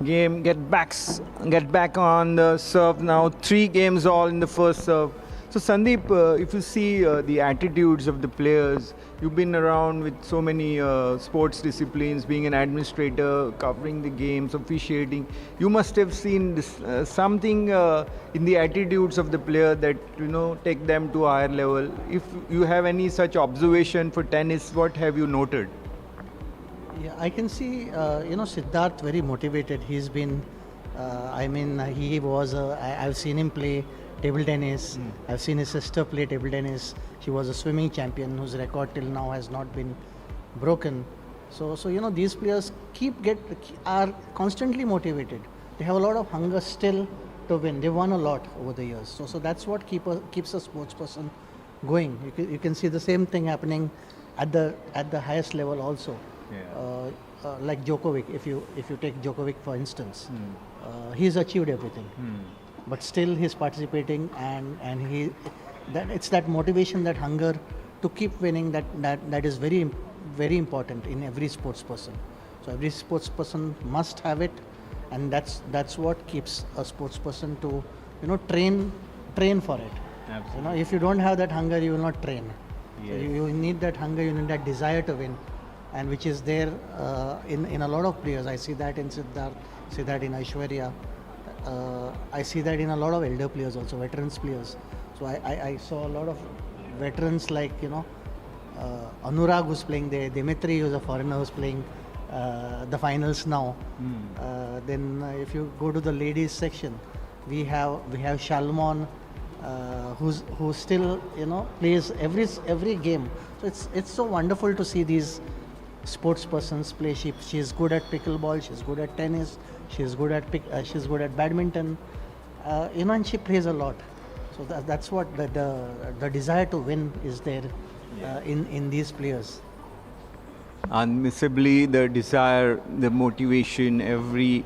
game. Get back on the serve now. 3 games all in the first serve. So Sandeep, if you see the attitudes of the players, you've been around with so many sports disciplines, being an administrator, covering the games, officiating. You must have seen this, something in the attitudes of the player that take them to a higher level. If you have any such observation for tennis, what have you noted? Yeah, I can see Siddharth very motivated. He's been, he was. I've seen him play table tennis. I've seen his sister play table tennis. She was a swimming champion whose record till now has not been broken. So these players are constantly motivated. They have a lot of hunger still to win. They won a lot over the years. So that's what keeps a sports person going. You can see the same thing happening at the highest level also. Yeah. Like Djokovic, if you take Djokovic for instance, he's achieved everything. But still he's participating, and it's that motivation, that hunger to keep winning that is very, very important in every sports person. So every sports person must have it, and that's what keeps a sports person to train for it. Absolutely. If you don't have that hunger, you will not train. Yes. So you need that hunger, you need that desire to win, and which is there in a lot of players. I see that in Siddharth, see that in Aishwarya. I see that in a lot of elder players also, veterans players. So I saw a lot of veterans like Anurag who's playing there, Dimitri who's a foreigner who's playing the finals now. Then if you go to the ladies section, we have Shalmon who still plays every game. So it's so wonderful to see these sports persons play. She's good at pickleball, she's good at tennis, she's good at badminton, and she plays a lot. So that's what the desire to win is there in these players. Unmissably, the desire, the motivation, every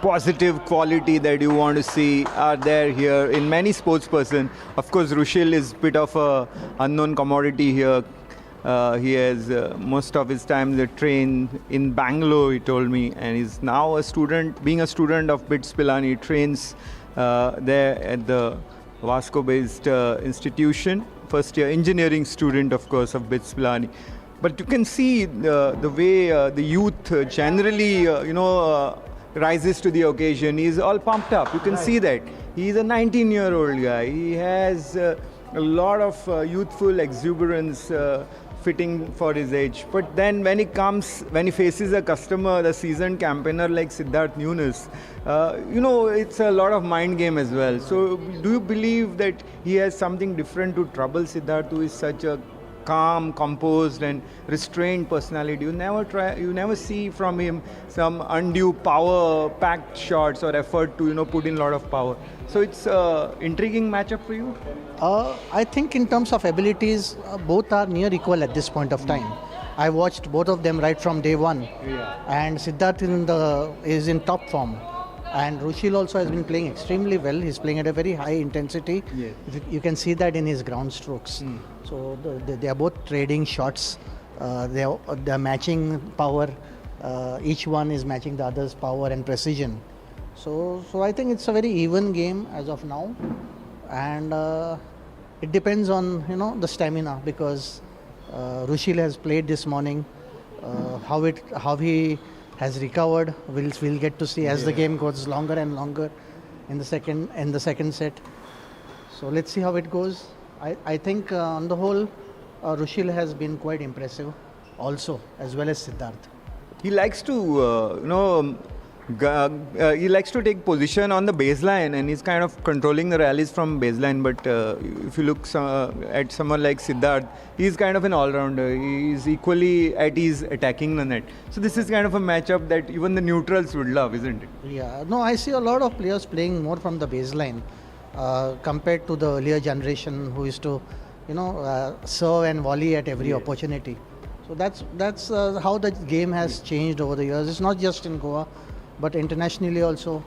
positive quality that you want to see are there here in many sports person. Of course, Rushil is a bit of a unknown commodity here. He has most of his time trained in Bangalore, he told me, and he's now being a student of BITS Pilani. He trains there at the Vasco-based institution, first year engineering student, of course, of BITS Pilani. But you can see the way the youth generally, rises to the occasion. He's all pumped up. You can see that. He's a 19-year-old guy. He has a lot of youthful exuberance fitting for his age. But then when he faces a customer, the seasoned campaigner like Siddharth Nunes, it's a lot of mind game as well. So do you believe that he has something different to trouble Siddharth, who is such a calm, composed and restrained personality? You never see from him some undue power-packed shots or effort to put in a lot of power. So it's an intriguing matchup for you? I think in terms of abilities, both are near equal at this point of time. I watched both of them right from day one. And Siddharth is in top form. And Rushil also has been playing extremely well. He's playing at a very high intensity. Yes. You can see that in his ground strokes. So they are both trading shots. They are matching power. Each one is matching the other's power and precision. So I think it's a very even game as of now. And it depends on the stamina, because Rushil has played this morning. How he has recovered, we'll get to see as the game goes longer and longer in the second set. So let's see how it goes. I think on the whole, Rushil has been quite impressive also, as well as Siddharth. He likes to he likes to take position on the baseline, and he's kind of controlling the rallies from baseline. But if you look at someone like Siddharth, he's kind of an all-rounder. He's equally at ease attacking the net. So this is kind of a matchup that even the neutrals would love, isn't it? Yeah, no, I see a lot of players playing more from the baseline compared to the earlier generation who used to, serve and volley at every opportunity. So that's how the game has changed over the years. It's not just in Goa, but internationally also,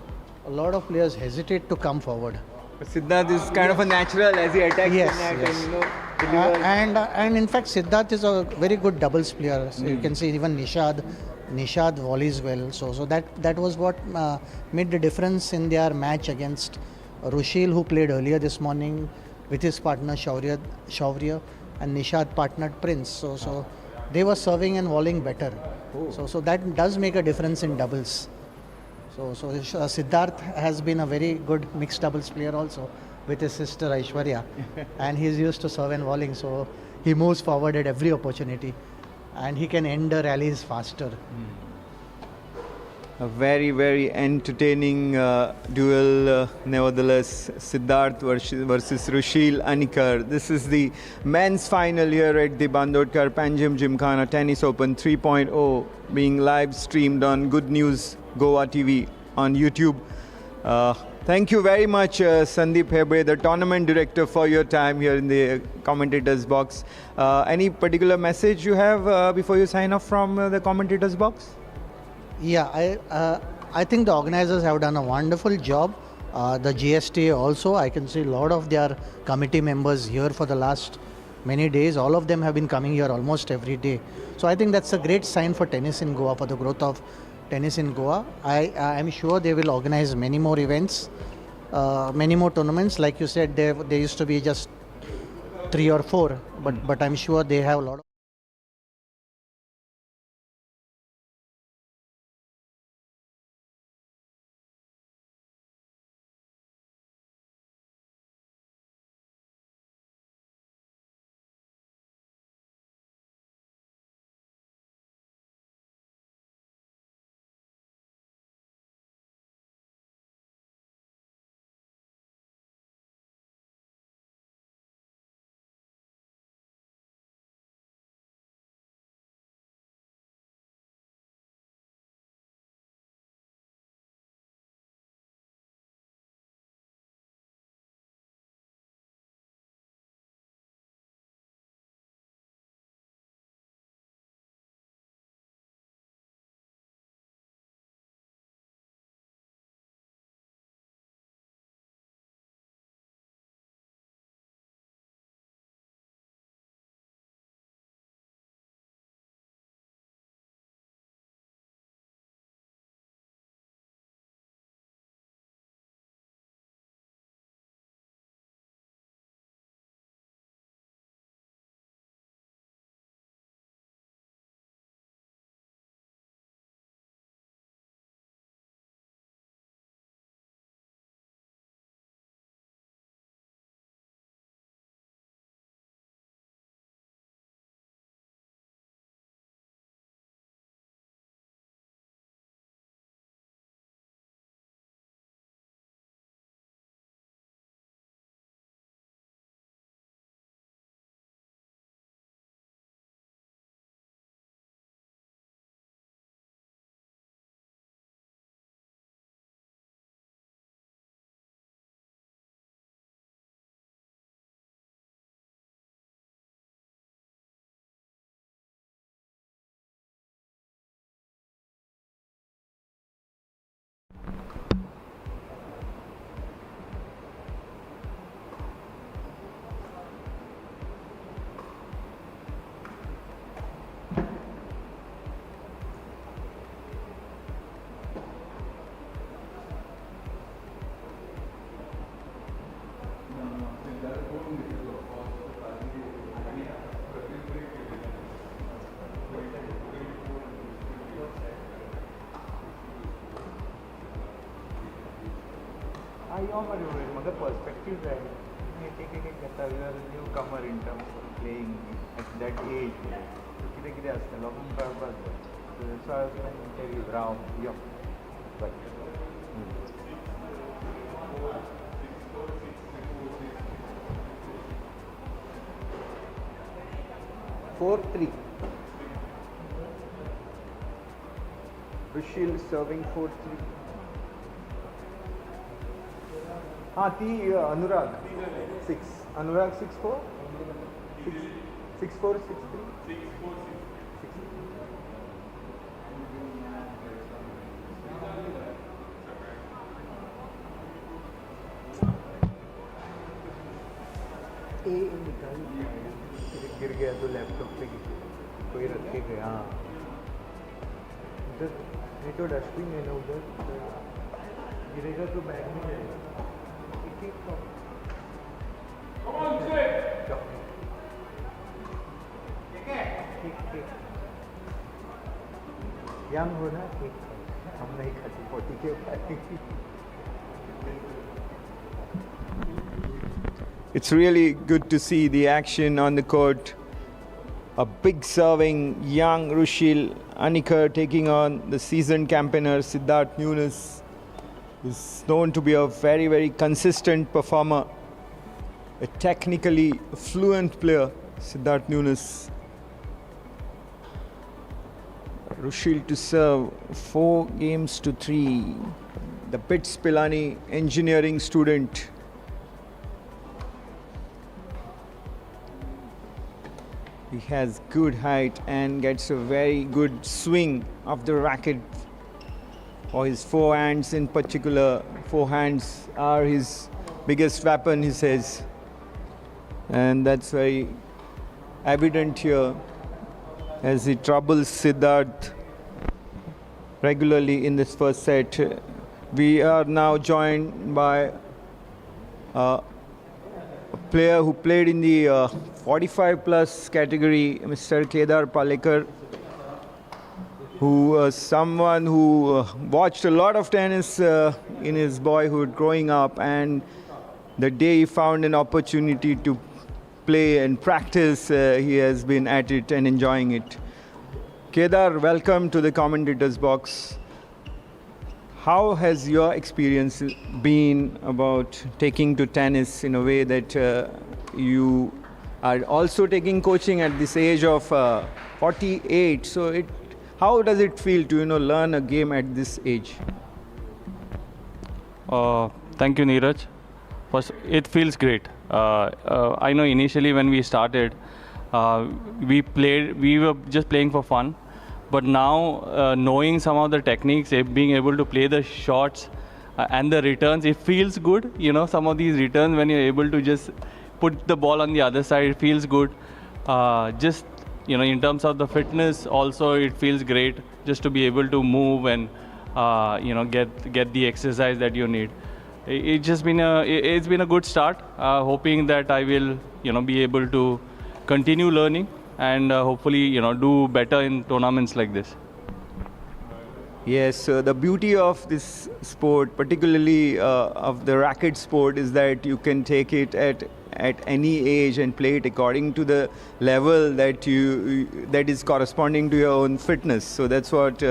a lot of players hesitate to come forward. But Siddharth is kind of a natural as he attacks the net and in fact Siddharth is a very good doubles player. So you can see even Nishad volleys well. So that was what made the difference in their match against Rushil, who played earlier this morning with his partner Shaurya, and Nishad partnered Prince. So they were serving and volleying better. So that does make a difference in doubles. So Siddharth has been a very good mixed doubles player also with his sister Aishwarya, and he's used to serve and volleying, so he moves forward at every opportunity and he can end the rallies faster. A very, very entertaining duel, nevertheless. Siddharth versus Rushil Anikar. This is the men's final here at the Bandodkar Panjim Gymkhana Tennis Open 3.0, being live streamed on Good News Goa TV on YouTube. Thank you very much, Sandeep Hebre, the tournament director, for your time here in the commentators box. Any particular message you have before you sign off from the commentators box? Yeah, I think the organizers have done a wonderful job. The GST also, I can see a lot of their committee members here for the last many days. All of them have been coming here almost every day. So I think that's a great sign for tennis in Goa, for the growth of tennis in Goa. I am sure they will organize many more events, many more tournaments. Like you said, there used to be just 3 or 4, but I'm sure they have a lot of I am a perspective that you are a newcomer in terms of playing at that age. So I was going to tell you, Ram, yeah. But, 4-3. Rushil serving 4-3. Anurag 6. Anurag 6-4? 6-4, 6-3? 6-4, 6-3. गिर गया तो laptop पे कोई रखे गया हाँ उधर नहीं तो डस्टबिन है ना उधर गिरेगा तो बैग में जाएगा ठीक यंग हो ना ठीक हम नहीं खाते 40 के ऊपर It's really good to see the action on the court. A big serving young Rushil Anikar taking on the seasoned campaigner Siddharth Nunes. Is known to be a very, very consistent performer. A technically fluent player, Siddharth Nunes. Rushil to serve 4-3. The BITS Pilani engineering student. He has good height and gets a very good swing of the racket. For his forehands in particular, forehands are his biggest weapon, he says. And that's very evident here as he troubles Siddharth regularly in this first set. We are now joined by a player who played in the 45 plus category, Mr. Kedar Palekar, who was someone who watched a lot of tennis in his boyhood growing up, and the day he found an opportunity to play and practice, he has been at it and enjoying it. Kedar, welcome to the commentators box. How has your experience been about taking to tennis in a way that you are also taking coaching at this age of 48? So how does it feel to learn a game at this age? Thank you, Neeraj. First, it feels great. I know initially when we started, we were just playing for fun. But now, knowing some of the techniques, being able to play the shots and the returns, it feels good. Some of these returns, when you're able to just put the ball on the other side, it feels good. In terms of the fitness, also it feels great just to be able to move and get the exercise that you need. It's been a good start. Hoping that I will be able to continue learning and hopefully do better in tournaments like this. Yes, the beauty of this sport, particularly of the racket sport, is that you can take it at any age and play it according to the level that is corresponding to your own fitness. So that's what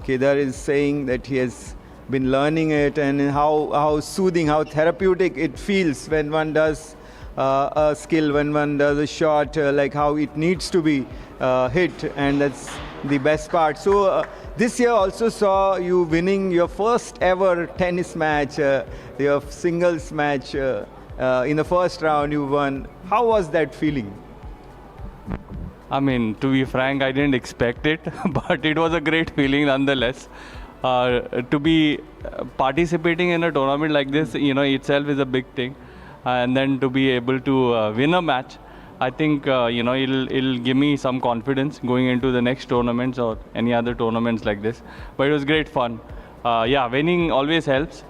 Kedar is saying, that he has been learning it, and how soothing, how therapeutic it feels when one does a skill, when one does a shot, like how it needs to be hit, and that's the best part. So this year also saw you winning your first ever tennis match, your singles match. In the first round you won. How was that feeling? I mean, to be frank, I didn't expect it, but it was a great feeling nonetheless. To be participating in a tournament like this, itself is a big thing. And then to be able to win a match, I think it'll give me some confidence going into the next tournaments or any other tournaments like this. But it was great fun. Winning always helps.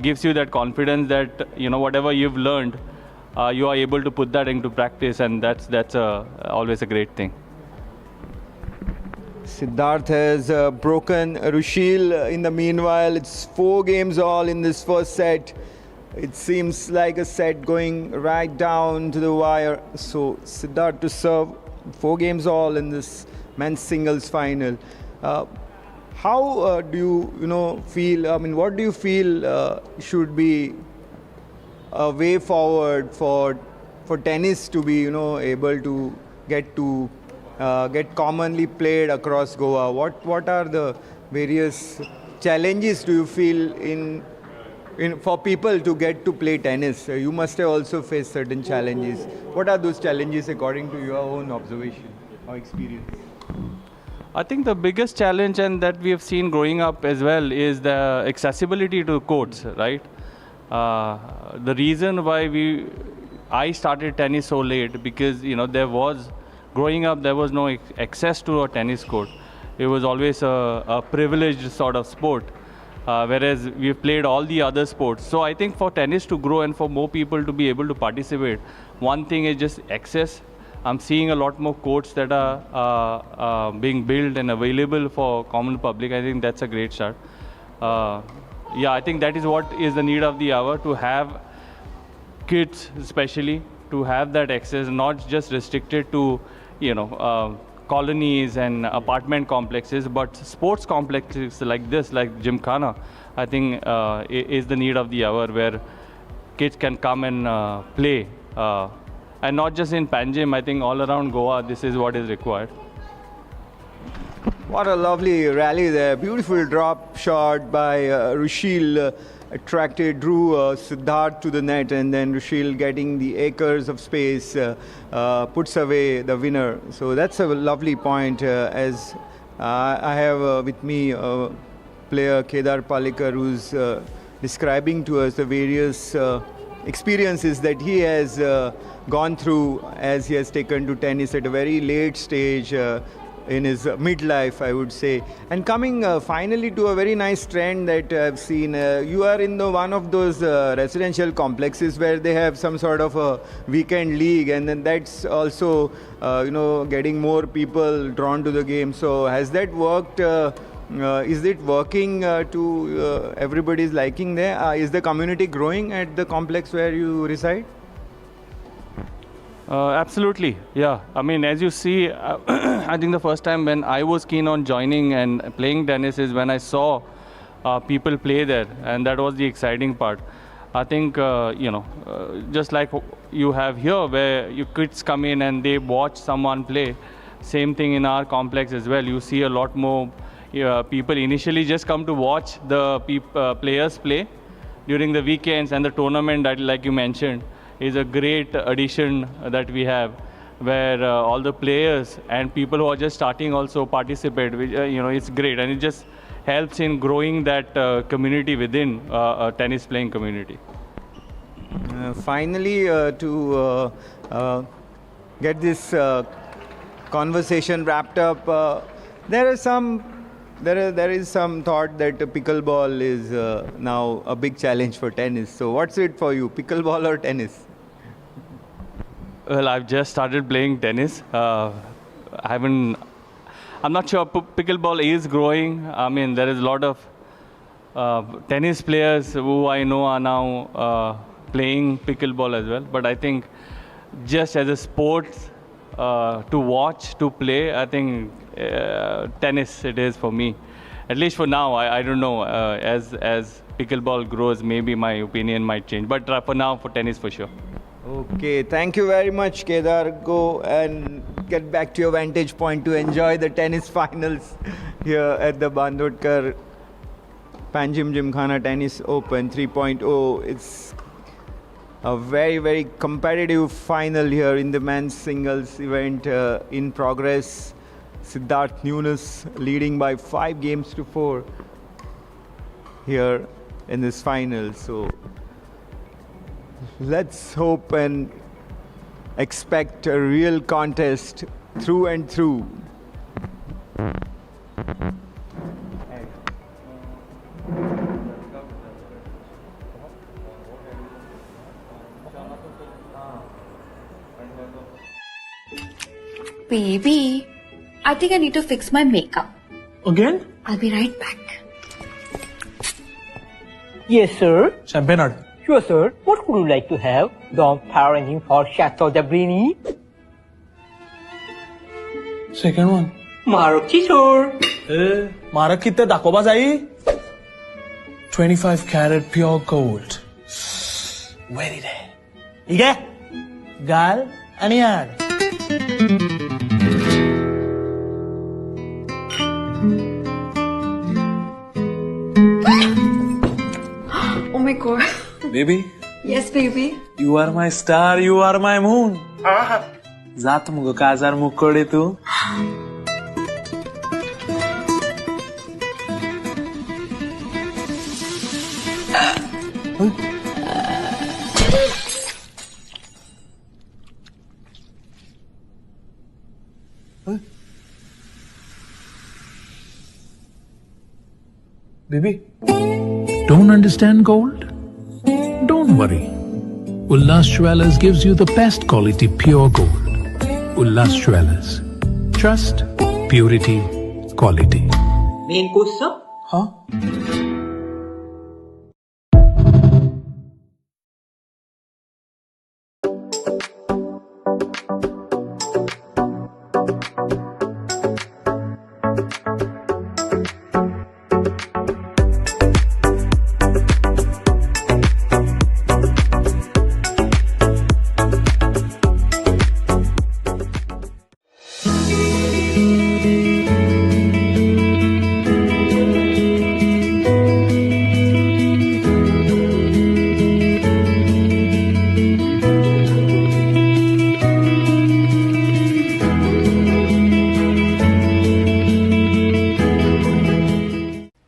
Gives you that confidence that whatever you've learned, you are able to put that into practice, and that's always a great thing. Siddharth has broken Rushil. In the meanwhile, it's 4 games all in this first set. It seems like a set going right down to the wire. So Siddharth to serve, 4 games all in this men's singles final. How do you feel? I mean, what do you feel should be a way forward for tennis to be able to get commonly played across Goa? What are the various challenges do you feel in for people to get to play tennis? You must have also faced certain challenges. What are those challenges according to your own observation or experience? I think the biggest challenge, and that we have seen growing up as well, is the accessibility to courts, right? The reason why I started tennis so late, because growing up there was no access to a tennis court. It was always a privileged sort of sport, whereas we've played all the other sports. So I think for tennis to grow and for more people to be able to participate, one thing is just access. I'm seeing a lot more courts that are being built and available for common public. I think that's a great start. I think that is what is the need of the hour, to have kids especially to have that access, not just restricted to colonies and apartment complexes, but sports complexes like this, like Gymkhana, I think is the need of the hour, where kids can come and play. And not just in Panjim, I think all around Goa, this is what is required. What a lovely rally there. Beautiful drop shot by Rushil drew Siddharth to the net, and then Rushil, getting the acres of space, puts away the winner. So that's a lovely point. As I have with me player Kedar Palikar, who's describing to us the various experiences that he has gone through as he has taken to tennis at a very late stage in his midlife, I would say. And coming finally to a very nice trend that I've seen, you are in one of those residential complexes where they have some sort of a weekend league, and then that's also getting more people drawn to the game. So has that worked? Is it working to everybody's liking there? Is the community growing at the complex where you reside? Absolutely, yeah. I mean, as you see, I think the first time when I was keen on joining and playing tennis is when I saw people play there, and that was the exciting part. I think, just like you have here, where your kids come in and they watch someone play, same thing in our complex as well. You see a lot more people initially just come to watch the players play during the weekends, and the tournament that, like you mentioned, is a great addition that we have, where all the players and people who are just starting also participate. It's great, and it just helps in growing that community within a tennis playing community. Finally, to get this conversation wrapped up, there is some thought that pickleball is now a big challenge for tennis. So what's it for you, pickleball or tennis? Well, I've just started playing tennis. I'm not sure pickleball is growing. I mean, there is a lot of tennis players who I know are now playing pickleball as well. But I think just as a sport to watch, to play, I think tennis it is for me. At least for now. I don't know. As pickleball grows, maybe my opinion might change. But for now, for tennis for sure. Okay, thank you very much, Kedar. Go and get back to your vantage point to enjoy the tennis finals here at the Bandodkar Panjim Gymkhana Tennis Open 3.0. It's a very, very competitive final here in the men's singles event in progress. Siddharth Nunes leading by 5 games to 4 here in this final. So let's hope and expect a real contest through and through. Baby, I think I need to fix my makeup. Again? I'll be right back. Yes, sir. Champagne. Sure, sir. What would you like to have? The power engine for Chateau de Brini? Second one. Maruti, sir. Mara kitte dakoba jai? 25 carat pure gold. Very rare. Ige? Gal and yard. Oh my god. Baby, Yes, baby. you are my star, you are my moon. Zat mugo kazar mukode tu. Baby. Don't understand gold? Don't worry. Ullas Jewellers gives you the best quality pure gold. Ullas Jewellers. Trust, purity, quality. Main course, sir? Huh?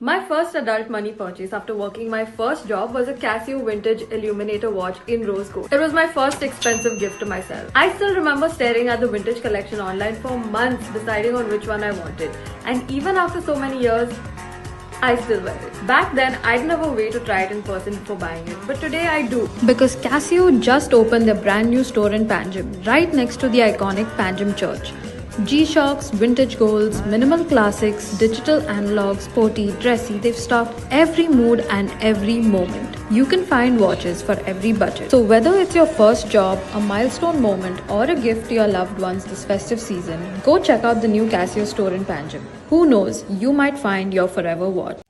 My first adult money purchase after working my first job was a Casio vintage illuminator watch in rose gold. It was my first expensive gift to myself. I still remember staring at the vintage collection online for months, deciding on which one I wanted. And even after so many years, I still wear it. Back then, I didn't have a way to try it in person before buying it, but today I do. Because Casio just opened their brand new store in Panjim, right next to the iconic Panjim Church. G-Shocks, vintage golds, minimal classics, digital analog, sporty, dressy, they've stocked every mood and every moment. You can find watches for every budget. So whether it's your first job, a milestone moment, or a gift to your loved ones this festive season, go check out the new Casio store in Panjim. Who knows, you might find your forever watch.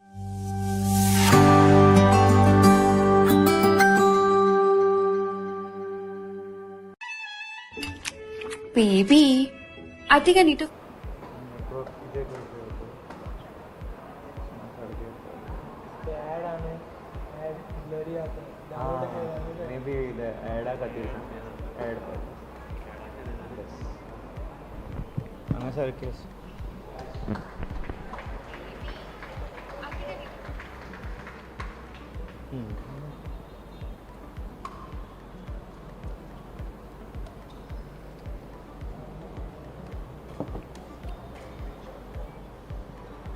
Baby, I think I need to. Maybe the ad ad.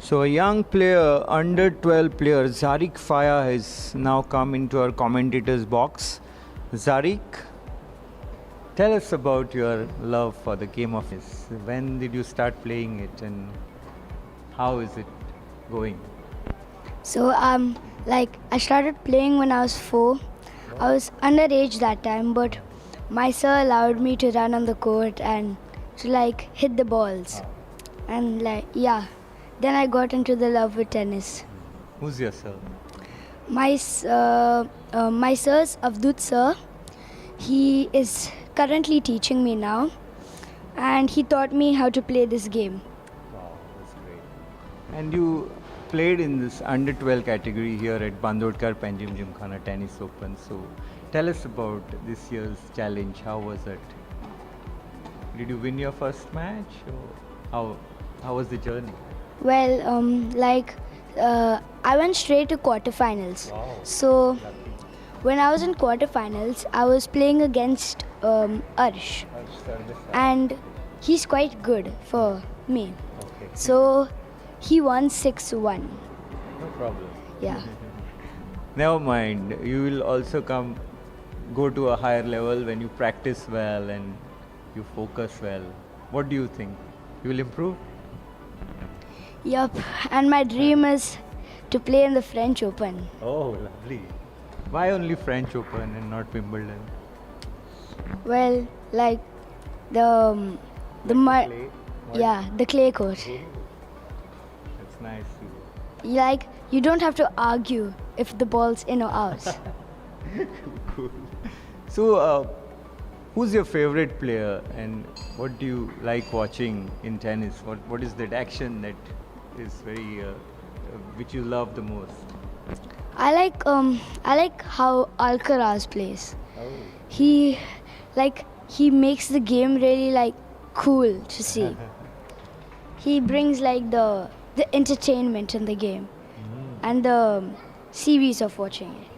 So a young player, under 12 player, Zarik Faya has now come into our commentators box. Zarik, tell us about your love for the game of tennis. When did you start playing it and how is it going? So I started playing when I was 4. I was underage that time, but my sir allowed me to run on the court and to hit the balls. And then I got into the love with tennis. Who's your sir? My sir's Auduth sir. He is currently teaching me now, and he taught me how to play this game. Wow, that's great. And you played in this under 12 category here at Bandodkar Panjim Gymkhana Tennis Open. So tell us about this year's challenge. How was it? Did you win your first match? Or how was the journey? Well, I went straight to quarterfinals. Wow. So when I was in quarterfinals, I was playing against Arsh, and he's quite good for me. Okay. So he won 6-1. No problem. Yeah. Never mind. You will also go to a higher level when you practice well and you focus well. What do you think? You will improve? Yup. And my dream is to play in the French Open. Oh, lovely. Why only French Open and not Wimbledon? Well, like the Clay? yeah, the clay court. That's nice. Like you don't have to argue if the ball's in or out. Cool. So, who's your favorite player, and what do you like watching in tennis? What is that action that is very which you love the most? I like how Alcaraz plays. Oh. He makes the game really like cool to see. He brings like the entertainment in the game and the series of watching it.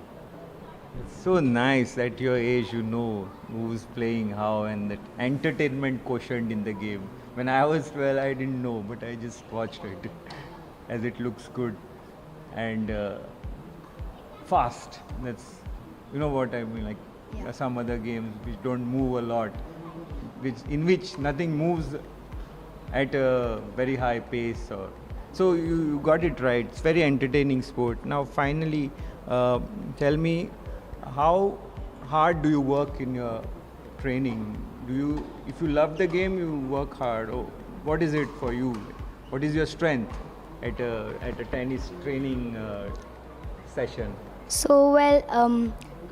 It's so nice at your age you know who's playing how and that entertainment quotient in the game. When I was 12 I didn't know, but I just watched it as it looks good and fast. That's, you know what I mean, like some other games which don't move a lot, in which nothing moves at a very high pace. So you got it right. It's very entertaining sport. Now finally, tell me, how hard do you work in your training? If you love the game, you work hard. Or what is it for you? What is your strength at a tennis training session? So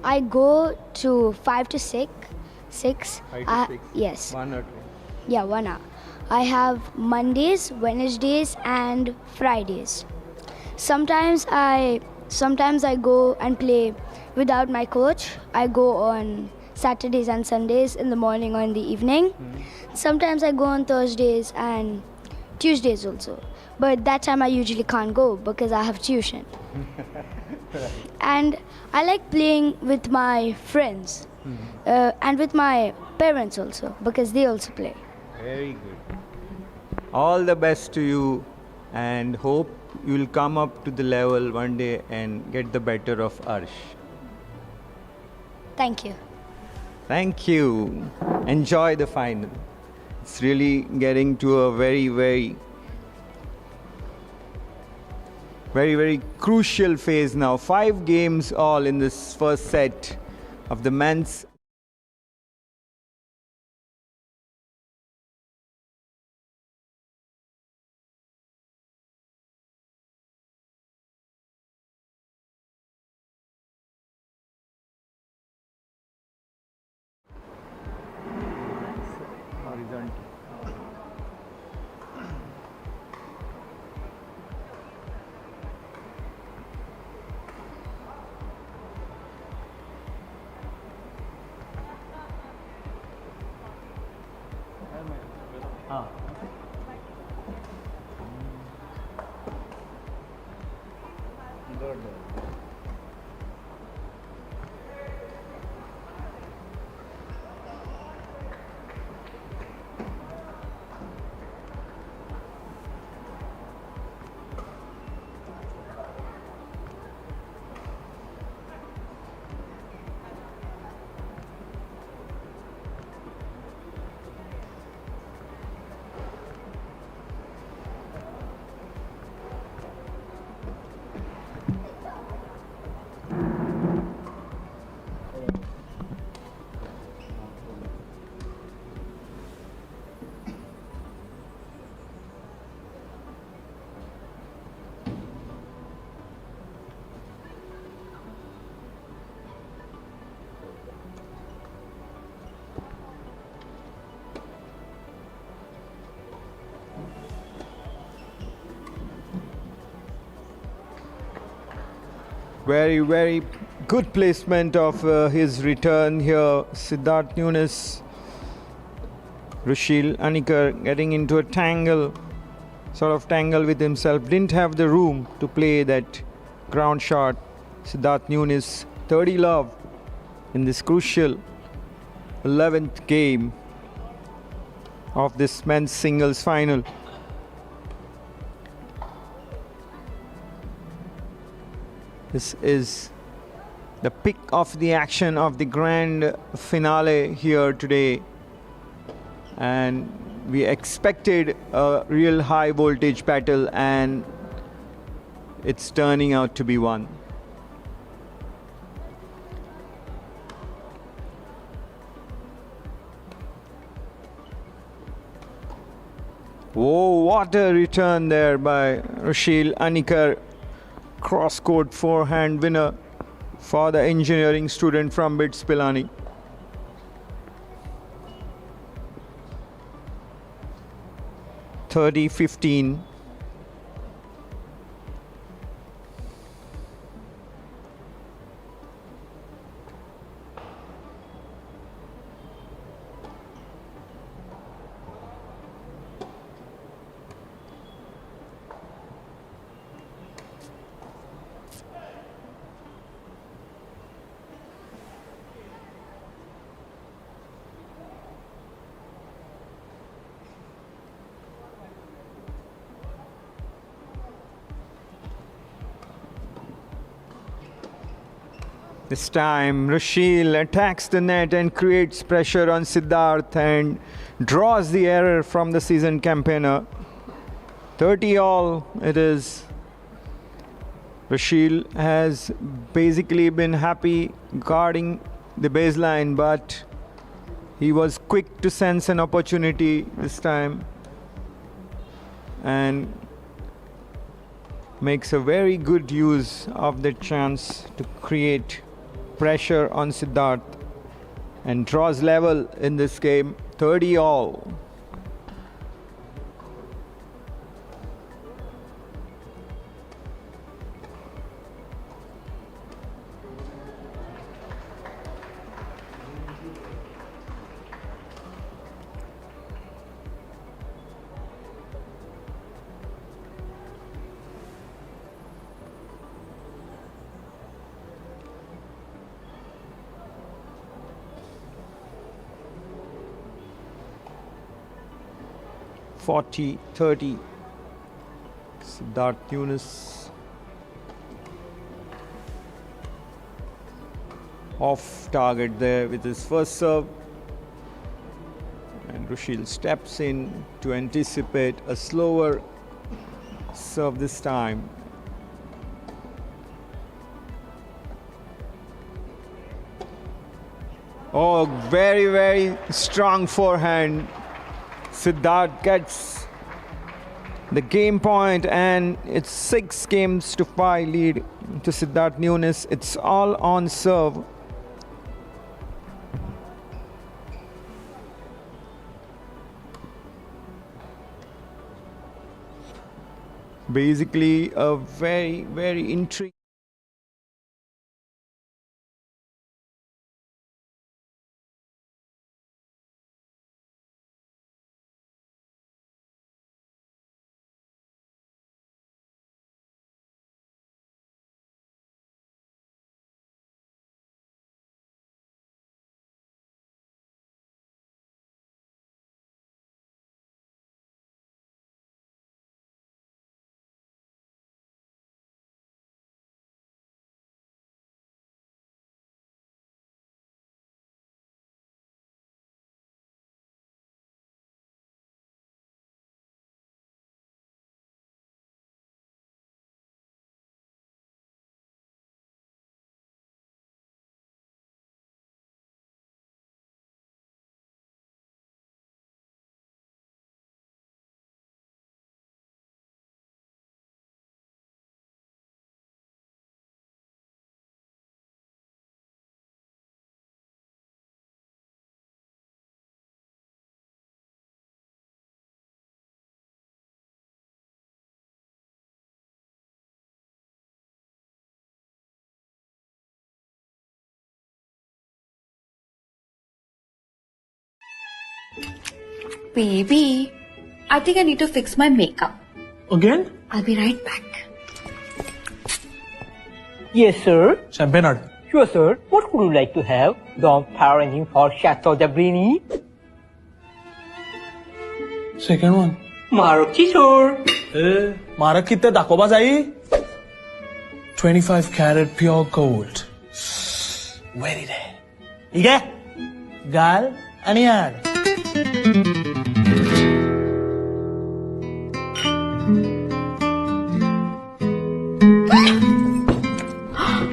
I go to 5 to 6. 6. 5 to 6? Yes. 1 or 2? Yeah, 1 hour. I have Mondays, Wednesdays, and Fridays. Sometimes I go and play without my coach. I go on Saturdays and Sundays in the morning or in the evening. Sometimes I go on Thursdays and Tuesdays also. But that time I usually can't go because I have tuition. And I like playing with my friends and with my parents also because they also play. Very good. All the best to you, and hope you will come up to the level one day and get the better of Arsh. Thank you. Thank you. Enjoy the final. It's really getting to a very, very, very, very crucial phase now. 5 games all in this first set of the men's. Horizontal. Very, very good placement of his return here. Siddharth Nunes, Rushil Anikar getting into a sort of tangle with himself. Didn't have the room to play that ground shot. Siddharth Nunes, 30 love in this crucial 11th game of this men's singles final. This is the pick of the action of the grand finale here today, and we expected a real high voltage battle, and it's turning out to be one. Oh, what a return there by Rushil Anikar. Cross-court forehand winner for the engineering student from BITS Pilani. (30-15). This time, Rushil attacks the net and creates pressure on Siddharth and draws the error from the seasoned campaigner. 30-all it is. Rushil has basically been happy guarding the baseline, but he was quick to sense an opportunity this time and makes a very good use of the chance to create pressure on Siddharth and draws level in this game. 30-all. (40-30). Siddharth Yunus off target there with his first serve, and Rushil steps in to anticipate a slower serve this time. Oh, very, very strong forehand. Siddharth gets the game point, and it's 6-5 lead to Siddharth Yunus. It's all on serve. Basically, a very, very intriguing. Baby, I think I need to fix my makeup. Again? I'll be right back. Yes, sir. Champagne art. Sure, sir. What would you like to have? The power engine for Chateau de Brini? Second one. Maruti, sir. Marak kitte dakoba jai? 25 karat pure gold. Very rare. Ige? Gal and yard.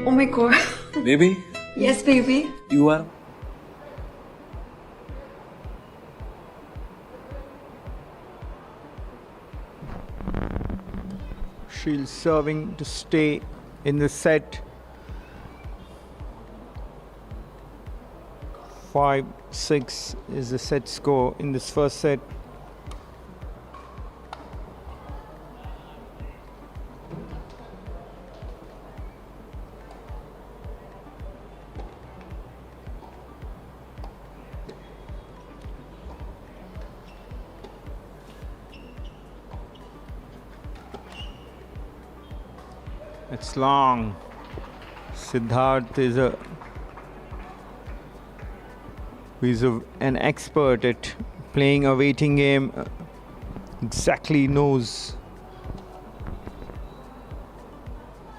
Oh my god. Baby, Yes, baby. you are. Rushil serving to stay in the set. 5-6 is the set score in this first set. It's long. Siddharth is an expert at playing a waiting game. Exactly knows.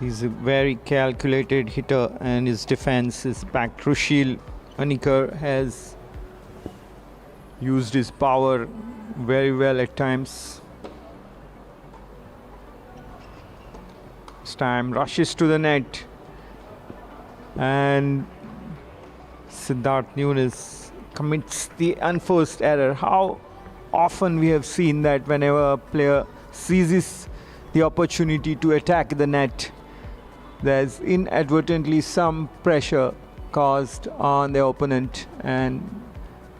He's a very calculated hitter, and his defense is back. Rushil Anikar has used his power very well at times. This time rushes to the net, and Siddharth Nunes commits the unforced error. How often we have seen that whenever a player seizes the opportunity to attack the net, there's inadvertently some pressure caused on the opponent, and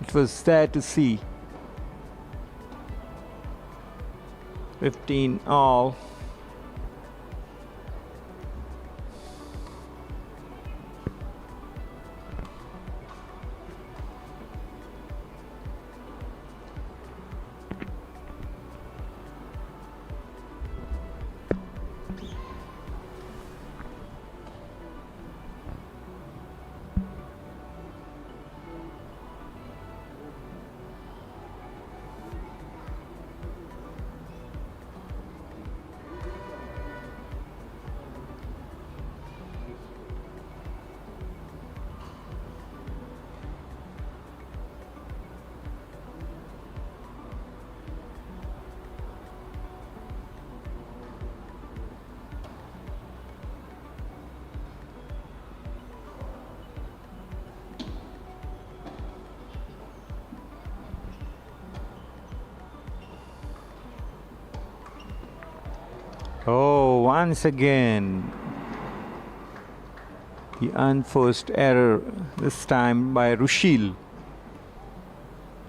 it was there to see. 15 all. Oh, once again, the unforced error, this time by Rushil.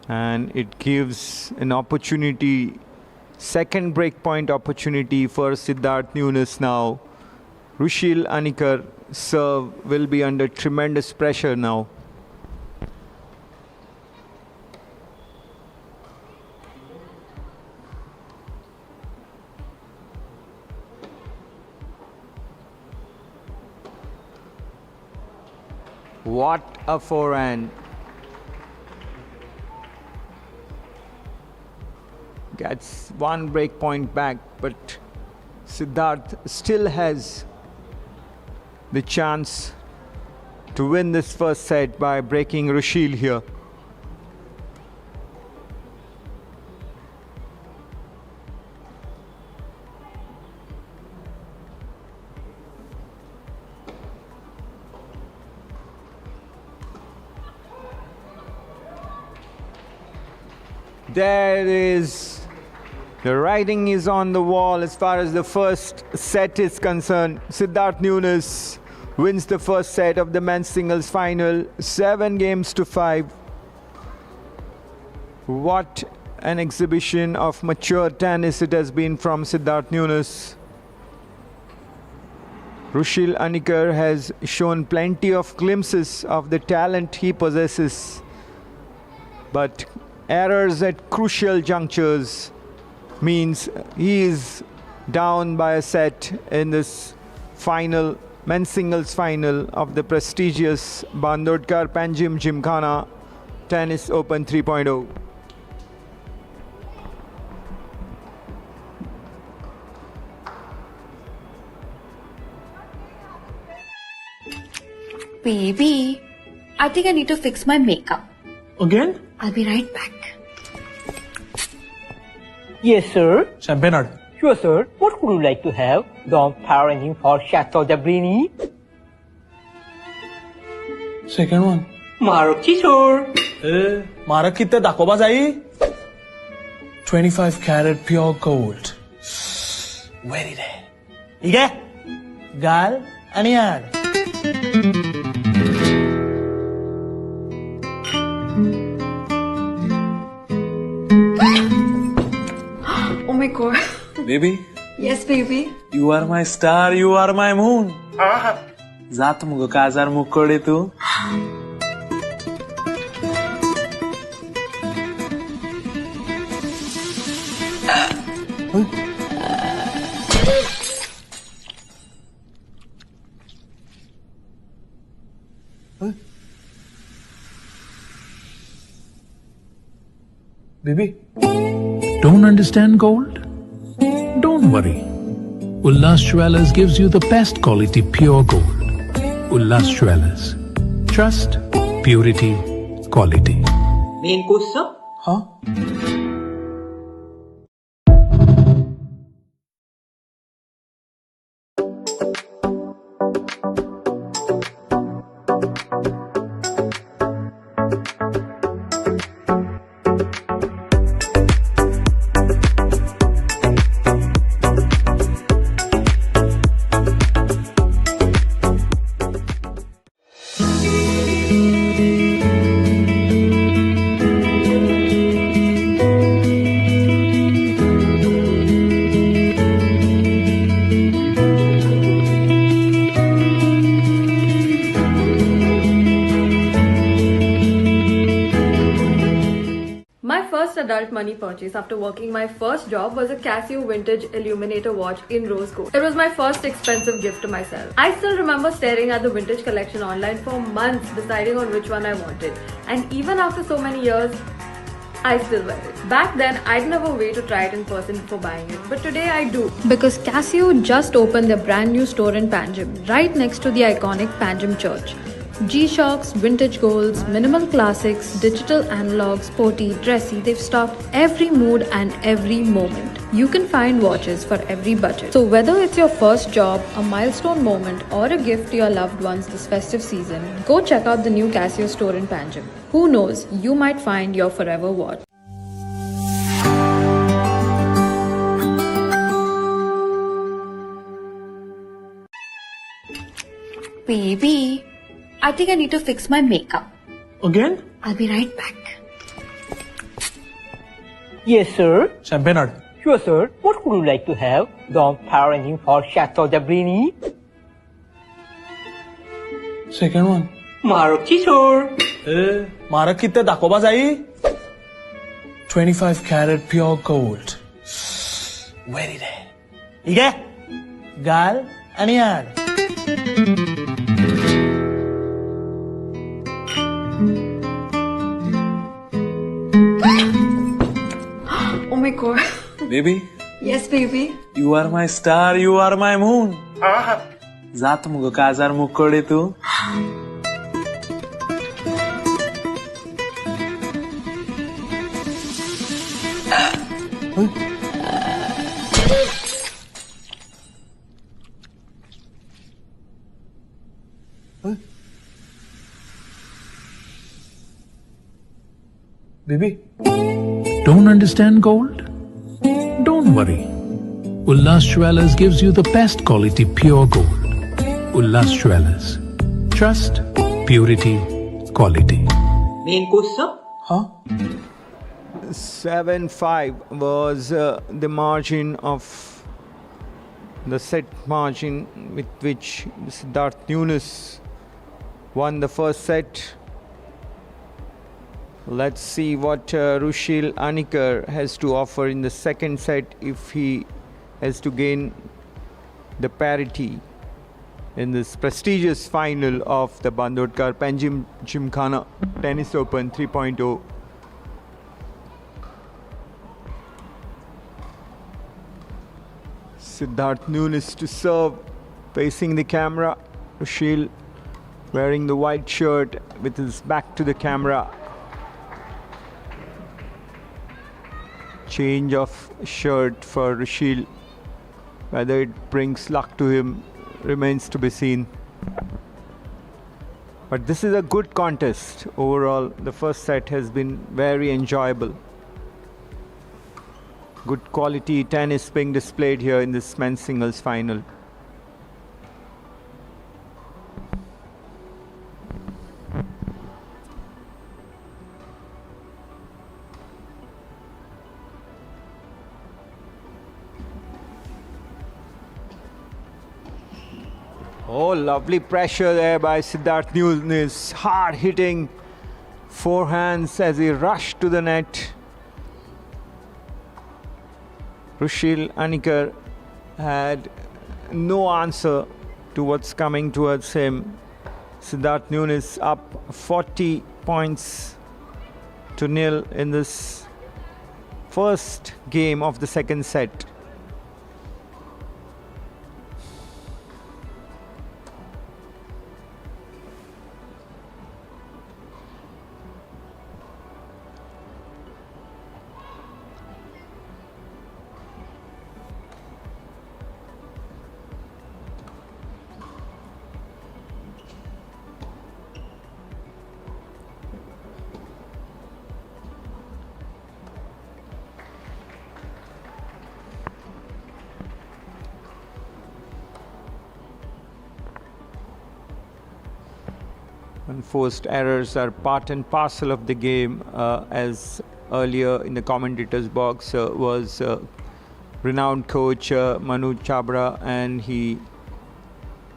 And it gives an opportunity, second breakpoint opportunity for Siddharth Nunes now. Rushil Anikar serve will be under tremendous pressure now. What a forehand. Gets one break point back, but Siddharth still has the chance to win this first set by breaking Rushil here. There it is. The writing is on the wall as far as the first set is concerned. Siddharth Nunes wins the first set of the men's singles final, 7-5. What an exhibition of mature tennis it has been from Siddharth Nunes. Rushil Anikar has shown plenty of glimpses of the talent he possesses, but errors at crucial junctures means he is down by a set in this final, men's singles final of the prestigious Bandodkar Panjim Gymkhana Tennis Open 3.0. Baby, I think I need to fix my makeup. Again? I'll be right back. Yes, sir. Champagne art. Sure, sir. What would you like to have? The power engine for Chateau de Brini? Second one. Maruti, sir. Marak kitte dakoba jai? 25 karat pure gold. Very rare. ठीक आहे गाल आणि आड Oh my god. Baby, Yes, baby. you are my star, you are my moon. जात मुग काजार मुकोडे तू Baby. Don't understand gold? Don't worry. Ullas Jewellers gives you the best quality pure gold. Ullas Jewellers. Trust, purity, quality. Main course, sir? Huh? My first adult money purchase after working my first job was a Casio vintage illuminator watch in rose gold. It was my first expensive gift to myself. I still remember staring at the vintage collection online for months, deciding on which one I wanted. And even after so many years, I still wear it. Back then, I'd never wait to try it in person before buying it, but today I do. Because Casio just opened their brand new store in Panjim, right next to the iconic Panjim church. G-Shocks, vintage golds, minimal classics, digital analogs, sporty, dressy, they've stocked every mood and every moment. You can find watches for every budget. So whether it's your first job, a milestone moment, or a gift to your loved ones this festive season, go check out the new Casio store in Panjim. Who knows, you might find your forever watch. Baby, I think I need to fix my makeup. Again? I'll be right back. Yes, sir. Champagne order. Sure, sir. What would you like to have? The power engine for Chateau de Brini? Second one. Maruti, sir. मारा कितने दाखोबा जाई 25 carat pure gold. Very rare. ठीक आहे गाल आणि आड Oh my god. Baby, Yes, baby. you are my star, you are my moon. जात मुग काजार मुकोडे तू Baby. Don't understand gold? Don't worry. Ullas Jewellers gives you the best quality pure gold. Ullas Jewellers. Trust, purity, quality. Main course, sir? Huh? 7-5 was the margin of the set margin with which Siddharth Nunes won the first set. Let's see what Rushil Anikar has to offer in the second set if he has to gain the parity in this prestigious final of the Bandodkar Panjim Gymkhana Tennis Open 3.0. Siddharth Nunes to serve, facing the camera. Rushil wearing the white shirt with his back to the camera. Change of shirt for Rushil. Whether it brings luck to him remains to be seen. But this is a good contest. Overall, the first set has been very enjoyable. Good quality tennis being displayed here in this men's singles final. Oh, lovely pressure there by Siddharth Nunes. Hard hitting forehands as he rushed to the net. Rushil Anikar had no answer to what's coming towards him. Siddharth Nunes up 40 points to nil in this first game of the second set. Unforced errors are part and parcel of the game, as earlier in the commentators box was renowned coach Manu Chabra, and he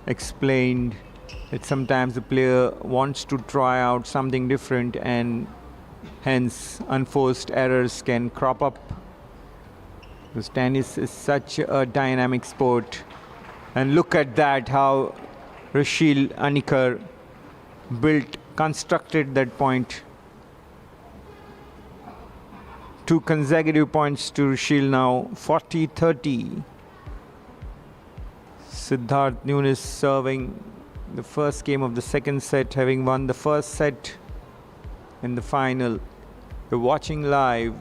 explained that sometimes the player wants to try out something different and hence unforced errors can crop up. Because tennis is such a dynamic sport, and look at that, how Rushil Anikar constructed that point. 2 consecutive points to Rushil now, 40-30. Siddharth Nunes serving the first game of the second set, having won the first set in the final. You're watching live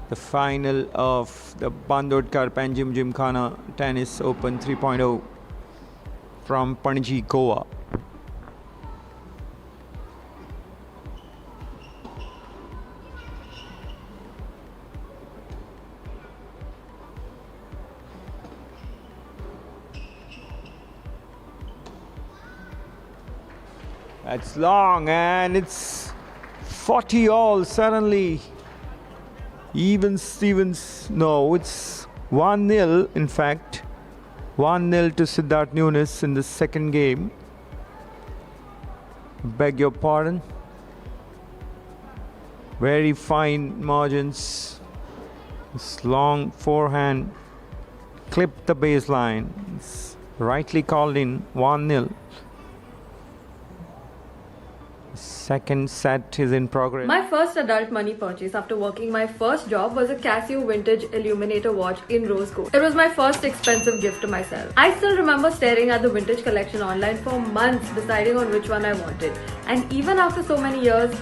the final of the Bandodkar Panjim Gymkhana Tennis Open 3.0 from Panaji, Goa. That's long, and it's 40 all suddenly. Even Stevens, no, it's 1-0 in fact. 1-0 to Siddharth Nunes in the second game. Beg your pardon. Very fine margins. This long forehand clipped the baseline. It's rightly called in 1-0. Second set is in progress. My first adult money purchase after working my first job was a Casio vintage illuminator watch in rose gold. It was my first expensive gift to myself. I still remember staring at the vintage collection online for months, deciding on which one I wanted. And even after so many years,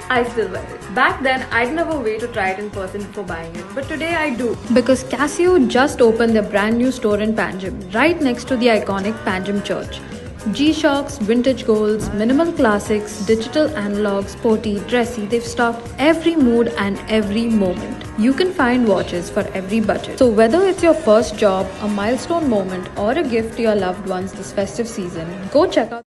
I still wear it. Back then, I didn't have a way to try it in person before buying it, but today I do. Because Casio just opened their brand new store in Panjim, right next to the iconic Panjim Church. G-Shocks, vintage golds, minimal classics, digital analogs, sporty, dressy, they've stocked every mood and every moment. You can find watches for every budget. So whether it's your first job, a milestone moment, or a gift to your loved ones this festive season, go check out.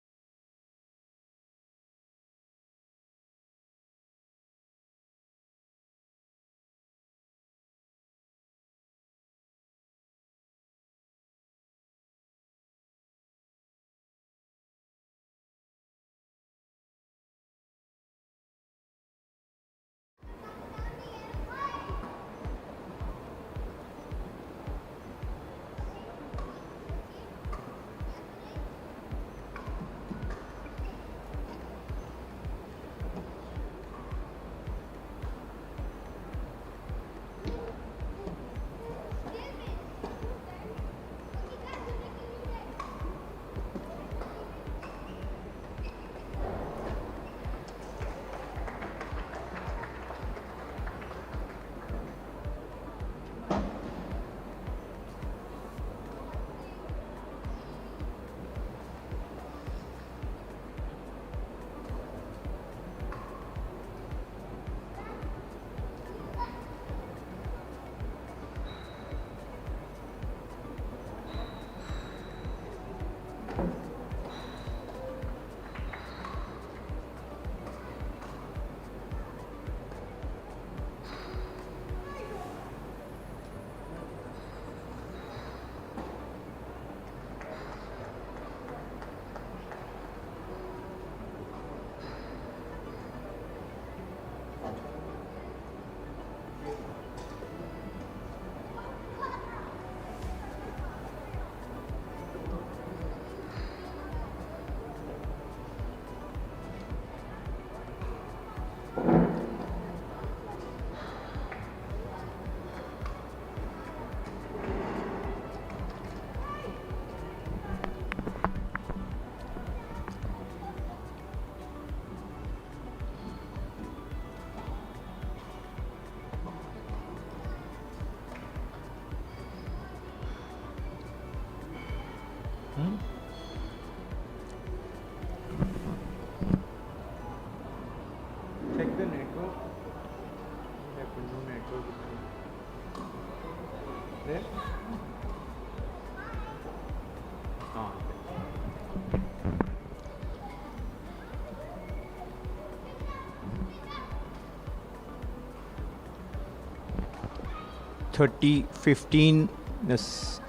30-15. This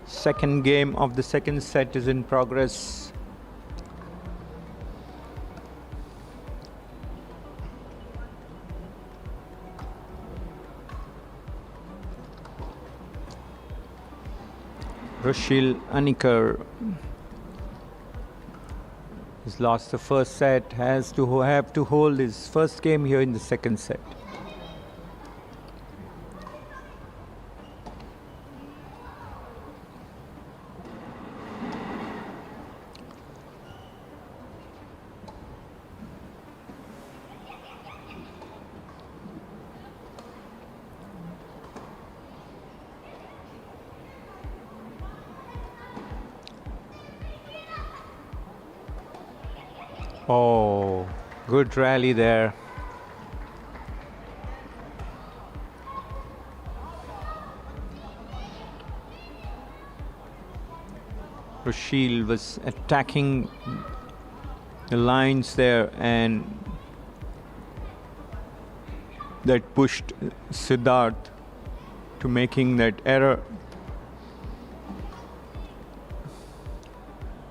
second game of the second set is in progress. Rushil Anikar has lost the first set, have to hold his first game here in the second set. Oh, good rally there. Rushil was attacking the lines there, and that pushed Siddharth to making that error.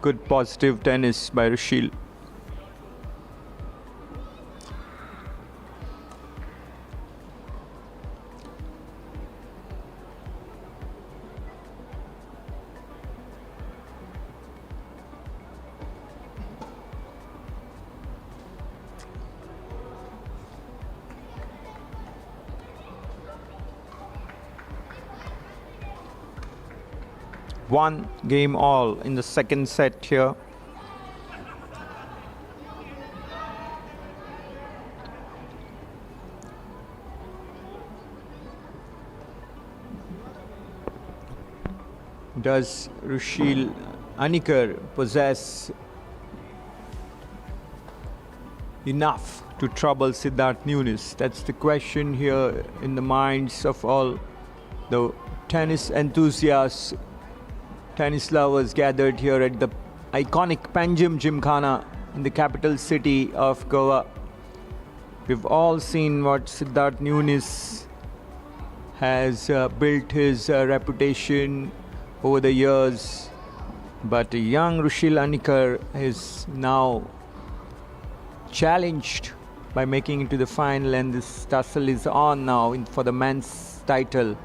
Good positive tennis by Rushil. One game all in the second set here. Does Rushil Anikar possess enough to trouble Siddharth Nunes? That's the question here in the minds of all the tennis enthusiasts, tennis lovers gathered here at the iconic Panjim Gymkhana in the capital city of Goa. We've all seen what Siddharth Nunes has built his reputation over the years, but young Rushil Anikar is now challenged by making it to the final, and this tussle is on now for the men's title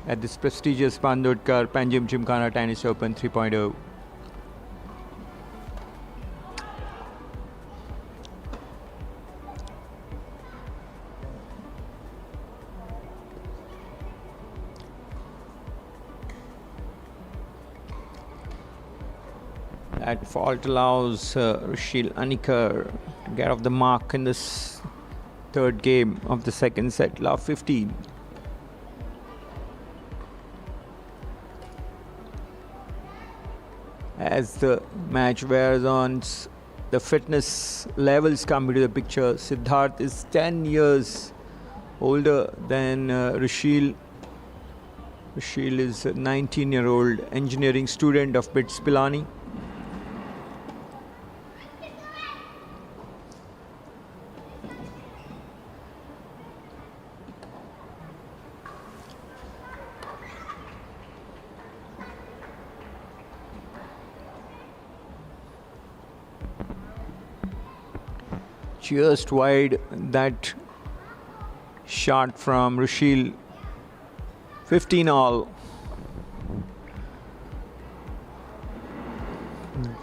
at this prestigious Bandodkar Panjim Gymkhana Tennis Open 3.0. That fault allows Rushil Anikar to get off the mark in this third game of the second set. Love 15. As the match wears on, the fitness levels come into the picture. Siddharth is 10 years older than Rushil. Rushil is a 19-year-old engineering student of BITS Pilani. Just wide that shot from Rushil. 15 all.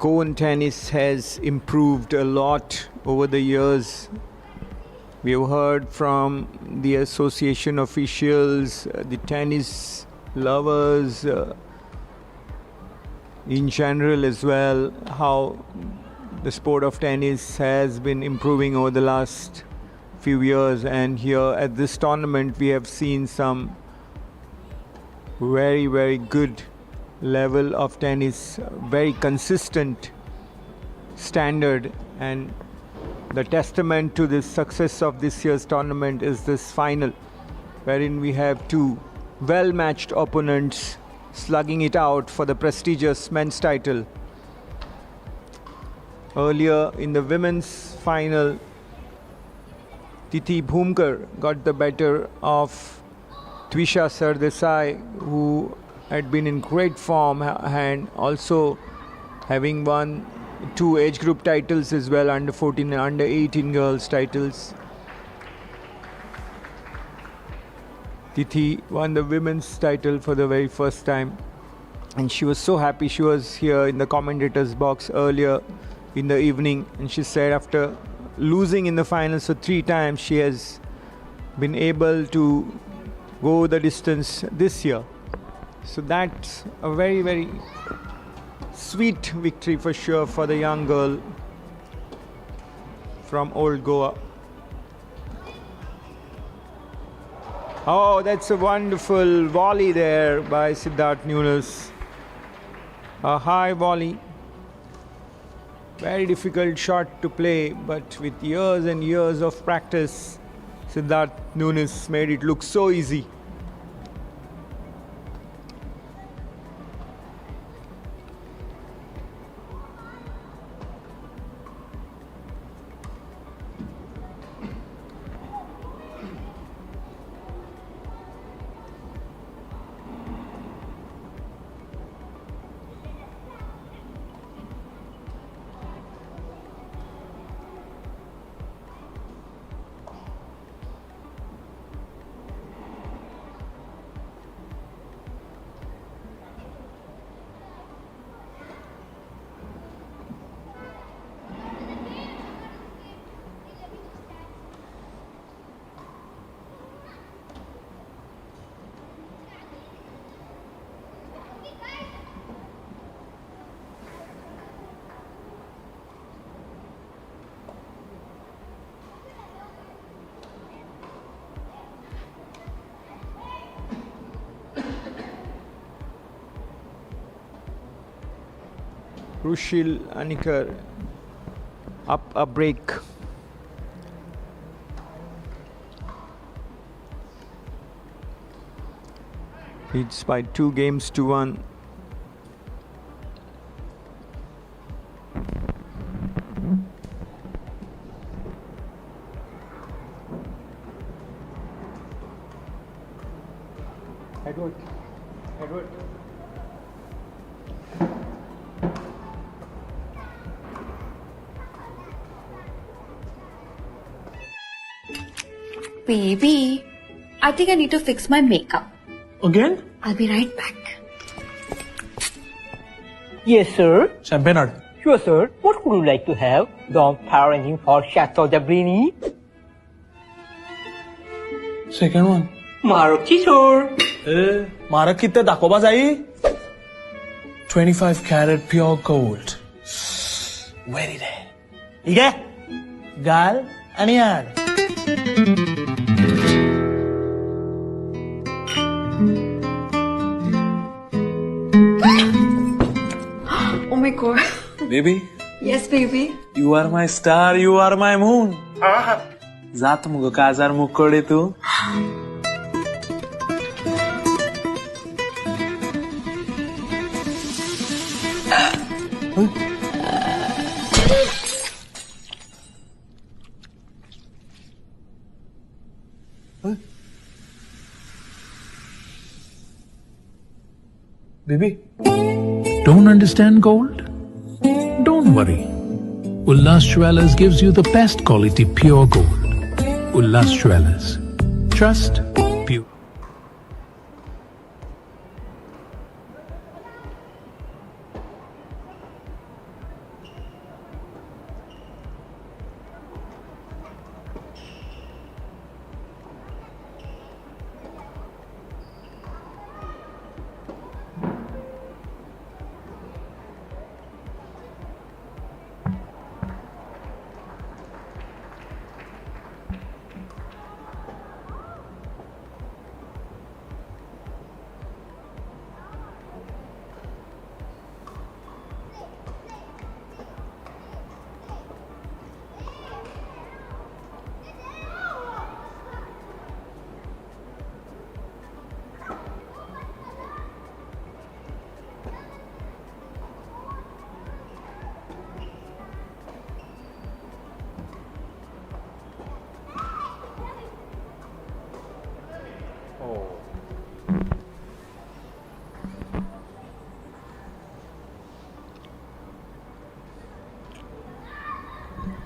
Goan tennis has improved a lot over the years. We have heard from the association officials, the tennis lovers in general as well, how the sport of tennis has been improving over the last few years, and here at this tournament we have seen some very, very good level of tennis, very consistent standard, and the testament to the success of this year's tournament is this final, wherein we have two well-matched opponents slugging it out for the prestigious men's title. Earlier in the women's final, Tithi Bhumkar got the better of Twisha Sardesai, who had been in great form and also having won 2 age group titles as well, under 14 and under 18 girls titles. Tithi won the women's title for the very first time, and she was so happy. She was here in the commentators box earlier in the evening, and she said after losing in the finals for 3 times, she has been able to go the distance this year. So that's a very, very sweet victory for sure for the young girl from Old Goa. Oh, that's a wonderful volley there by Siddharth Nunes. A high volley. Very difficult shot to play, but with years and years of practice, Siddharth Nunes made it look so easy. Rushil Anikar up a break. Leads by 2 games to 1. Edward. Baby, I think I need to fix my makeup. Again? I'll be right back. Yes, sir. Champagne art. Sure, sir. What would you like to have? The power engine for Chateau de Brini? Second one. Maruti, sir. Marak kitte dakoba jai? 25 karat pure gold. Very rare. Ige? Gal and yard. Oh my god. Baby, Yes, baby. you are my star, you are my moon. Zat mugo kazar mukode tu. Baby. Don't understand gold? Don't worry. Ullas Jewellers gives you the best quality pure gold. Ullas Jewellers. Trust, pure.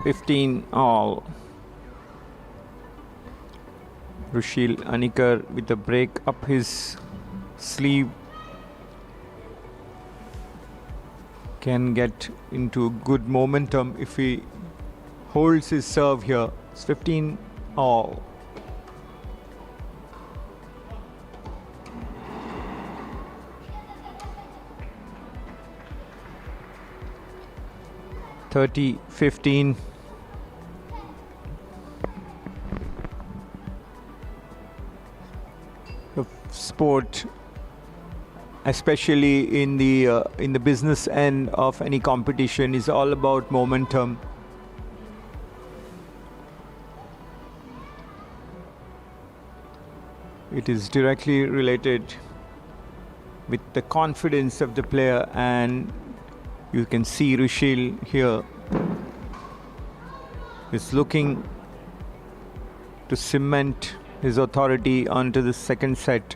15 all. Rushil Anikar with a break up his sleeve can get into good momentum if he holds his serve here. It's 15 all. (30-15). The sport, especially in the business end of any competition, is all about momentum. It is directly related with the confidence of the player, and you can see Rushil here is looking to cement his authority onto the second set.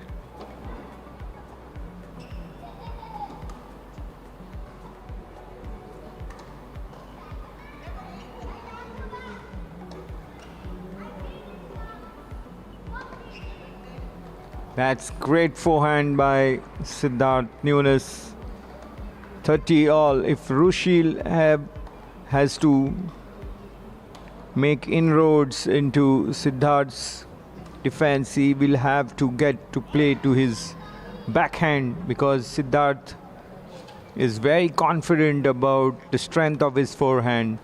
That's great forehand by Siddharth Nunes. 30 all. If Rushil has to make inroads into Siddharth's defense, he will have to get to play to his backhand, because Siddharth is very confident about the strength of his forehand.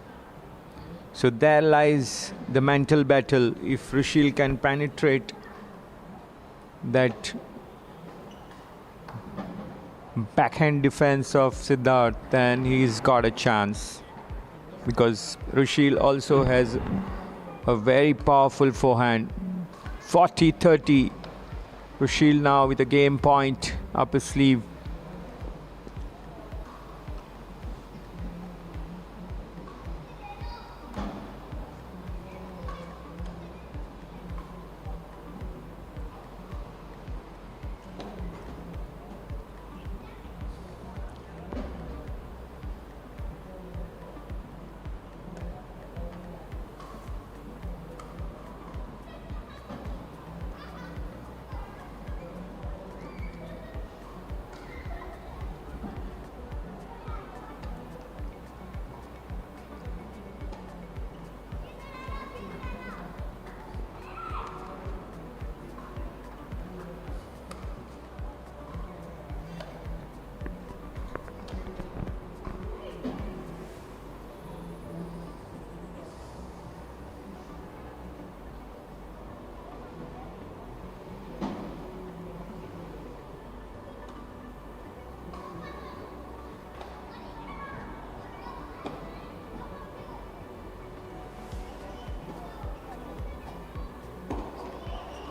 So there lies the mental battle. If Rushil can penetrate that backhand defense of Siddharth, then he's got a chance, because Rushil also has a very powerful forehand. 40-30. Rushil now with a game point up his sleeve.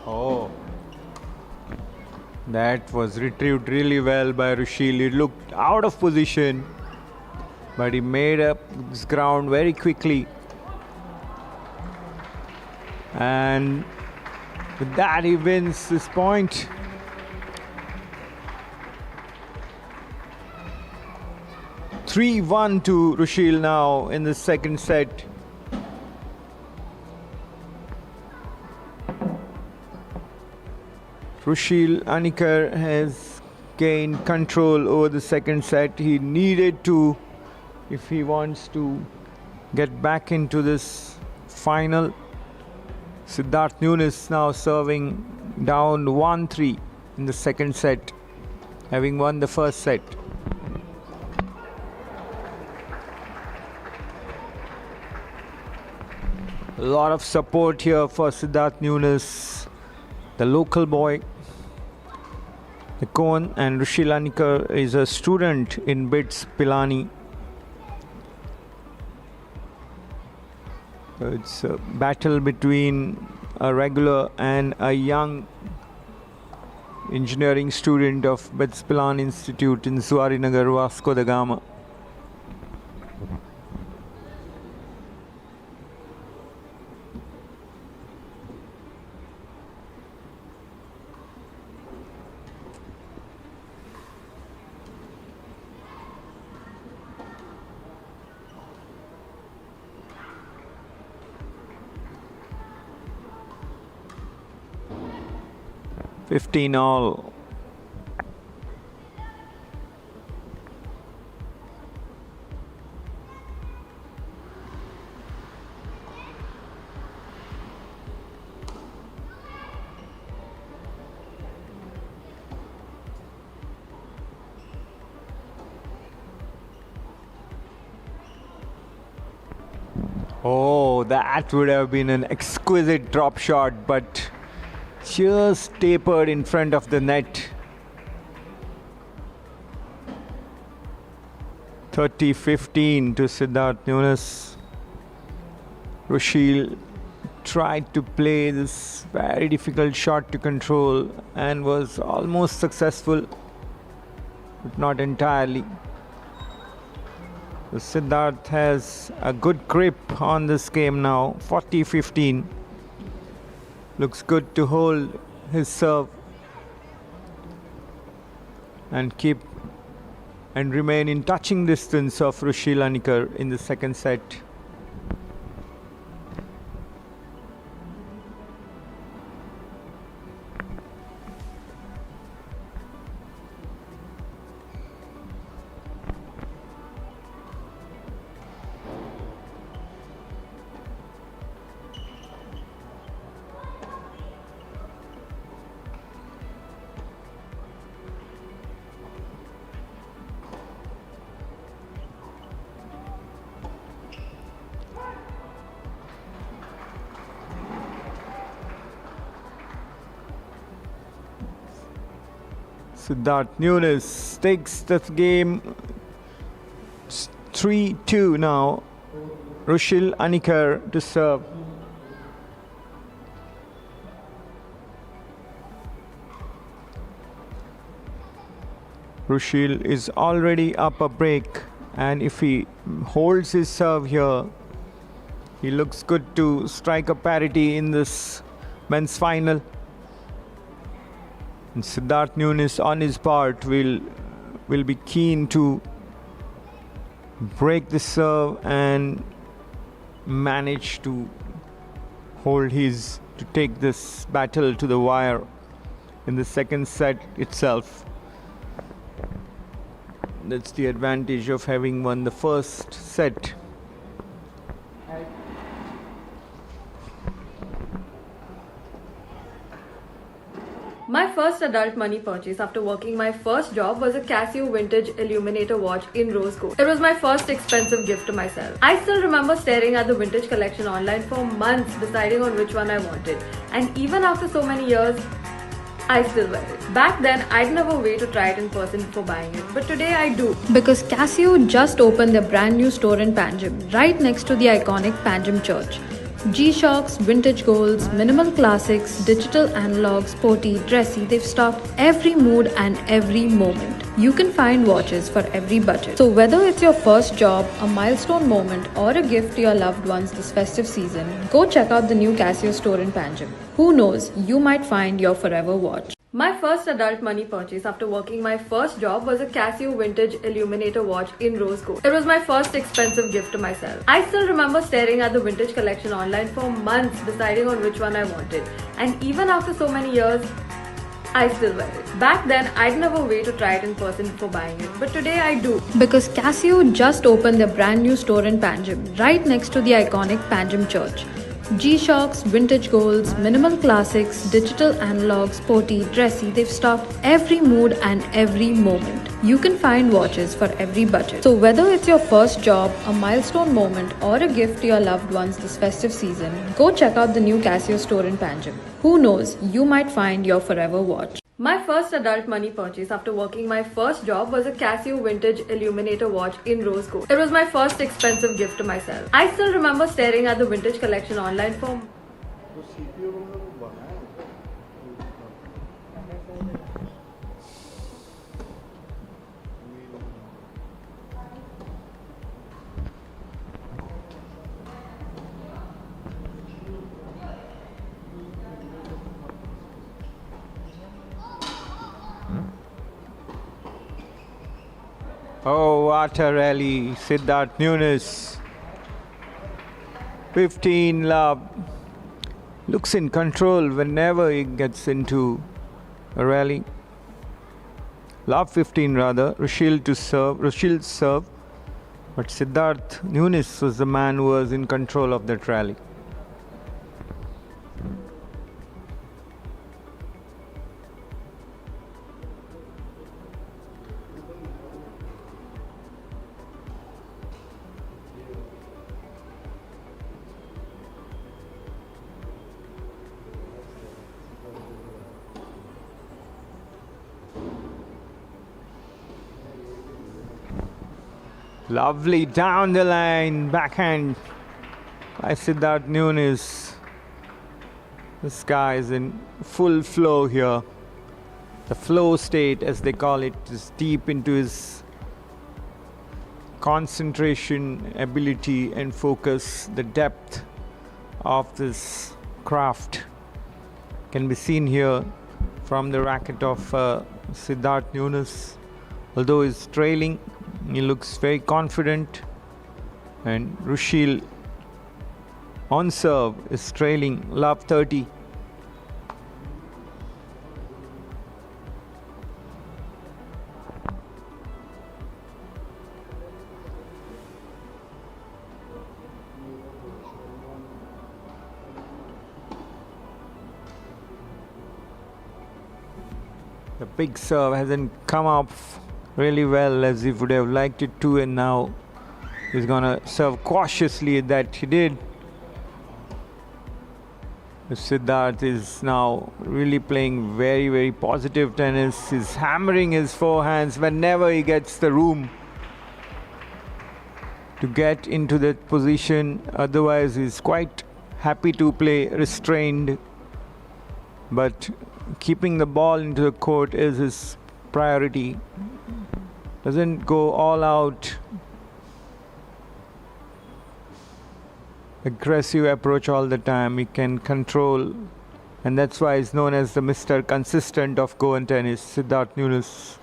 Oh, that was retrieved really well by Rushil. He looked out of position, but he made up his ground very quickly. And with that, he wins this point. (3-1) to Rushil now in the second set. Rushil Anikar has gained control over the second set. He needed to, if he wants to get back into this final. Siddharth Nunes now serving down 1-3 in the second set, having won the first set. A lot of support here for Siddharth Nunes, the local boy. The Cone, and Rushil Anikar is a student in BITS Pilani. It's a battle between a regular and a young engineering student of BITS Pilani Institute in Zuarinagar, Vasco da Gama. 15 all. Oh, that would have been an exquisite drop shot, but just tapered in front of the net. 30-15 to Siddharth Nunes. Rushil tried to play this very difficult shot to control and was almost successful, but not entirely. So Siddharth has a good grip on this game now. 40-15. Looks good to hold his serve and keep and remain in touching distance of Rushil Anikar in the second set. Siddharth Nunes takes the game 3-2 now. Rushil Anikar to serve. Rushil is already up a break, and if he holds his serve here, he looks good to strike a parity in this men's final. And Siddharth Nunes on his part will be keen to break the serve and manage to to take this battle to the wire in the second set itself. That's the advantage of having won the first set. My first adult money purchase after working my first job was a Casio vintage illuminator watch in rose gold. It was my first expensive gift to myself. I still remember staring at the vintage collection online for months, deciding on which one I wanted. And even after so many years, I still wear it. Back then, I'd never wait to try it in person before buying it, but today I do. Because Casio just opened their brand new store in Panjim, right next to the iconic Panjim church. G-Shocks, vintage golds, minimal classics, digital analog, sporty, dressy, they've stocked every mood and every moment. You can find watches for every budget. So whether it's your first job, a milestone moment, or a gift to your loved ones this festive season, go check out the new Casio store in Panjim. Who knows, you might find your forever watch. My first adult money purchase after working my first job was a Casio vintage illuminator watch in rose gold. It was my first expensive gift to myself. I still remember staring at the vintage collection online for months, deciding on which one I wanted. And even after so many years, I still wear it. Back then, I'd never wait to try it in person before buying it, but today I do. Because Casio just opened their brand new store in Panjim, right next to the iconic Panjim church. G-Shocks, vintage golds, minimal classics, digital analog, sporty, dressy, they've stocked every mood and every moment. You can find watches for every budget. So whether it's your first job, a milestone moment, or a gift to your loved ones this festive season, go check out the new Casio store in Panjim. Who knows, you might find your forever watch. My first adult money purchase after working my first job was a Casio vintage illuminator watch in rose gold. It was my first expensive gift to myself. I still remember staring at the vintage collection online for Oh, what a rally, Siddharth Nunes. 15 love. Looks in control whenever he gets into a rally. Love 15 rather. Rushil serve. But Siddharth Nunes was the man who was in control of that rally. Lovely down the line backhand by Siddharth Nunes. This guy is in full flow here. The flow state, as they call it, is deep into his concentration, ability and focus. The depth of this craft can be seen here from the racket of Siddharth Nunes. Although he's trailing, he looks very confident, and Rushil on serve is trailing love 30. The big serve hasn't come up really well as he would have liked it to, and now he's gonna serve cautiously. That he did. Siddharth is now really playing very, very positive tennis. He's hammering his forehands whenever he gets the room to get into that position. Otherwise, he's quite happy to play restrained. But keeping the ball into the court is his priority. Doesn't go all out aggressive approach all the time. He can control, and that's why he's known as the Mr. Consistent of Goan tennis, Siddharth Nunes.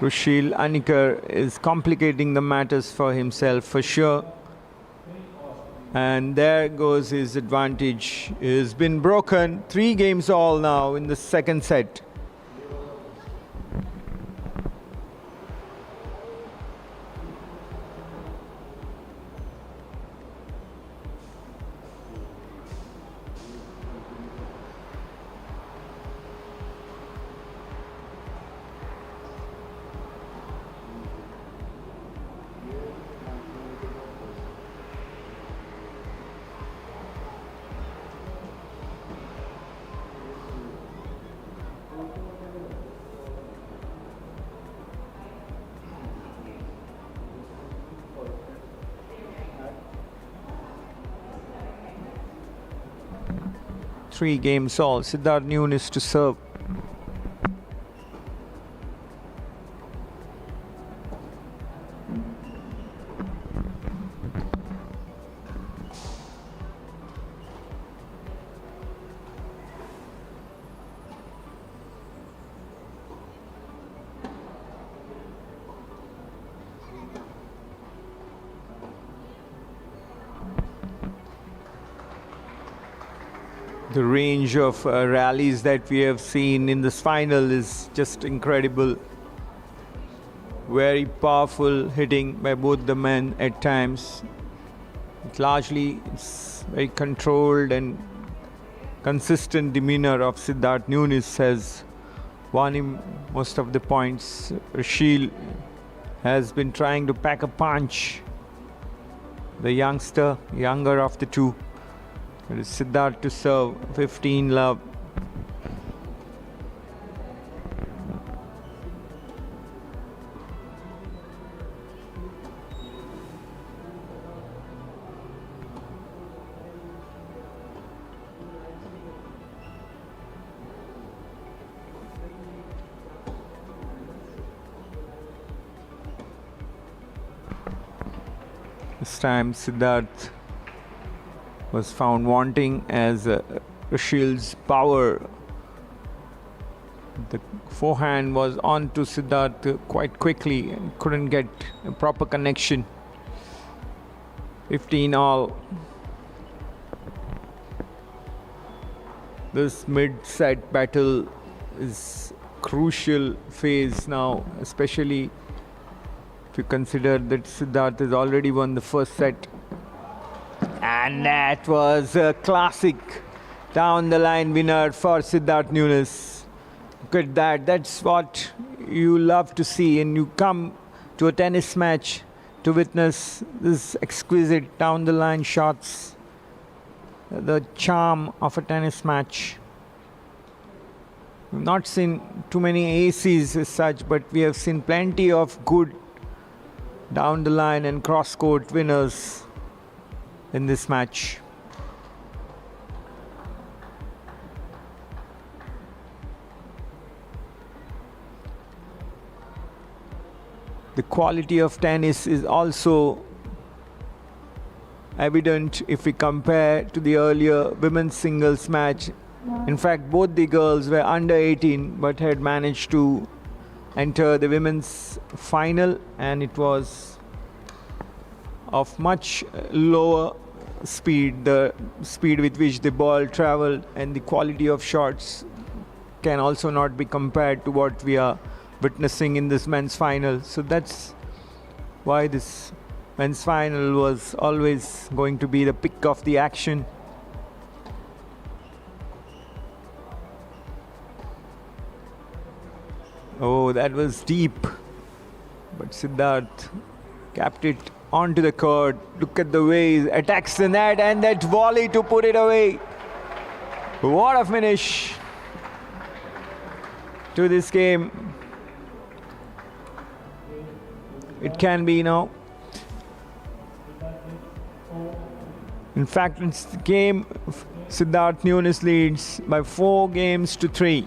Rushil Anikar is complicating the matters for himself for sure. And there goes his advantage. It's been broken. 3 games all now in the second set. Three games all. Siddharth Nunes to serve. The range of rallies that we have seen in this final is just incredible. Very powerful hitting by both the men at times. It's very controlled and consistent demeanor of Siddharth Nunes has won him most of the points. Rushil has been trying to pack a punch. The younger of the two. It is Siddharth to serve, 15 love. This time Siddharth was found wanting as Rushil's power. The forehand was on to Siddharth quite quickly and couldn't get a proper connection. 15 all. This mid-set battle is crucial phase now, especially if you consider that Siddharth has already won the first set. And that was a classic down the line winner for Siddharth Nunes. Look at that. That's what you love to see, and you come to a tennis match to witness this exquisite down the line shots, the charm of a tennis match. We've not seen too many aces as such, but we have seen plenty of good down the line and cross court winners in this match. The quality of tennis is also evident if we compare to the earlier women's singles match. In fact, both the girls were under 18 but had managed to enter the women's final, and it was of much lower speed. The speed with which the ball traveled and the quality of shots can also not be compared to what we are witnessing in this men's final. So that's why this men's final was always going to be the pick of the action. Oh, that was deep, but Siddharth capped it onto the court. Look at the way he attacks the net, and that volley to put it away. What a finish to this game. It can be now. In fact, it's the game Siddharth Nunes leads by 4 games to 3.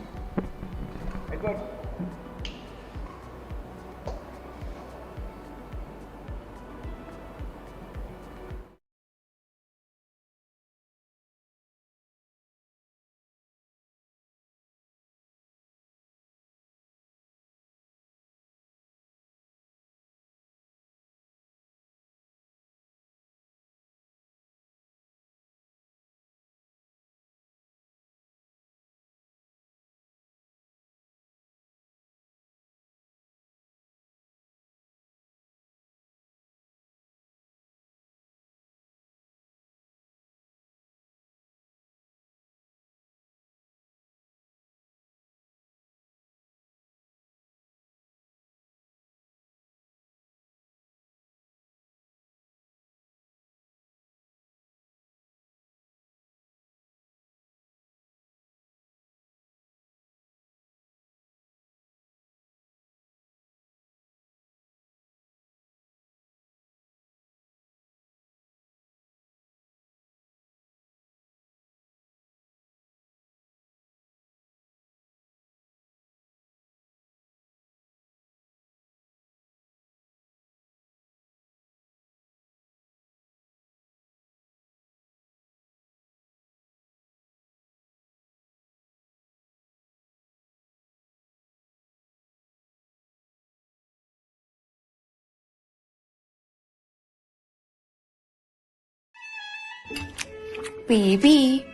Baby,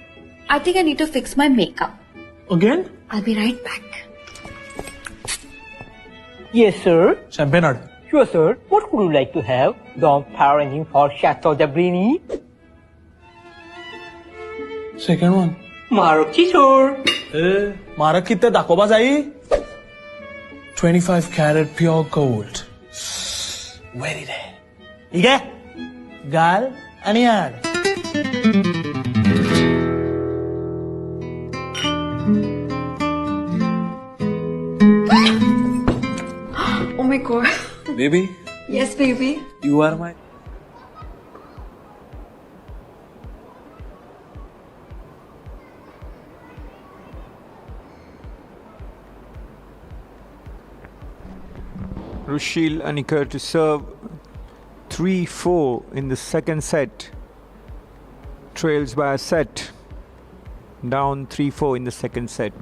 I think I need to fix my makeup. Again? I'll be right back. Yes, sir. Champagne order. Sure, sir. What would you like to have? The power engine for Chateau de Brini? Second one. Marok sir. Marak kitte dakoba jai? 25 karat pure gold. Very rare. Ige? Gal आणि याड. Oh my god. Baby, Yes, baby. you are my... Rushil Anikar to serve 3-4 in the second set. Trails by a set. Down 3-4 in the second set.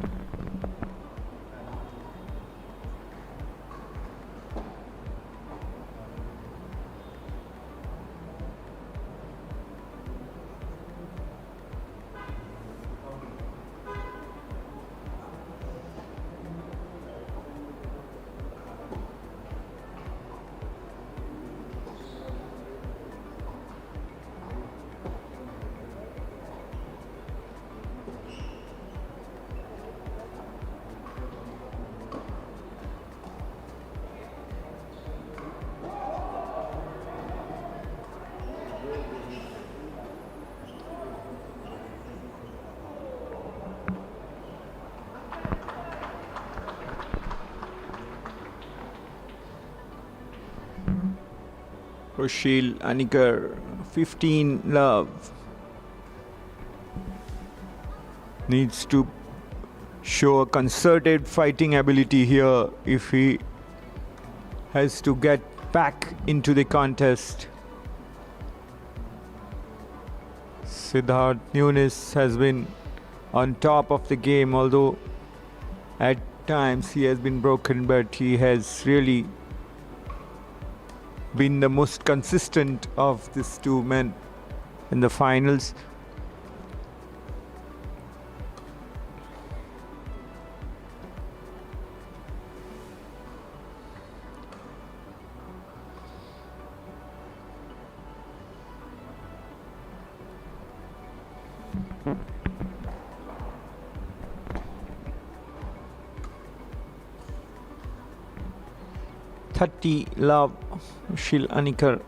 Rushil Anikar, 15 love. Needs to show a concerted fighting ability here if he has to get back into the contest. Siddharth Nunes has been on top of the game, although at times he has been broken, but he has really been the most consistent of these two men in the finals. Love, Shil Anikar.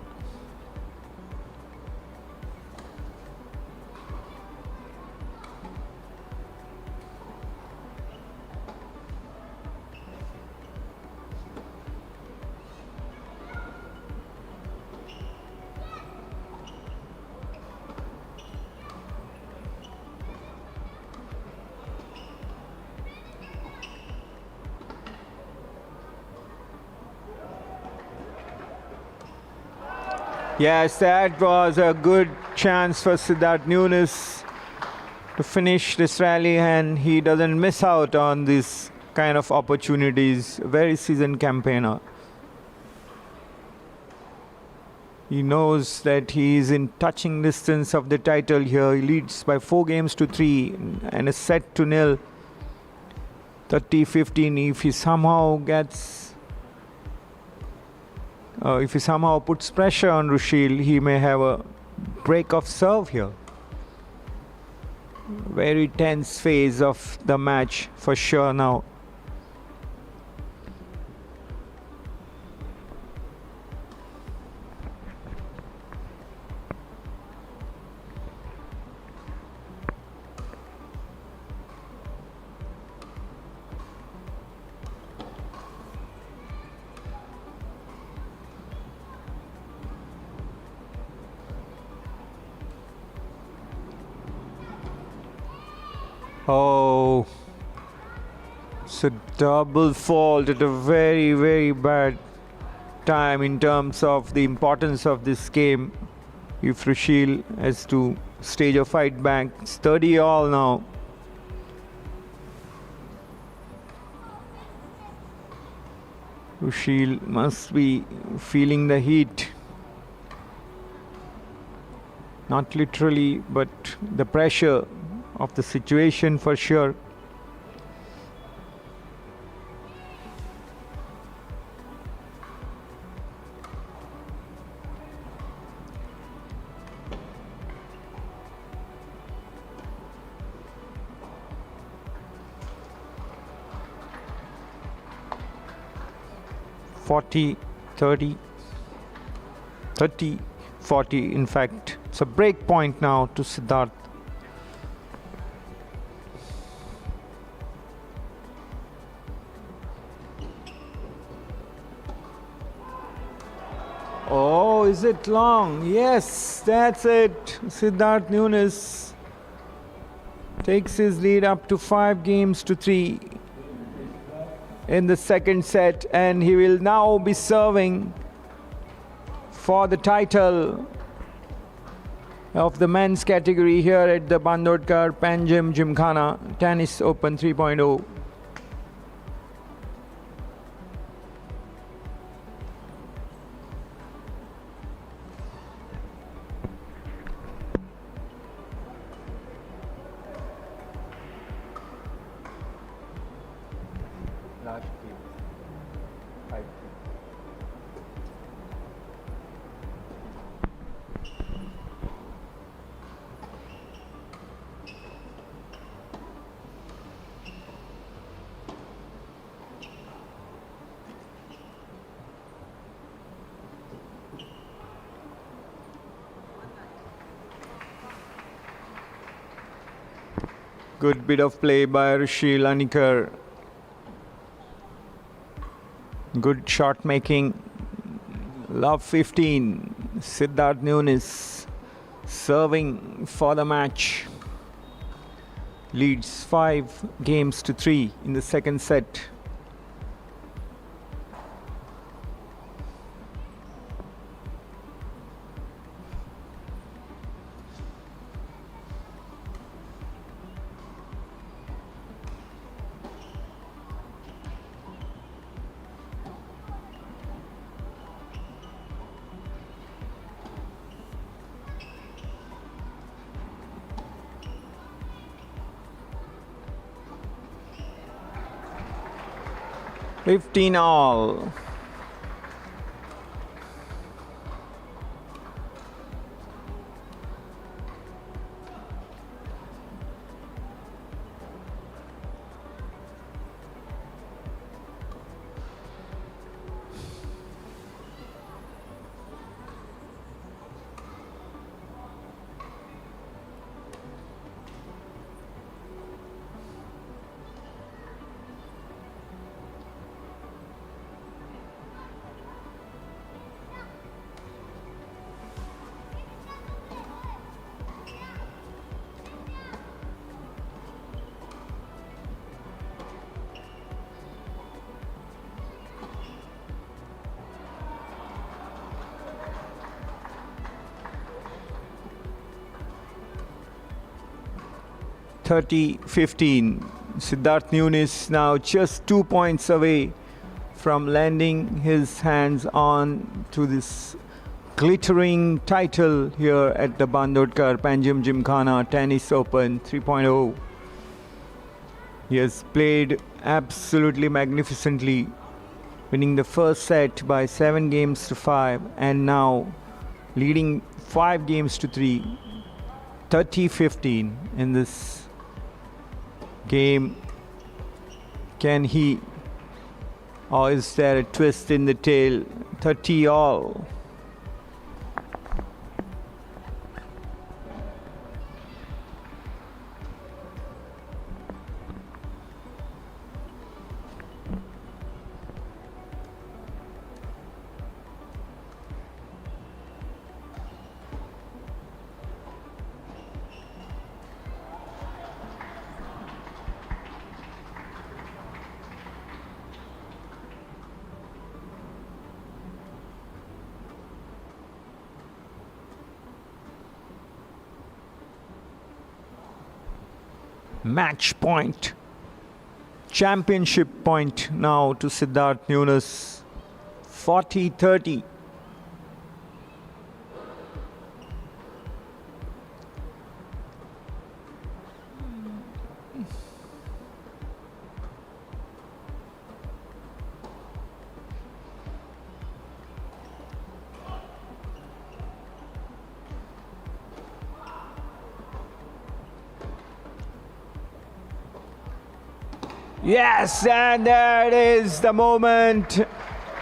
Yes, that was a good chance for Siddharth Nunes to finish this rally, and he doesn't miss out on these kind of opportunities. Very seasoned campaigner. He knows that he is in touching distance of the title here. He leads by 4-3 and a set to nil. 30-15. If he somehow gets if he somehow puts pressure on Rushil, he may have a break of serve here. Very tense phase of the match for sure now. Oh, it's a double fault at a very, very bad time in terms of the importance of this game. If Rushil has to stage a fight back, it's 30 all now. Rushil must be feeling the heat. Not literally, but the pressure of the situation for sure. (40, 30, 30, 40). In fact, it's a break point now to Siddharth. Oh, is it long? Yes, that's it. Siddharth Nunes takes his lead up to 5-3 in the second set, and he will now be serving for the title of the men's category here at the Bandodkar Panjim Gymkhana Tennis Open 3.0. Good bit of play by Rushil Anikar. Good shot making. Love 15. Siddharth Nunes serving for the match. Leads 5-3 in the second set. Fifteen all. (30-15). Siddharth Nunes now just 2 points away from landing his hands on to this glittering title here at the Bandodkar Panjim Gymkhana Tennis Open 3.0. He has played absolutely magnificently, winning the first set by 7-5 and now leading 5-3, 30-15 in this game. Can he, or is there a twist in the tail? 30 all. Match point, championship point now to Siddharth Nunes, 40-30. Yes, and that is the moment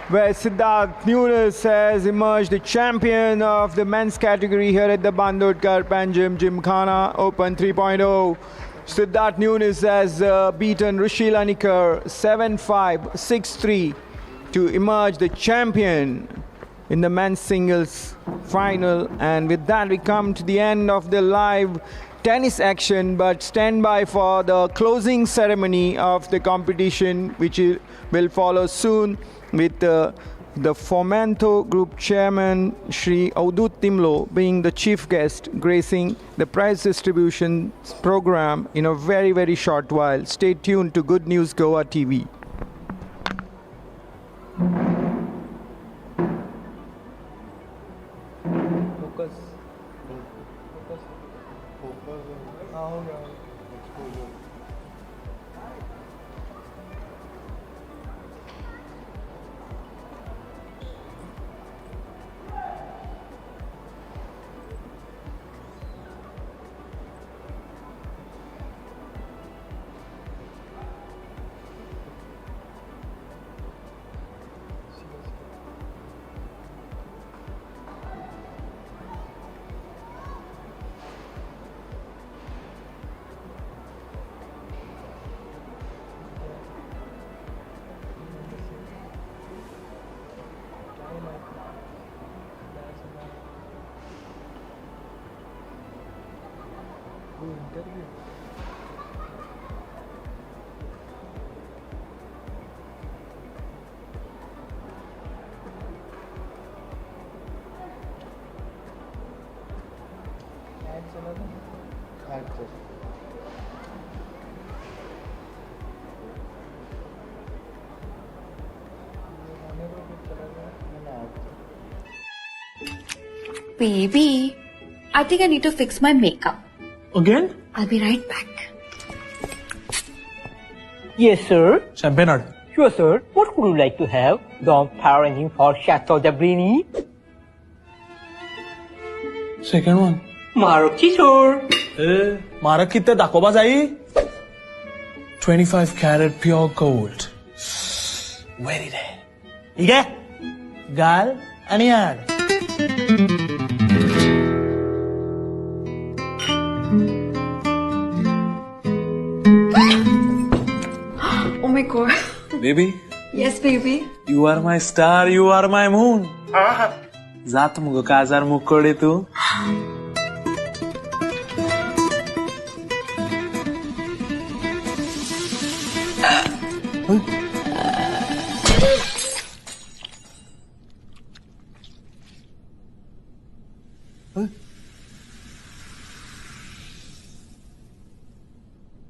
where Siddharth Nunes has emerged the champion of the men's category here at the Bandodkar Panjim Gymkhana Open 3.0. Siddharth Nunes has beaten Rushil Anikar 7-5, 6-3 to emerge the champion in the men's singles final. And with that, we come to the end of the live tennis action, but stand by for the closing ceremony of the competition, which will follow soon with the Fomento Group Chairman Shri Auduth Timblo being the chief guest, gracing the prize distribution program in a very, very short while. Stay tuned to Good News Goa TV. Baby, I think I need to fix my makeup. Again? I'll be right back. Yes, sir. Champagne. Sure, sir. What would you like to have? The power engine for Chateau de Brini? Second one. Maruti, sir. Marak kitte dakoba jai? 25 carat pure gold. Very rare. Ige? Gal ani ad. Oh my god. Baby, Yes, baby. you are my star, you are my moon. Zat mugo kazar mukode tu.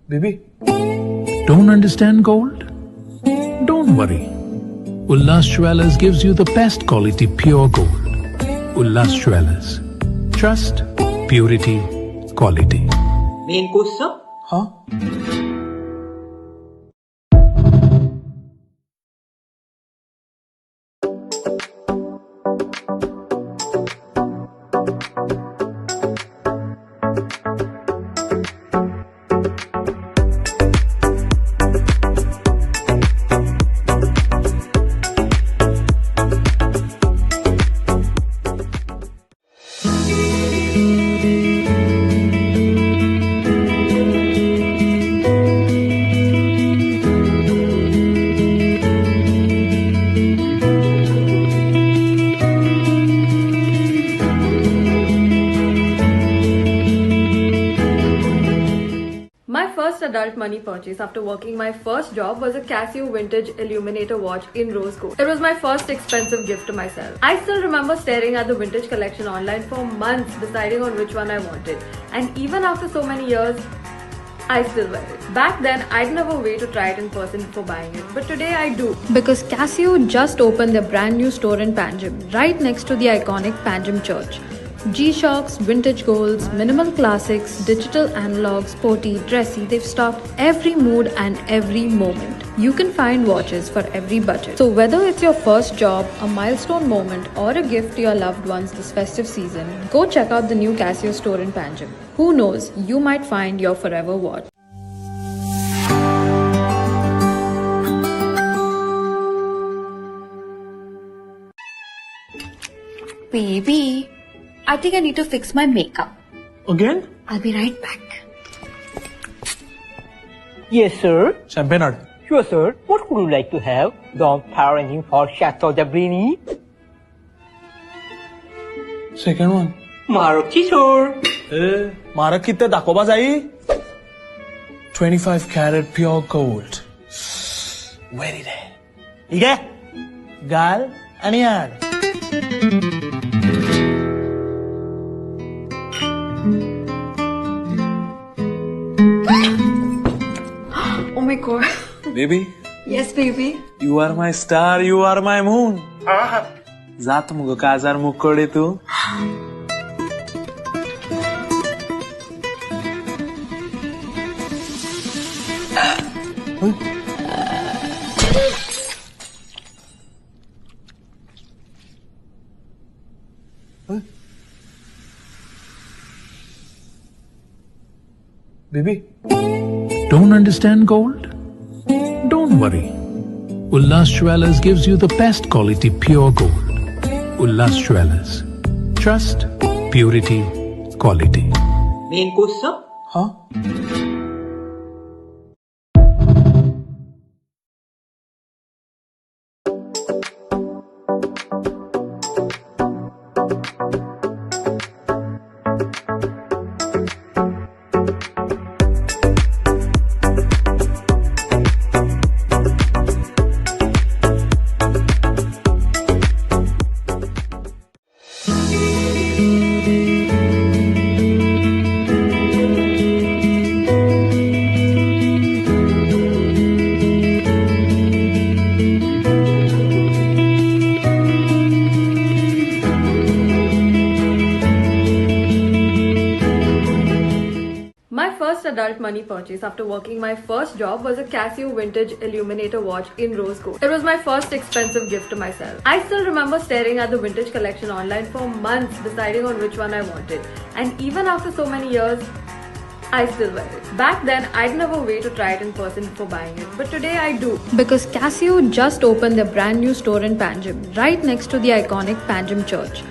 Baby. Don't understand gold? Don't worry. Ullas Jewellers gives you the best quality pure gold. Ullas Jewellers. Trust, purity, quality. Main course, sir? Huh? My first adult money purchase after working my first job was a Casio vintage illuminator watch in rose gold. It was my first expensive gift to myself. I still remember staring at the vintage collection online for months deciding on which one I wanted. And even after so many years, I still wear it. Back then, I'd never wait to try it in person before buying it, but today I do. Because Casio just opened their brand new store in Panjim, right next to the iconic Panjim Church. G-Shocks, vintage golds, minimal classics, digital analog, sporty, dressy, they've stocked every mood and every moment. You can find watches for every budget. So whether it's your first job, a milestone moment, or a gift to your loved ones this festive season, go check out the new Casio store in Panjim. Who knows, you might find your forever watch. Baby, I think I need to fix my makeup. Again? I'll be right back. Yes, sir. Champagne. Sure, sir. What would you like to have? The power engine for Chateau de Brini? Second one. Maruti, sir. Marak kitte dakoba jai? 25 carat pure gold. Very rare. Ige? Gal ani ad. Oh my god. Baby, Yes, baby. you are my star, you are my moon. Zat mugo kazar mukode tu. Baby. Don't understand gold? Don't worry. Ullas Jewellers gives you the best quality pure gold. Ullas Jewellers. Trust, purity, quality. Main course, sir? Huh? money purchase after working my first job was a Casio vintage illuminator watch in rose gold. It was my first expensive gift to myself. I still remember staring at the vintage collection online for months deciding on which one I wanted. And even after so many years, I still wear it. Back then, I'd never wait to try it in person before buying it, but today I do. Because Casio just opened their brand new store in Panjim, right next to the iconic Panjim church.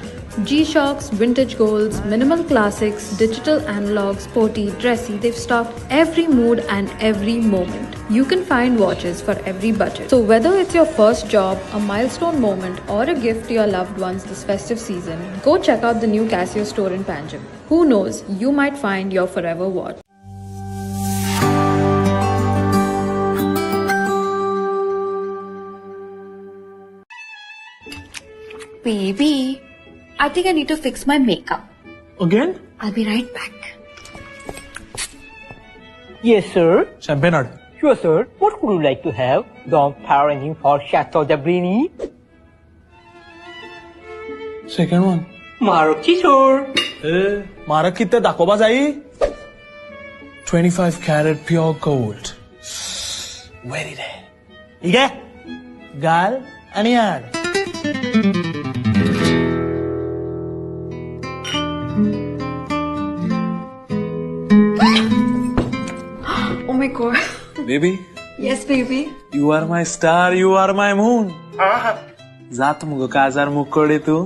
G-Shocks, vintage golds, minimal classics, digital analogs, sporty, dressy, they've stocked every mood and every moment. You can find watches for every budget. So whether it's your first job, a milestone moment, or a gift to your loved ones this festive season, go check out the new Casio store in Panjim. Who knows, you might find your forever watch. Baby, I think I need to fix my makeup. Again? I'll be right back. Yes, sir. Champagne order. Sure, sir. What would you like to have? The power engine for Chateau de Brini. Second one. Maruti, sir. Mara kitte dakoba jai? 25 carat pure gold. Very rare. Ige? Gal and yard. Oh my god. Baby, Yes, baby. you are my star, you are my moon. Zat mugo kazar mukode tu.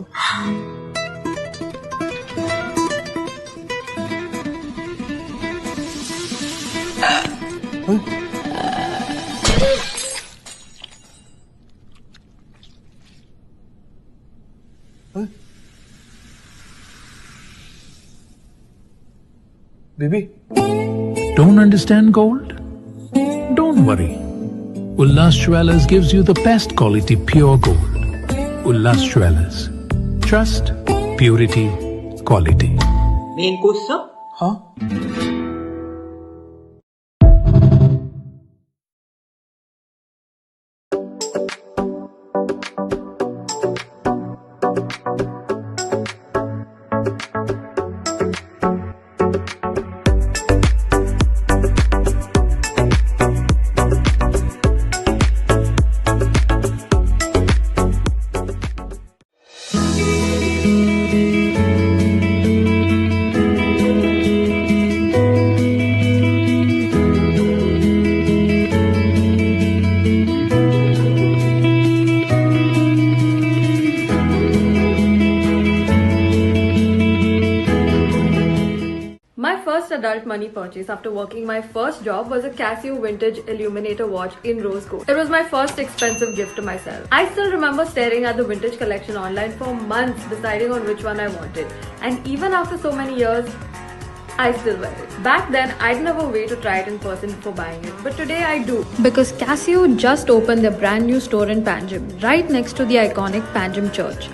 Baby. Don't understand gold? Don't worry. Ullas Jewellers gives you the best quality pure gold. Ullas Jewellers. Trust, purity, quality. Main course, sir? Huh? Adult money purchase after working my first job was a Casio vintage illuminator watch in rose gold. It was my first expensive gift to myself. I still remember staring at the vintage collection online for months deciding on which one I wanted. And even after so many years, I still wear it. Back then, I'd never wait to try it in person before buying it, but today I do. Because Casio just opened their brand new store in Panjim, right next to the iconic Panjim church.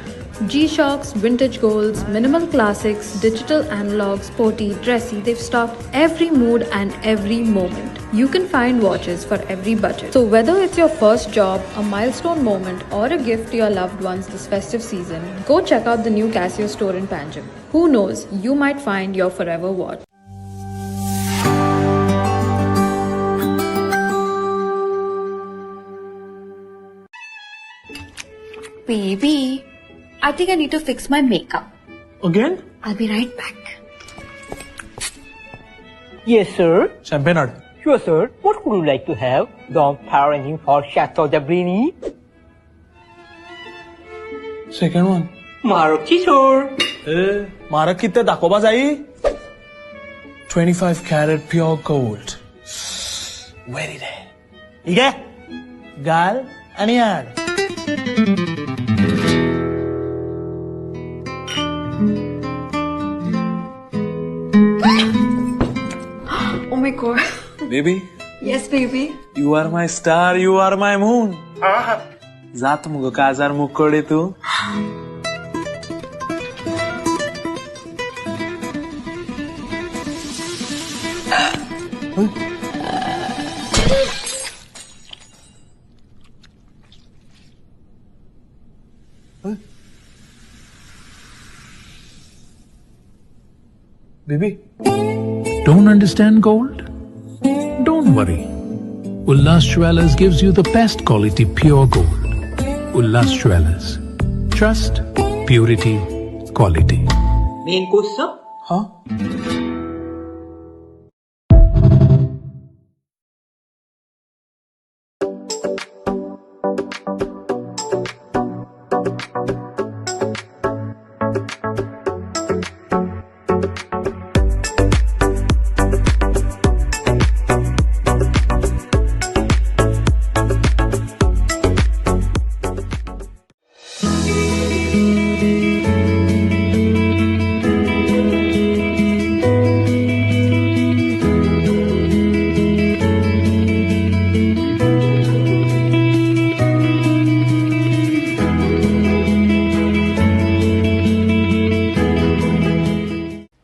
G-Shocks, vintage golds, minimal classics, digital analogs, sporty, dressy, they've stocked every mood and every moment. You can find watches for every budget. So whether it's your first job, a milestone moment, or a gift to your loved ones this festive season, go check out the new Casio store in Panjim. Who knows, you might find your forever watch. Baby, I think I need to fix my makeup. Again? I'll be right back. Yes, sir. Champagne order. Sure, sir. What would you like to have? The power engine for Chateau de Brini. Second one. Maruti, sir. Mara kitte dakoba jai? 25 carat pure gold. Very rare. Ige? Gal and yard. Oh my god. Baby, Yes, baby. you are my star, you are my moon. Zat mugo kazar mukode tu. Baby. Don't understand gold? worry. Ullas Jewellers gives you the best quality pure gold. Ullas Jewellers. Trust, purity, quality. Main course, sir? Huh?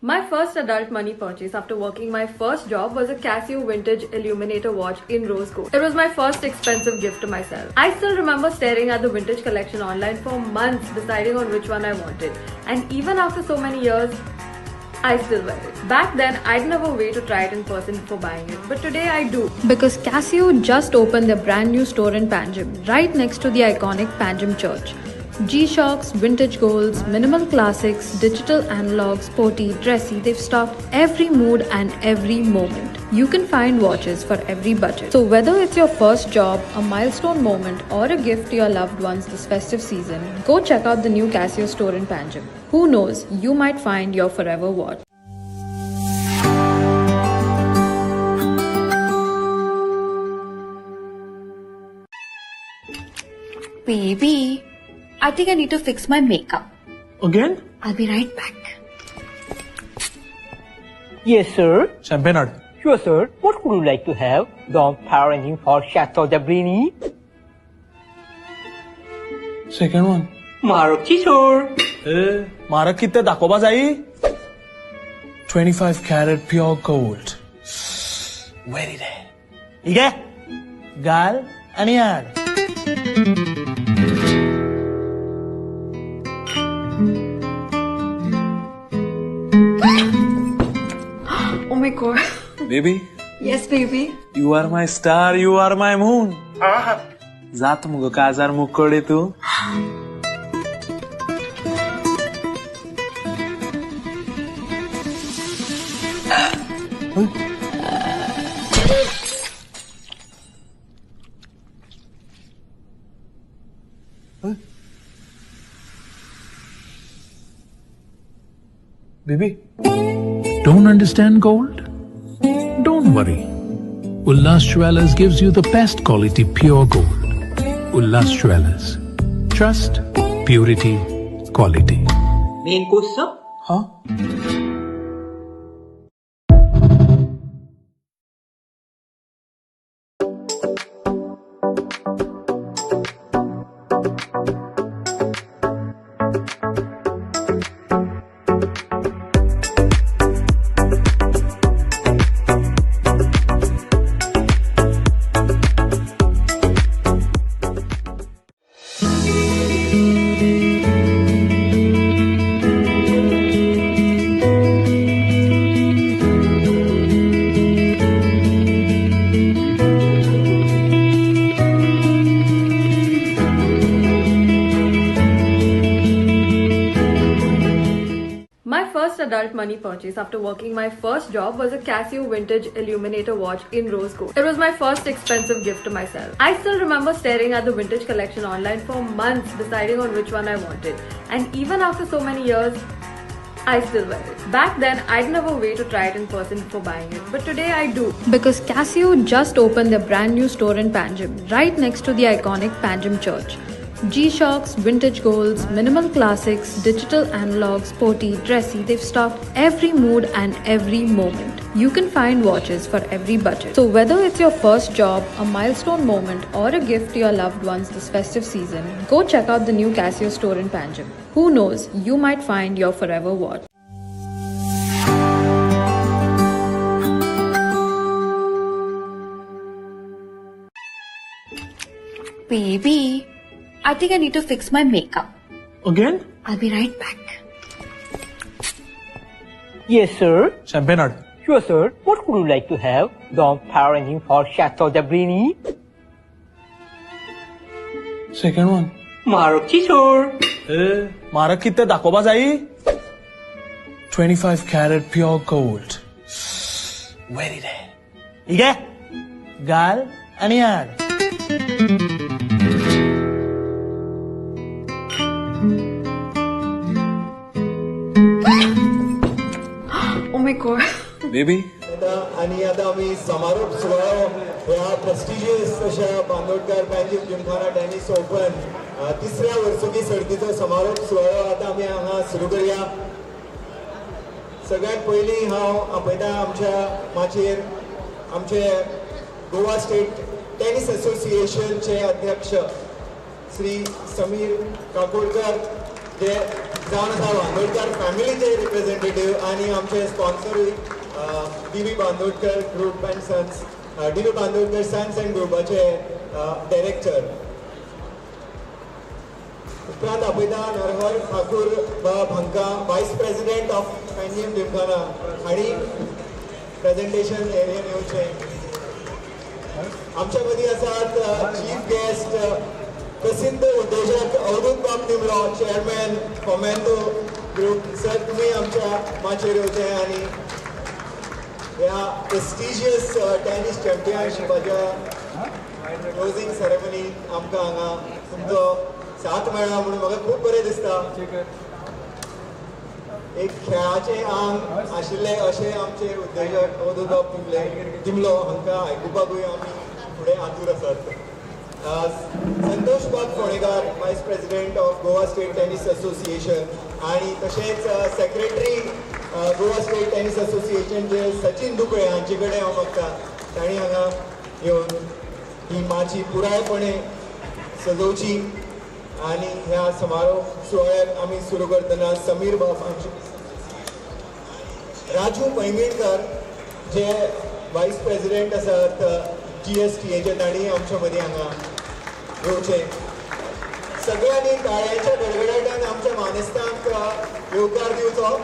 My first adult money purchase after working my first job was a Casio vintage illuminator watch in rose gold. It was my first expensive gift to myself. I still remember staring at the vintage collection online for months, deciding on which one I wanted. And even after so many years, I still wear it. Back then, I didn't have a way to try it in person before buying it, but today I do. Because Casio just opened their brand new store in Panjim, right next to the iconic Panjim church. G-Shocks, vintage golds, minimal classics, digital analogs, sporty, dressy, they've stocked every mood and every moment. You can find watches for every budget. So whether it's your first job, a milestone moment, or a gift to your loved ones this festive season, go check out the new Casio store in Panjim. Who knows, you might find your forever watch. Baby, I think I need to fix my makeup. Again? I'll be right back. Yes, sir. Champagne order. Sure, sir. What would you like to have? The power engine for Chateau de Brini? Second one. Maruti, sir. Marak kitte dakoba jai? 25 carat pure gold. Very rare. Ige? Gal ani ad. Oh my god. Baby, Yes, baby. you are my star, you are my moon. Zat mugo kazar mukode tu. Baby. Don't understand gold? Don't worry. Ullas Jewellers gives you the best quality pure gold. Ullas Jewellers. Trust, purity, quality. Main course, sir? Huh? My first adult money purchase after working my first job was a Casio vintage illuminator watch in rose gold. It was my first expensive gift to myself. I still remember staring at the vintage collection online for months, deciding on which one I wanted. And even after so many years, I still wear it. Back then, I didn't have a way to try it in person before buying it, but today I do. Because Casio just opened their brand new store in Panjim, right next to the iconic Panjim church. G-Shocks, vintage golds, minimal classics, digital analogs, sporty, dressy, they've stocked every mood and every moment. You can find watches for every budget. So whether it's your first job, a milestone moment, or a gift to your loved ones this festive season, go check out the new Casio store in Panjim. Who knows, you might find your forever watch. Baby, I think I need to fix my makeup. Again? I'll be right back. Yes, sir. Champagne order. Sure, sir. What would you like to have? The power engine for Chateau de Brini? Second one. Maruti, sir. Marak kitte dakoba jai? 25 karat pure gold. Very rare. Ige? Gal आणि याड. Oh my god. Baby. आणि आता आम्ही समारोप सुवाळो ह्या prestigious अशा Bandodkar Panjim Gymkhana tennis open तिसऱ्या वर्सुकी सर्तीचो समारोप सुवाळो आता आम्ही हांगा सुरू करूया. सगळ्यात पयलीं हांव आपयता आमच्या माचयेर आमचे गोवा स्टेट टेनिस असोसिएशनचे अध्यक्ष श्री समीर काकोडकर जे जावन आसा बांदोडकार फॅमिलीचे रिप्रेझेंटेटिव्ह आणि आमचे स्पॉन्सरूय D B. Bandodkar group and sons D B. Bandodkar sons and ग्रुपाचे डायरेक्टर. उपरांत आपयता नरहर ठाकूर बाब हांकां vice president of Panjim Gymkhana हांणी प्रेझेंटेशन एरियेन येवचें. आमच्या मदीं आसात चीफ गेस्ट प्रसिद्ध उद्योजक अवधूत तिंबलो चेअरमॅन फोमेंटो ग्रुप. सर तुमी आमच्या माचयेर येवचें आनी ह्या प्रेस्टिजियस टेनिस चॅम्पियनशिपाच्या क्लोजिंग सेरेमनी आमकां हांगा तुमचो साथ मेळ्ळा म्हणून म्हाका खूब बरें दिसता. एक खेळाचें आंग आशिल्ले अशें आमचे उद्योजक अवधूत तिंबलो हांकां आयकुपाकूय आमी फुडें आतूर आसात. Santosh Bab Fondekar vice president of Goa state tennis association आणि तशेंच सेक्रेटरी गोवा स्टेट टेनिस असोसिएशनचे सचिन दुकळे हांचे कडेन हांव मागता तांणी हांगा येवन ही माची पुरायपणे सजोवची. आणि ह्या समारोप सुवाळ्याक आमी सुरू करतना समीर बाब हांची राजू पैंगीणकर जे वायस प्रेसिडेंट आसात GSTAचे तांणी आमच्या मदीं हांगा येवचें. सगळ्यांनी ताळ्यांच्या गडगडाटान आमच्या मानेस्तांक येवकार दिवचो.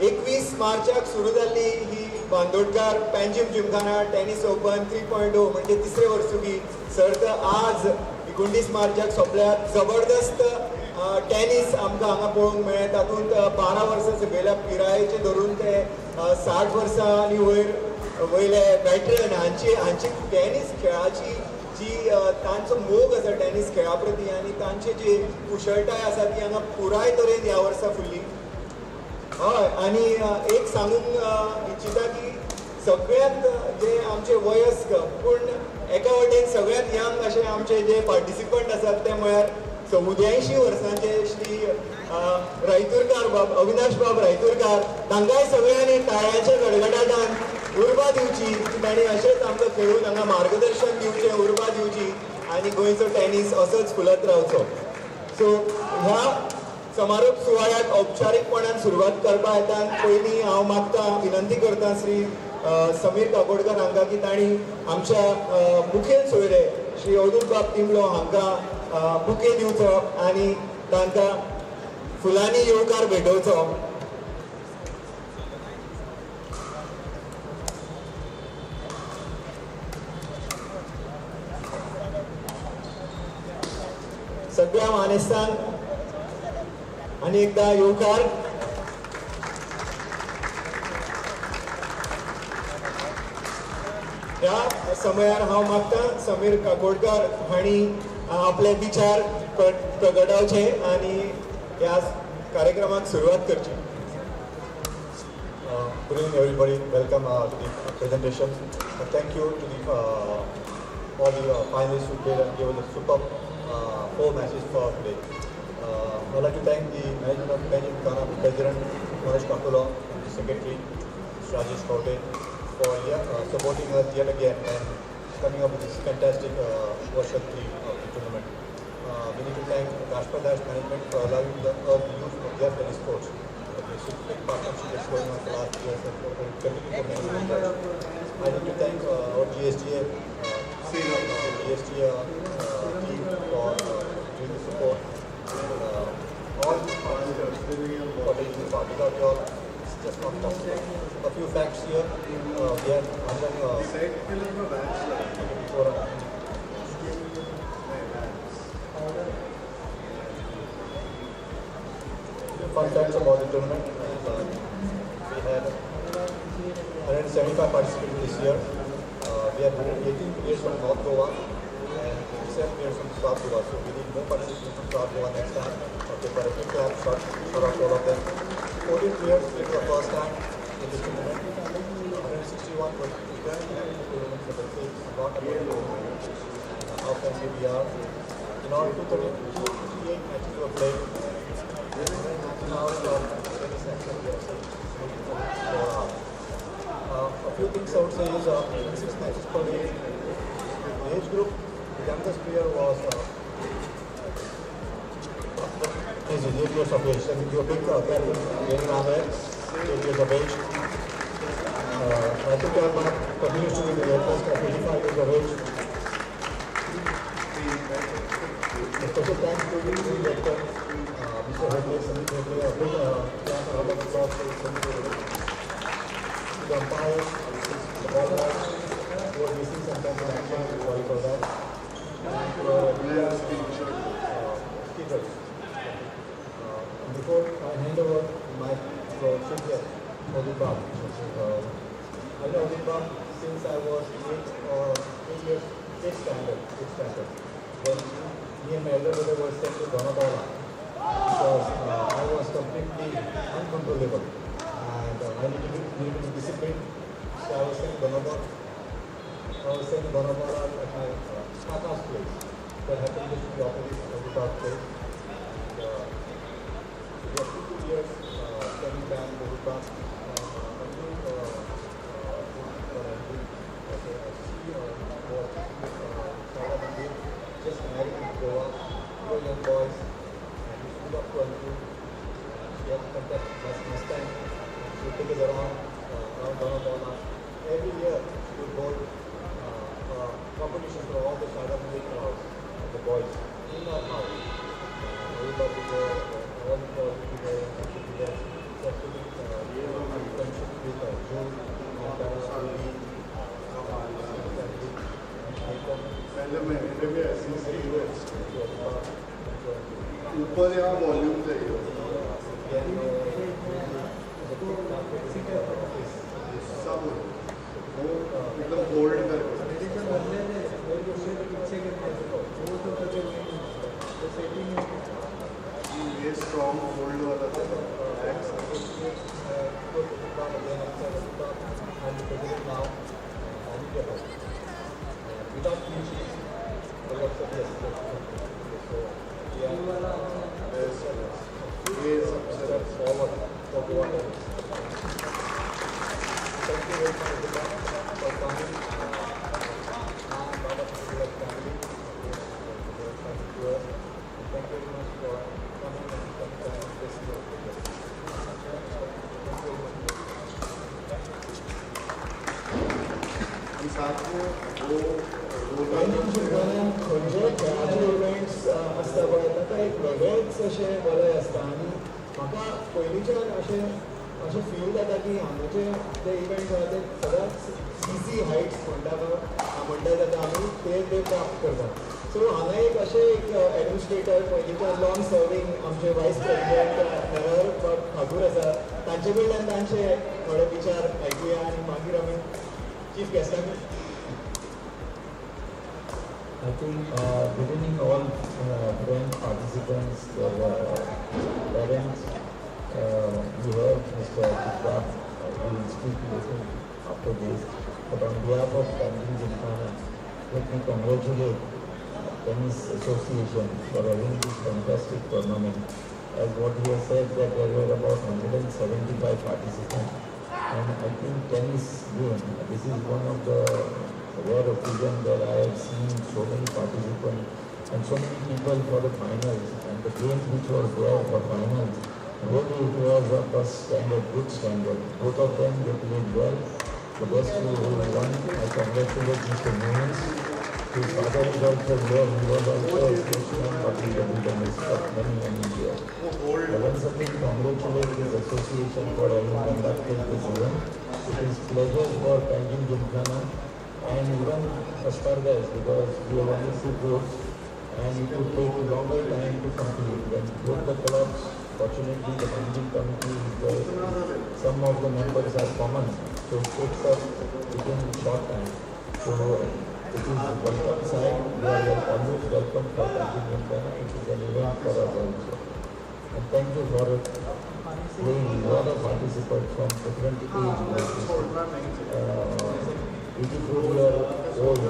21 मार्चाक सुरू जाल्ली ही बांदोडकार पॅन्जिम जिमखाना टेनिस ओपन 3.0 म्हणजे तिसरे वर्सुकी सर्त आज 29 मार्चाक सोंपल्यात. जबरदस्त टेनिस आमकां हांगा पळोवंक मेळ्ळें. तातूंत 12 वर्सां सकयल्या पिरायेचे धरून ते 60 वर्सां आनी वयले वेटरन हांची टेनिस खेळाची जी तांचो मोग आसा टेनिस खेळा प्रती आनी तांची जी कुशळटाय आसा ती हांगा पुराय तरेन ह्या वर्सा फुल्ली. हय आनी एक सांगूंक इच्छिता की सगळ्यांत जे आमचे वयस्क पूण एका वटेन सगळ्यांत यंग अशे आमचे जे पार्टिसिपंट आसात ते म्हळ्यार 84 वर्सांचे श्री रायतुरकार बाब अविनाश बाब रायतुरकार. तांकांय सगळ्यांनी ताळ्याच्या गडगडाटान उर्बा दिवची की तांणी अशेंच आमकां खेळून हांगा मार्गदर्शन दिवचें उर्बा दिवची आनी गोंयचो टेनिस असोच फुलत रावचो. सो ह्या समारोप सुवाळ्याक औपचारीकपणान सुरवात करपा येता पयलीं हांव मागता विनंती करता श्री समीर काकोडकर हांकां की तांणी आमच्या मुखेल सोयरे श्री अवधूत बाब तिंबलो हांकां बुके दिवचो आनी तांकां फुलांनी येवकार भेटोवचो. सगळ्या मानेस्तांक आनी एकदा येवकार. ह्या समयार हांव मागता समीर काकोडकर हांणी आपले विचार प्रगटावचे आनी ह्या कार्यक्रमाक सुरवात करची. Good evening, everybody. Welcome to the presentation. Thank you to all the finalists who played and gave us a superb 4 matches for today. I'd like to thank the management of Panaji, President Manoj Kakulo, the Secretary Rajesh Kaute for supporting us yet again and coming up with this fantastic version 3 of the tournament. We need to thank Rashtradash management for allowing the youth of their tennis sports. This is a big partnership that's going on for the last years and continue for many years. I need to thank our GSTA team for doing the support. All for taking part. Without your just not possible. A few facts here. We have fun facts about the tournament. We had 175 participants this year. We have 118 players from North Goa and 7 players from South Goa. So we need more participants from South Goa next time. Okay, but a quick clap, shot out all of them. 14 players played for the first time in this tournament. 161 was the grand tournament for the sake not about the tournament. How friendly we are. In all, 238 matches were played. A few things I would say is 6 matches per day. The age group, the youngest player was is 8 years of age. And your big captain, Gary Ramay, 8 years of age. I think continues to be the youngest at 85 years of age. A special thanks to the director, Mr. Headley, Sandeep Headley, a big round of applause for Sandeep Headley. To the umpires, the ballers, who are missing sometimes in action, sorry for that. And to the speakers. Before I hand over my Shri Auduth, I know Auduth since I was 8 years, 8th standard. When me and my elder brother were sent to Bandodkar because I was completely uncontrollable and I needed to be disciplined. So I was sent to Bandodkar. At my Kaka's place. That happened just to be opposite of the place. We have 2 years spending time in Bandodkar. Just married in Goa, 2 young boys, and we stood up to Auduth. We had contact last time. She would take us around Bandodkar. Every year she would hold competition for all the Shadowmay crowds and the boys in our house. Everybody would go, all the boys would be there, and she would be there. So actually, we have a friendship with Joe and Panaji. ऊपर यहाँ volume चाहिए सब वो एकदम hold कर ये strong hold वाला without finishing. Forward for Goa. Thank you very much for coming. Family. Thank you very much for coming and spending this year. हम साथ में वो Panjim Gymkhana खंयचे खेळाचे इव्हेंट्स आसता पळय ताका एक वेगळेच अशें बरें आसता आनी म्हाका पयलींच्यान अशें फील जाता की हांगाचे जे इव्हेंट्स आसा ते सदांच सीसी हायट्स म्हणटा जाता आमी ते प्राप्त करतात. सो हांगा एक अशें एक एडमिनिस्ट्रेटर पयलींच्यान लॉंग सर्वींग आमचे वायस प्रेसिडेंट नरहर ठाकूर आसा तांचे कडल्यान तांचे थोडे विचार आयकुया आनी मागीर आमी chief गेस्टाक. I think good evening all friends, participants, parents. You heard Mr. Timblo, we will speak later after this. But on behalf of Panjim Gymkhana, let me congratulate Tennis Association for having this fantastic tournament. As what he has said that there were about 175 participants. And I think tennis game, this is one of the rare occasion where I have seen so many participants and so many people for the finals, and the games which was there for finals, really it was a first standard, good standard. Both of them they played well. The best who won, I congratulate Mr. Nunes. His father is also there, he was also a sportsman, but he did tennis for many years. I once again congratulate this association for having done that Spardas because we have only 2 groups and it would take longer time to complete. When both the clubs, fortunately the managing committee is there, some of the members are common, so it takes up within short time. So it is welcome side, we are always welcome for Panjim Gymkhana, it is an event for us also. And thank you for playing a lot of participants from different age groups. 84 year old,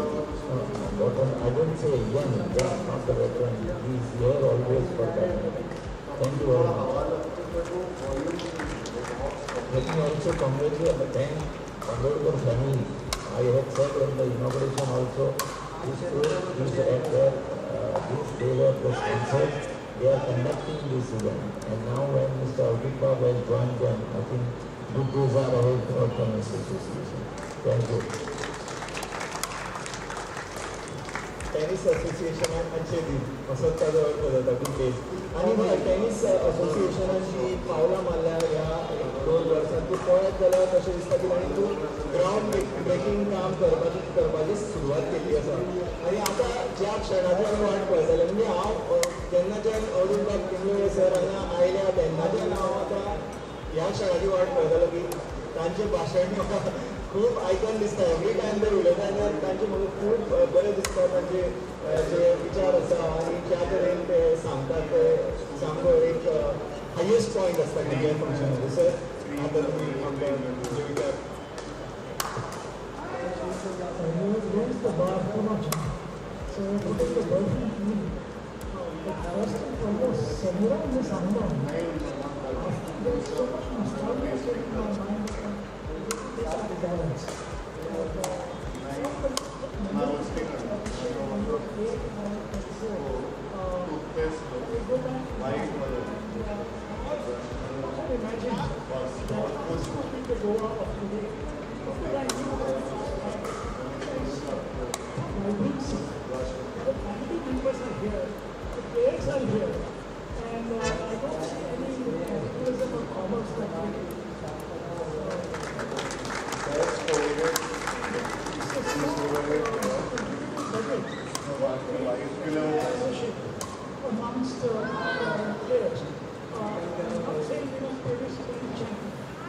I don't say young, that's not the veteran, he is here always for that. Thank you very much. Let me also congratulate the 10 Bandodkar family. I had said in the inauguration also, these were the sponsors, they are conducting this event. And now when Mr. Auduth Timblo has joined them, I think good days are ahead for Tennis Association. Thank you. Tennis असोसिएशनाचे दीन असोच ताजो अर्थ जाता good days आनी tennis असोसिएशनाची पावलां मारल्या ह्या 2 वर्सांत तूं पळयत जाल्यार अशें दिसता की ताणें तूं ग्रावंड ब्रेकींग काम करपाची सुरवात केल्ली आसा आनी आतां ज्या क्षणाची आमी वाट पळयताले म्हणजे हांव जेन्नाच्यान अवधूत टिंबलो सर हांगा आयल्या तेन्नाच्यान हांव आतां ह्या क्षणाची वाट पळयतालो की तांचें भाशण म्हाका खूब आयकन दिसता एवरी टायम ते उलयता तेन्ना तांचे म्हाका खूब बरें दिसता तांचे जे विचार आसा आनी ज्या तरेन ते सांगतात ते सामको एक हायेस्ट पॉयंट आसता खंयच्याय फंक्शनाचेर सर आतां तुमी आमकां तुमचे विचार balance.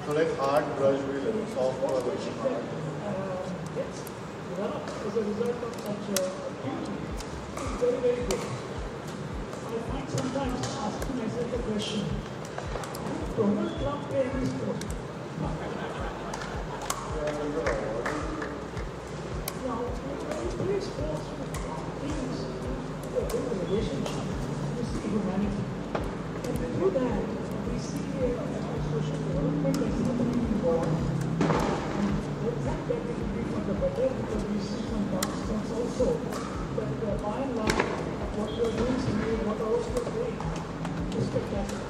So like hard brush wheel and soft brush. Yes, developed as a result of such activity. It's very, very good. I find sometimes asking myself the question, Donald Trump play any sport? Now, when you play sports with teams, you build a relationship, you see humanity. And through that, we see social development that's happening in Goa. And let's not that it will be for the better because we see some dark spots also. But by and large, what we are doing today, what our school is doing, is spectacular.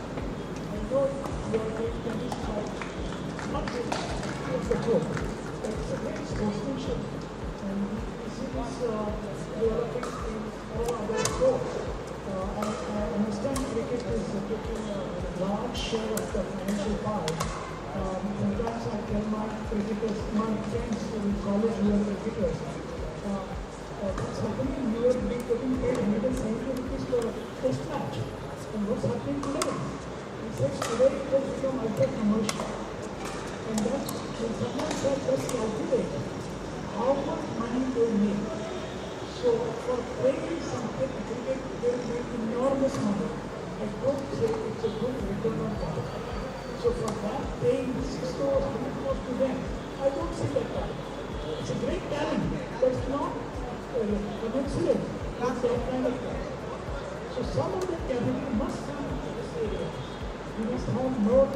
I know we are doing tennis fight, not just the joke, but it's a great sportsmanship. And we see this developing in all other sports. I understand cricket is taking a large share of the financial pie. Sometimes I tell my cricketers, my friends in college who are cricketers, what's happening, you are getting paid 170 rupees for a test match. And what's happening today? He says today it has become ultra commercial. And that, when someone says, let's calculate how much money they make. So for playing some cricket, they make enormous money. I don't say it's a good return on capital. So for that, paying 6 crores, 100 crores to them, I don't see that talent. It's a great talent, but it's not commensurate with that kind of talent. So some of the capital must come to this area. We must have more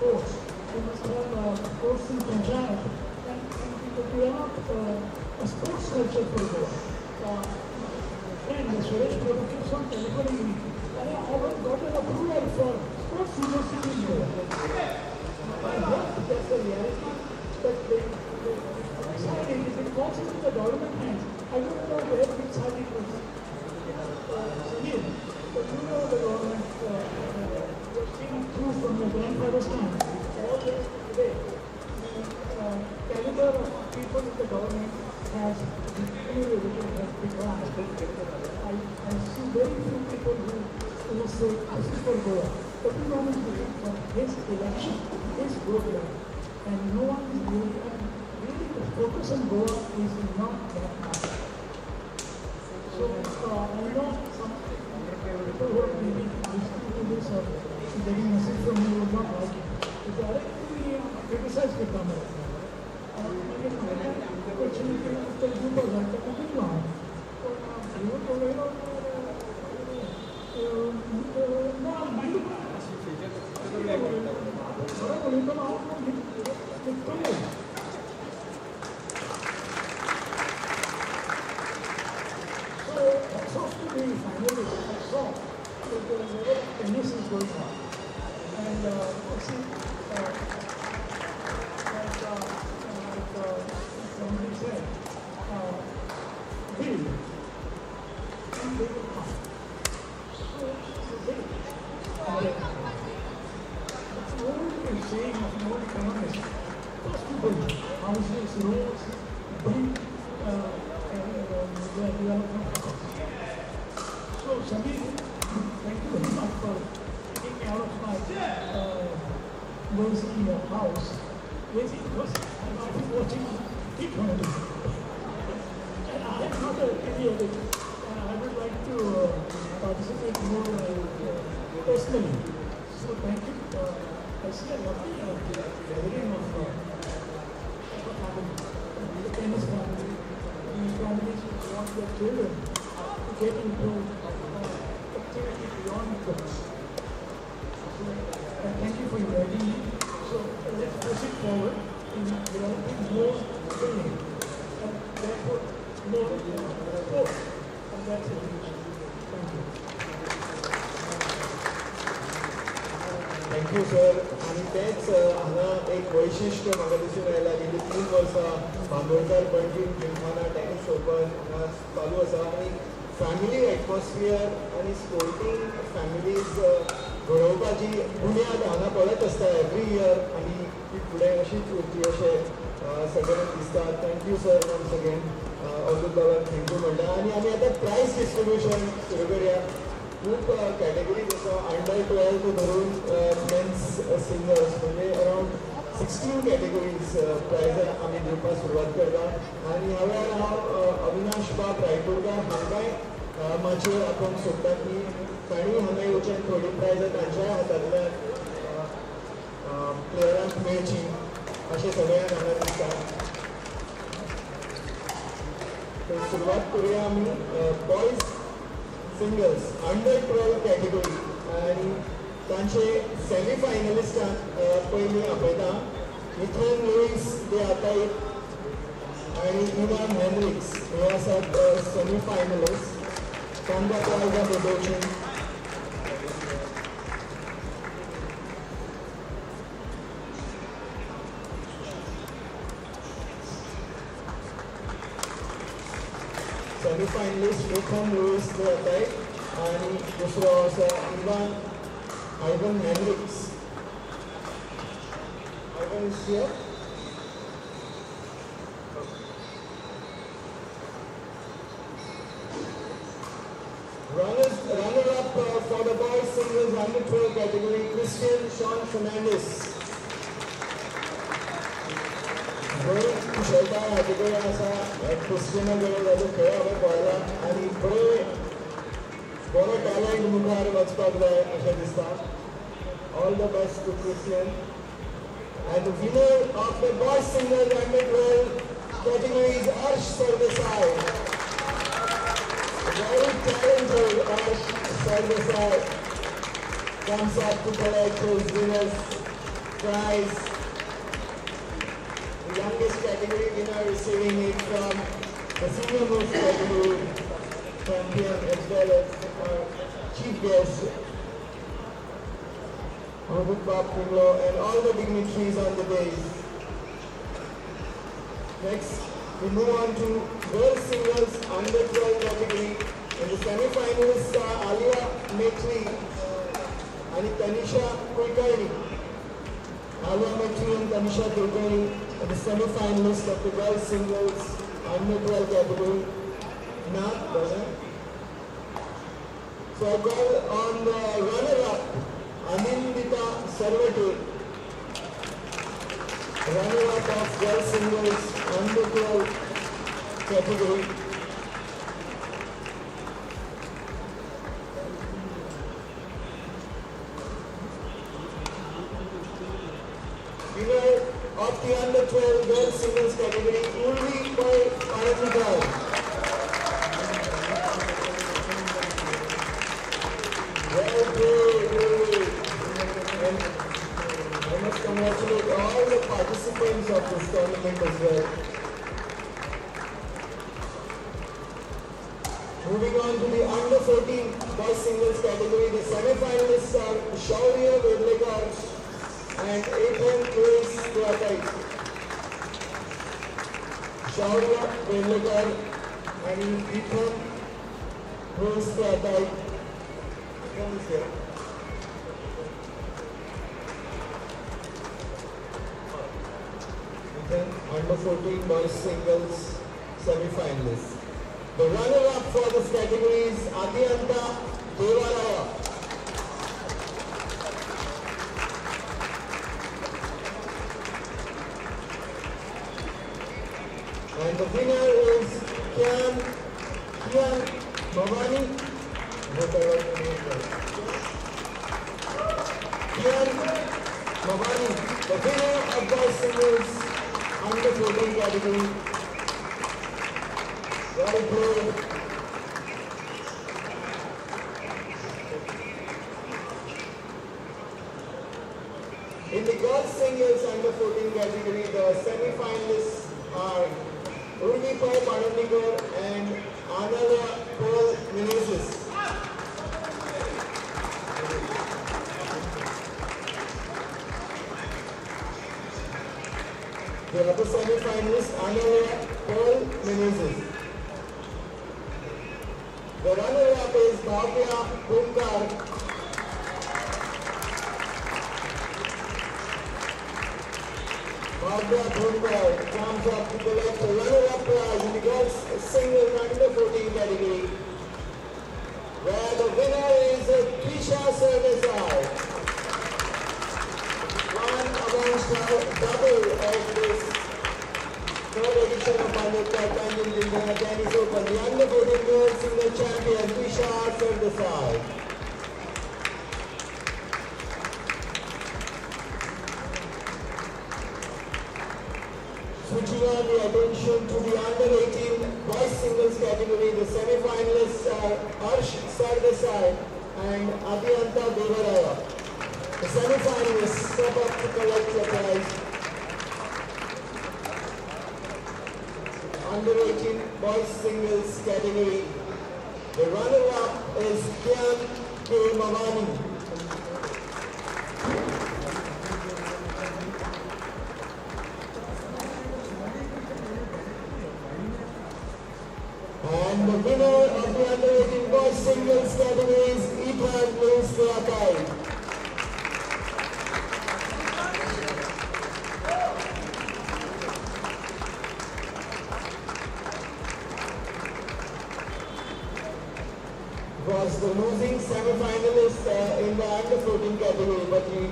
courts. We must have courts in Punjab. And we develop a sports culture for Goa. Friend, Suresh Prabhu keeps on telephoning me. I haven't got an approval for sports university in Goa. I hope that's the reality, but deciding if it falls into the government hands, I don't know where which side it was. Sunil, but you know the government, you've seen it through from your grandfather's time, all this today. The caliber of people in the government has really become I see very few people who say, this is for Goa. Everyone is looking for his election, his program, and no one is really the focus on Goa is not that much. So I know some people who are maybe listening to this or getting a message from me will not like it. If I criticize the camera, opportunity to do the work that I did not. Tennis is going on, and somebody said, Bill, and they will come. So it's an old saying of an old economist. First you build houses, roads, build the development process. So Shri, thank you very much for taking me out of my in your house. Basically, because I've been watching T20. And I am not any of it. I would like to participate more personally. So thank you. I see a lovely gathering of family, the tennis family. These families who want their children to get into activity beyond books. So thank you for inviting me. So let's proceed forward in developing more training and therefore more sport. And that's it. Thank you. Thank you, sir. आणि तेच हांगा एक वैशिष्ट्य म्हाका दिसून आयला गेली 3 वर्सां बांदोडकार पंजीम जिमखाना टेनिस ओपन हांगा चालू आसा आनी फॅमिली एटमॉस्फियर आनी स्पोर्टींग फॅमिलीज घडोवपाची बुन्याद हांगा पडत आसता एवरी इयर आनी ती फुडें अशीच उरची अशें सगळ्यांक दिसता. Thank you sir once again. Avdhoot बाबाक थँक्यू म्हणटा आनी आमी आतां प्रायज डिस्ट्रिब्युशन सुरू करया. खूप कॅटेगरीज आसा अंडर 12 धरून मेन्स सिंगर्स म्हणजे अरावंड 16 कॅटेगरीज प्रायजां आमी दिवपाक सुरवात करता आनी ह्या वेळार हांव अविनाश बाब रायतुरकार हांकांय माचयेर आपोवंक सोदता की तांणी हांगा येवच्यान थोडी प्रायजां तांच्याय हातांतल्यान प्लेयरांक मेळची अशें सगळ्यांक हांगा दिसता. सुरवात करुया आमी बॉयज सिंगल्स अंडर 12 कॅटेगरी आनी तांचे सेमी फायनलिस्टांक पयलीं आपयता. मिथुन लुईस दे आतायत आनी इवान हेनरिक्स हे आसात सेमी फायनलिस्ट. तांकां प्रायजां भेटोवचीं. सेमी फायनलिस्ट मिथुन लुईस दे आतायत आनी दुसरो आसा Ivan Hendricks. Ivan is here. Runner-up for the boys singles under 12 category, Christian Sean Fernandez. Very खेळटा category आसा. Christian कडेन ताचो खेळ हांवें पळयला आनी बरो टॅलंट मुखार वचपाक जाय अशें दिसता. All the best to Christian. And the winner of the boys singles under 12 category is Arsh Sardesai. Very talented Arsh Sardesai comes up to collect his winner's prize. The youngest category winner receiving it from the senior most category champion as well as our chief guest. Auduth Timblo and all the dignitaries on the day. Next, we move on to girls singles under 12 category. In the semi-finalists are Alia Metri and Tanisha Kulkarni. Alia Metri and Tanisha Kulkarni are the semi-finalists of the girls singles under 12 category. Now, so I call on the runner-up, Anindita Sarvate, runner-up of girls singles under 12 category. Winner of the under 12 girls singles category, Ulvi Panaji. I must congratulate all the participants of this tournament as well. Moving on to the under 14 boys singles category, the semi-finalists are Shaurya Vedlekar and Ethan Luis Tuatai. Shaurya Vedlekar and Ethan Luis Tuatai. Under 14 boys singles semi-finalists. The runner-up for this category is Adhyanta Devaraya. And the winner is Kian Bhavani. Kian Bhavani, the winner of boys singles under 14 category. Well played. In the girls singles under 14 category, the semi-finalists are Urmi Panandikar and Anala Paul Menezes. The other semi-finalist, Anala Paul Menezes. The runner-up is Bhavya Bhumkar. Bhavya Bhumkar comes up to collect the runner-up prize in the girls singles under 14 category, where the winner is Trisha Sardesai. One amongst double of this third edition of Bandodkar Panjim Gymkhana Tennis Open. The under 14 girls single champion Trisha Sardesai. Switching on the attention to the under 18 boys singles category, the semi-finalists are Harsh Sardesai and Adhyanta Devaraya. The semi-finalists step up to collect the prize. Under 18 boys singles category, the runner-up is Kian K. Mamani. And the winner of the under 18 boys singles category is Ethan Luis Tuatai. Was the losing semi-finalist in the under 14 category, but he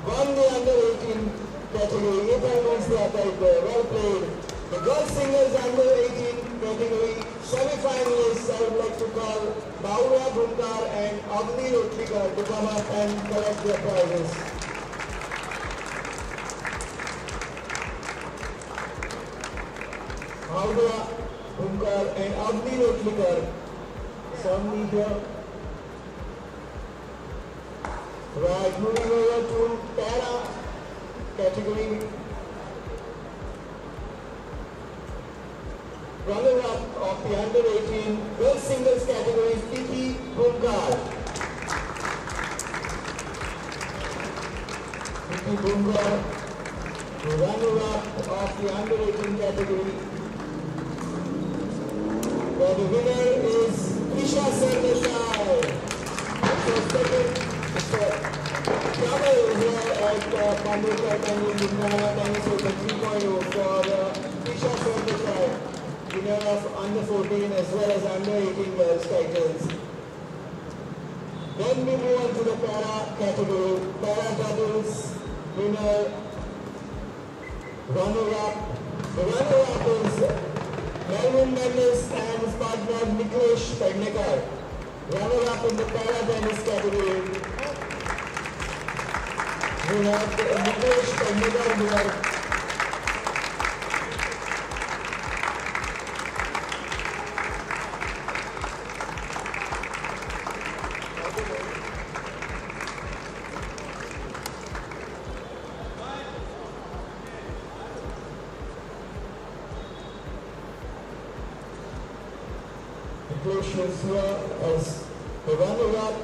won the under 18 category. Ethan Luis Tuatai, well played. The girls singles under 18 category semi-finalists, I would like to call Bhavya Bhumkar and Agni Rotlikar to come up and collect their prizes. Bhavya Bhumkar and Agni Rotlikar. Some here. Right, moving over to para category. Runner-up of the under 18 girls singles category is Titi Bhumkar. Titi Bhumkar, the runner-up of the under 18 category, where the winner is Trisha Sardesai. Double here at Bandodkar Panjim Gymkhana Tennis Open 3.0 for Trisha Sardesai. winner of under 14 as well as under 18 girls titles. Then we move on to the para category. Para doubles winner, runner-up. The runner-up is Melvin Mendes and his partner Niklesh Pednekar. Runner-up in the para tennis category. We have Niklesh Pednekar winner. Niklesh is here as the runner-up.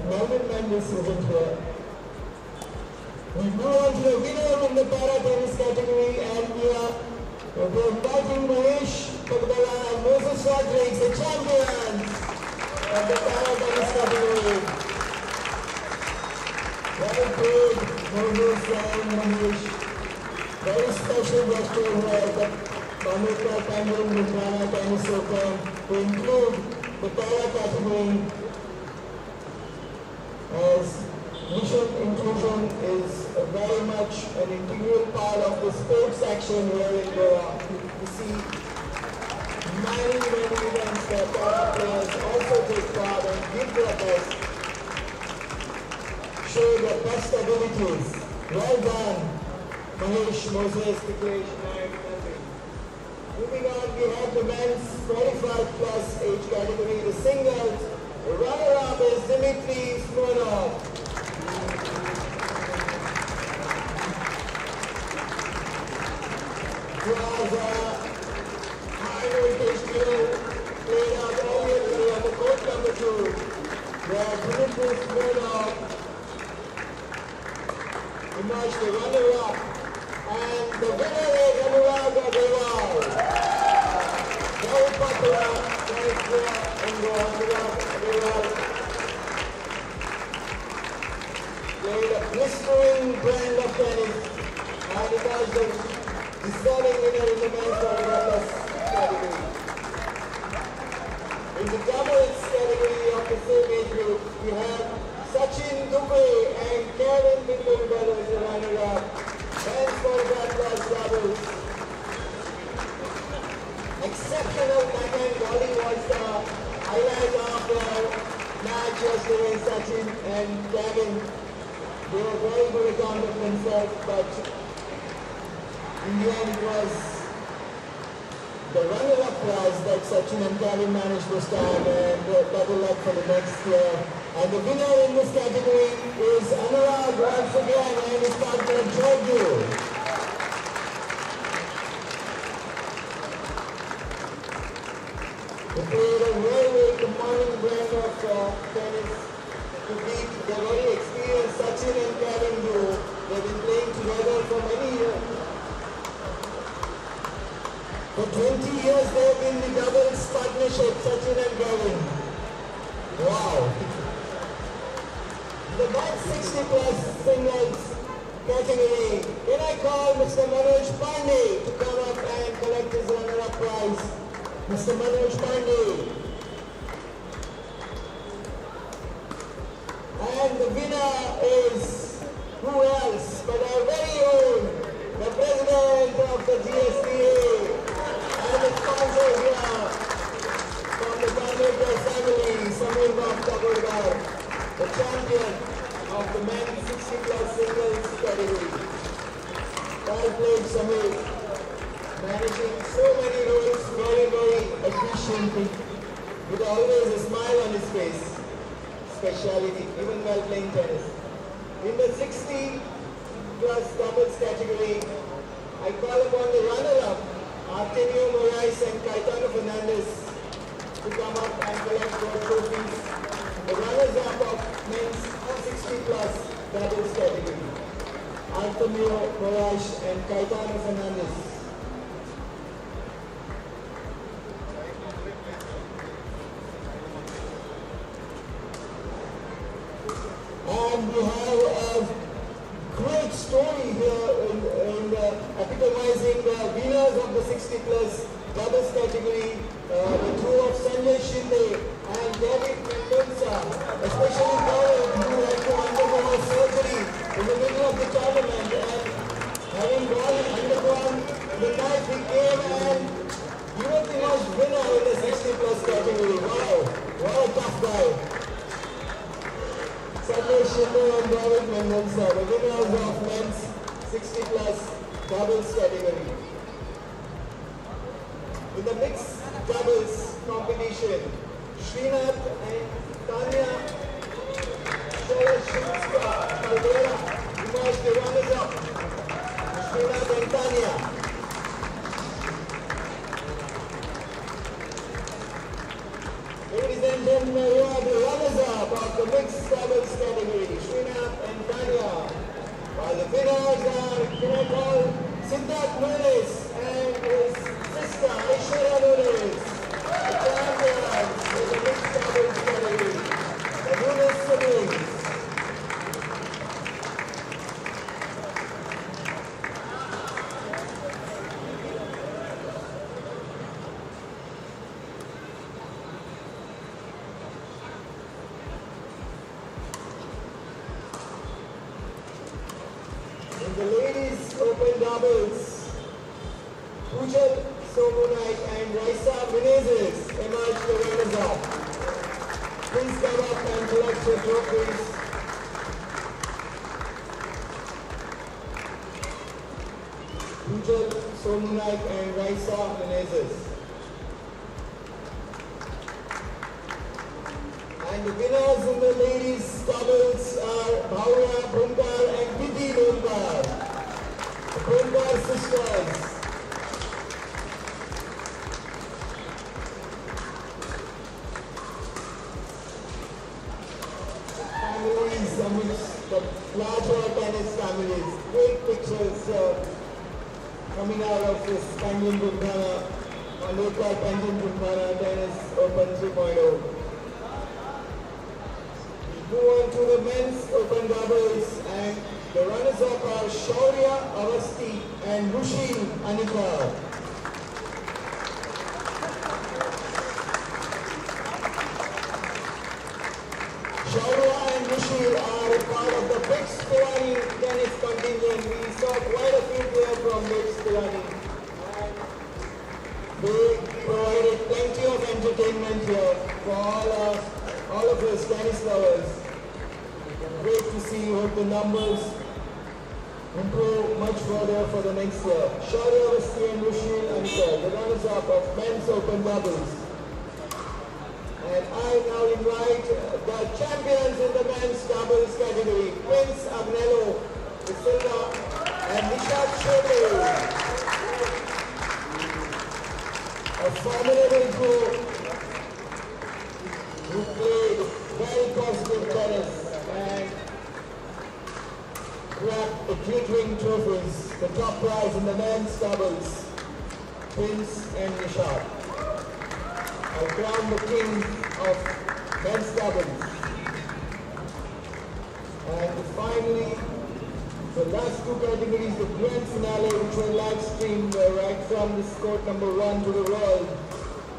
Melvin Mendes isn't here. We move on to the winner in the para tennis category, and we are inviting Mahesh Pagdala and Moses Rodriguez, the champions of the para tennis category. Well played, Moses and Mahesh. Very special gesture here, the Bandodkar Panjim Gymkhana Tennis Open to include the para category, as mission inclusion is very much an integral part of the sports action here in Goa. We see many events where para players also take part and give their best, show their best abilities. Well done, Mahesh, Moses, Niklesh and Melvin. Moving on, we have the men's 45 plus age category, the singles. The runner-up is Dmitry Smirnov. Was a high voltage duel played out earlier on the court number 2, where Dmitry Smirnov emerged the runner-up, and the winner is Anurag Agarwal. Very popular tennis player in the Anurag Agarwal. Played a blistering brand of tennis, and it was the deserving winner in the men's 45 category. In the doubles category of the same age group, we have Sachin Dubey and Kevin Bindur as the runner-up. Men's 45 plus doubles. Exceptional backhand volley was the highlight of the match yesterday. Sachin and Kevin, they were very good account of themselves, but in the end, it was the runner-up prize that Sachin and Kevin managed this time, and double luck for the next year. And the winner in this category is Anurag once again and his partner Jordu. They played a very commanding brand of tennis to beat the very experienced Sachin and Kevin duo. They've been playing together for many years. For 20 years they've been the doubles partnership, Sachin and Kevin. Wow. The 160 plus singles category. Can I call Mr. Manoj Pandey to come up and collect his runner-up prize? Mr. Manoj Pandey. And the winner is who else but our very own, the president of the GSTA. And the sponsor here from the Bandodkar family, Samir Bhatt, the champion of the men's 60 plus singles category. Well played, Samir. Managing so many roles very efficiently, with always a smile on his face. Speciality, even while playing tennis. In the 60 plus doubles category, I call upon the runner-up, Artemio Moraes and Caetano Fernandez, to come up and collect gold trophies. The runners-up of men's 160 plus doubles category, Artemio Moraes and Caetano Fernandez. And we have a great story here in epitomizing the winners of the 60 plus doubles category, the two of Sanjay Shinde and David Mendonca, especially David, who had to undergo surgery in the middle of the tournament, and having undergone the night he came and he was the most winner in the 60 plus category. Wow, what a tough guy. Sanjay Shinde and David Mendonca, the winners of men's 60 plus doubles category. In the mixed doubles competition, Srinath and Tanya Shalashimska Caldera emerged the runners-up. Srinath and Tanya. Ladies and gentlemen, you are the runners-up of the mixed doubles category, Srinath and Tanya. While the winners are, can I call, Siddharth Nunes and his sister Aishwarya Nunes. The champions in the mixed doubles category, the Nunes siblings. In the ladies open doubles, Pujal Somunai and Raisa Menezes emerged the runners-up. Please come up and collect your trophies. Pujal Somunai and Raisa Menezes. And the winners in the ladies doubles are Bhaura Bhunkar and Didi Bhunkar. The Bhunkar sisters. Families amidst the larger tennis families. Great pictures coming out of this Panjim Gymkhana, Bandodkar Panjim Gymkhana Tennis Open 3.0. Move on to the men's open doubles, and the runners-up are Shaurya Avasti and Rushil Anika. Shaurya and Rushil are part of the Big Pilani tennis contingent. We saw quite a few players from Big Pilani. They provided plenty of entertainment here for all of us tennis lovers. Great to see. Hope the numbers improve much further for the next year. Shaurya Avasti and Rushil Anika, the runners-up of men's open doubles. And I now invite the champions in the men's doubles category, Prince Agnello de Silva and Nishat Shetty. A formidable group who played very positive tennis and grabbed the glittering trophies, the top prize in the men's doubles, Prince and Nishat. I crown the king of men's doubles. And finally, the last two categories, the grand finale, which will live stream right from this court number 1 to the world.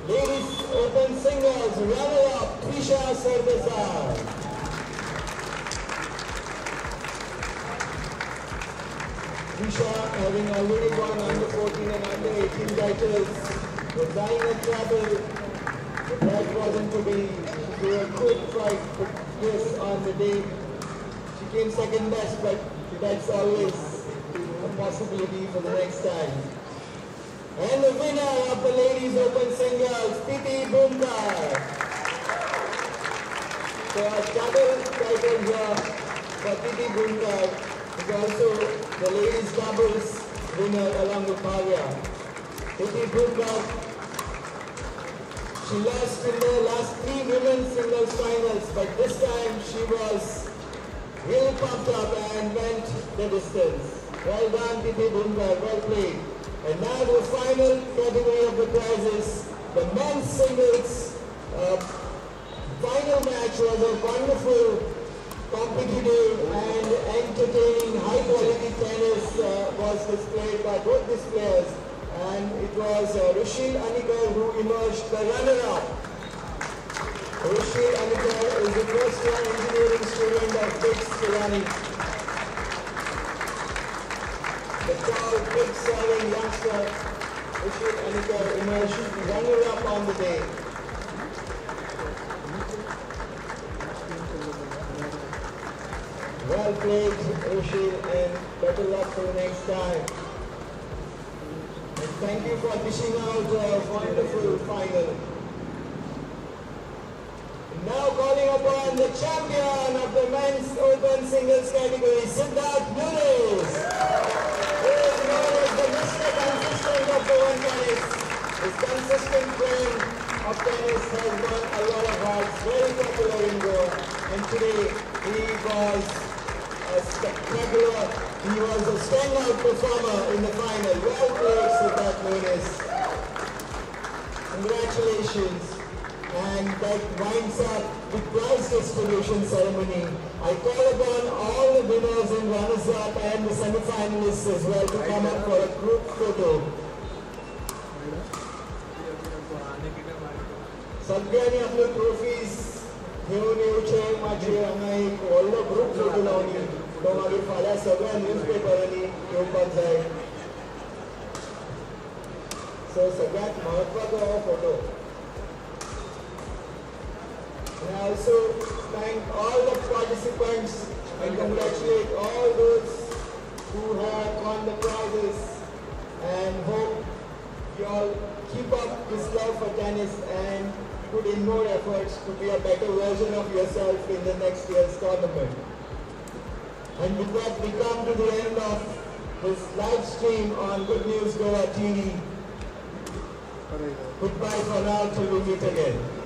Ladies open singles, runner-up, Trisha Sardesai. Trisha, having already won under 14 and under 18 titles, was dying of trouble. But that wasn't to be. She did a quick fight, but yes, on the day, she came second best, but that's always a possibility for the next time. And the winner of the ladies open singles, Titi Bhunkar. So a double title here for Titi Bhunkar is also the ladies doubles winner along with Bhavya. Titi Bhunkar, she lost in the last 3 women's singles finals, but this time she was really pumped up and went the distance. Well done, Titi Bhunkar, well played. And now the final category of the prizes, the men's singles final match was a wonderful, competitive and entertaining, high quality tennis was displayed by both these players. And it was Shri who emerged the runner-up. Shri is the first-year engineering student of Big Shri. The tall, big-serving youngster, Shri emerged runner-up on the day. Well played, Shri, and better luck for the next time. And thank you for dishing out a wonderful final. Now calling upon the champion of the men's open singles category, Siddharth Nunes. He is known as the Mr. Consistent of open tennis. His consistent playing of tennis has won a lot of hearts, very popular in Goa. And today he was a spectacular, he was a standout performer in the final. Well played, Siddharth Nunes. Congratulations. And that winds up the prize distribution ceremony. I call upon all the winners and runners-up and the semi-finalists as well to come up for a group photo. सगळ्यांनी आपले trophies घेऊन येवचे माझे हांगा एक व्हडलो group photo Lavani तो मागीर फाल्यां सगळ्या न्यूजपेपरांनी येवपाक जाय सो सगळ्यात महत्वाचो हो photo. And I also thank all the participants and congratulate all those who have won the prizes and hope you all keep up this love for tennis and put in more efforts to be a better version of yourself in the next year's tournament. And with that we come to the end of this live stream on Good News Goa TV. Goodbye for now till we meet again.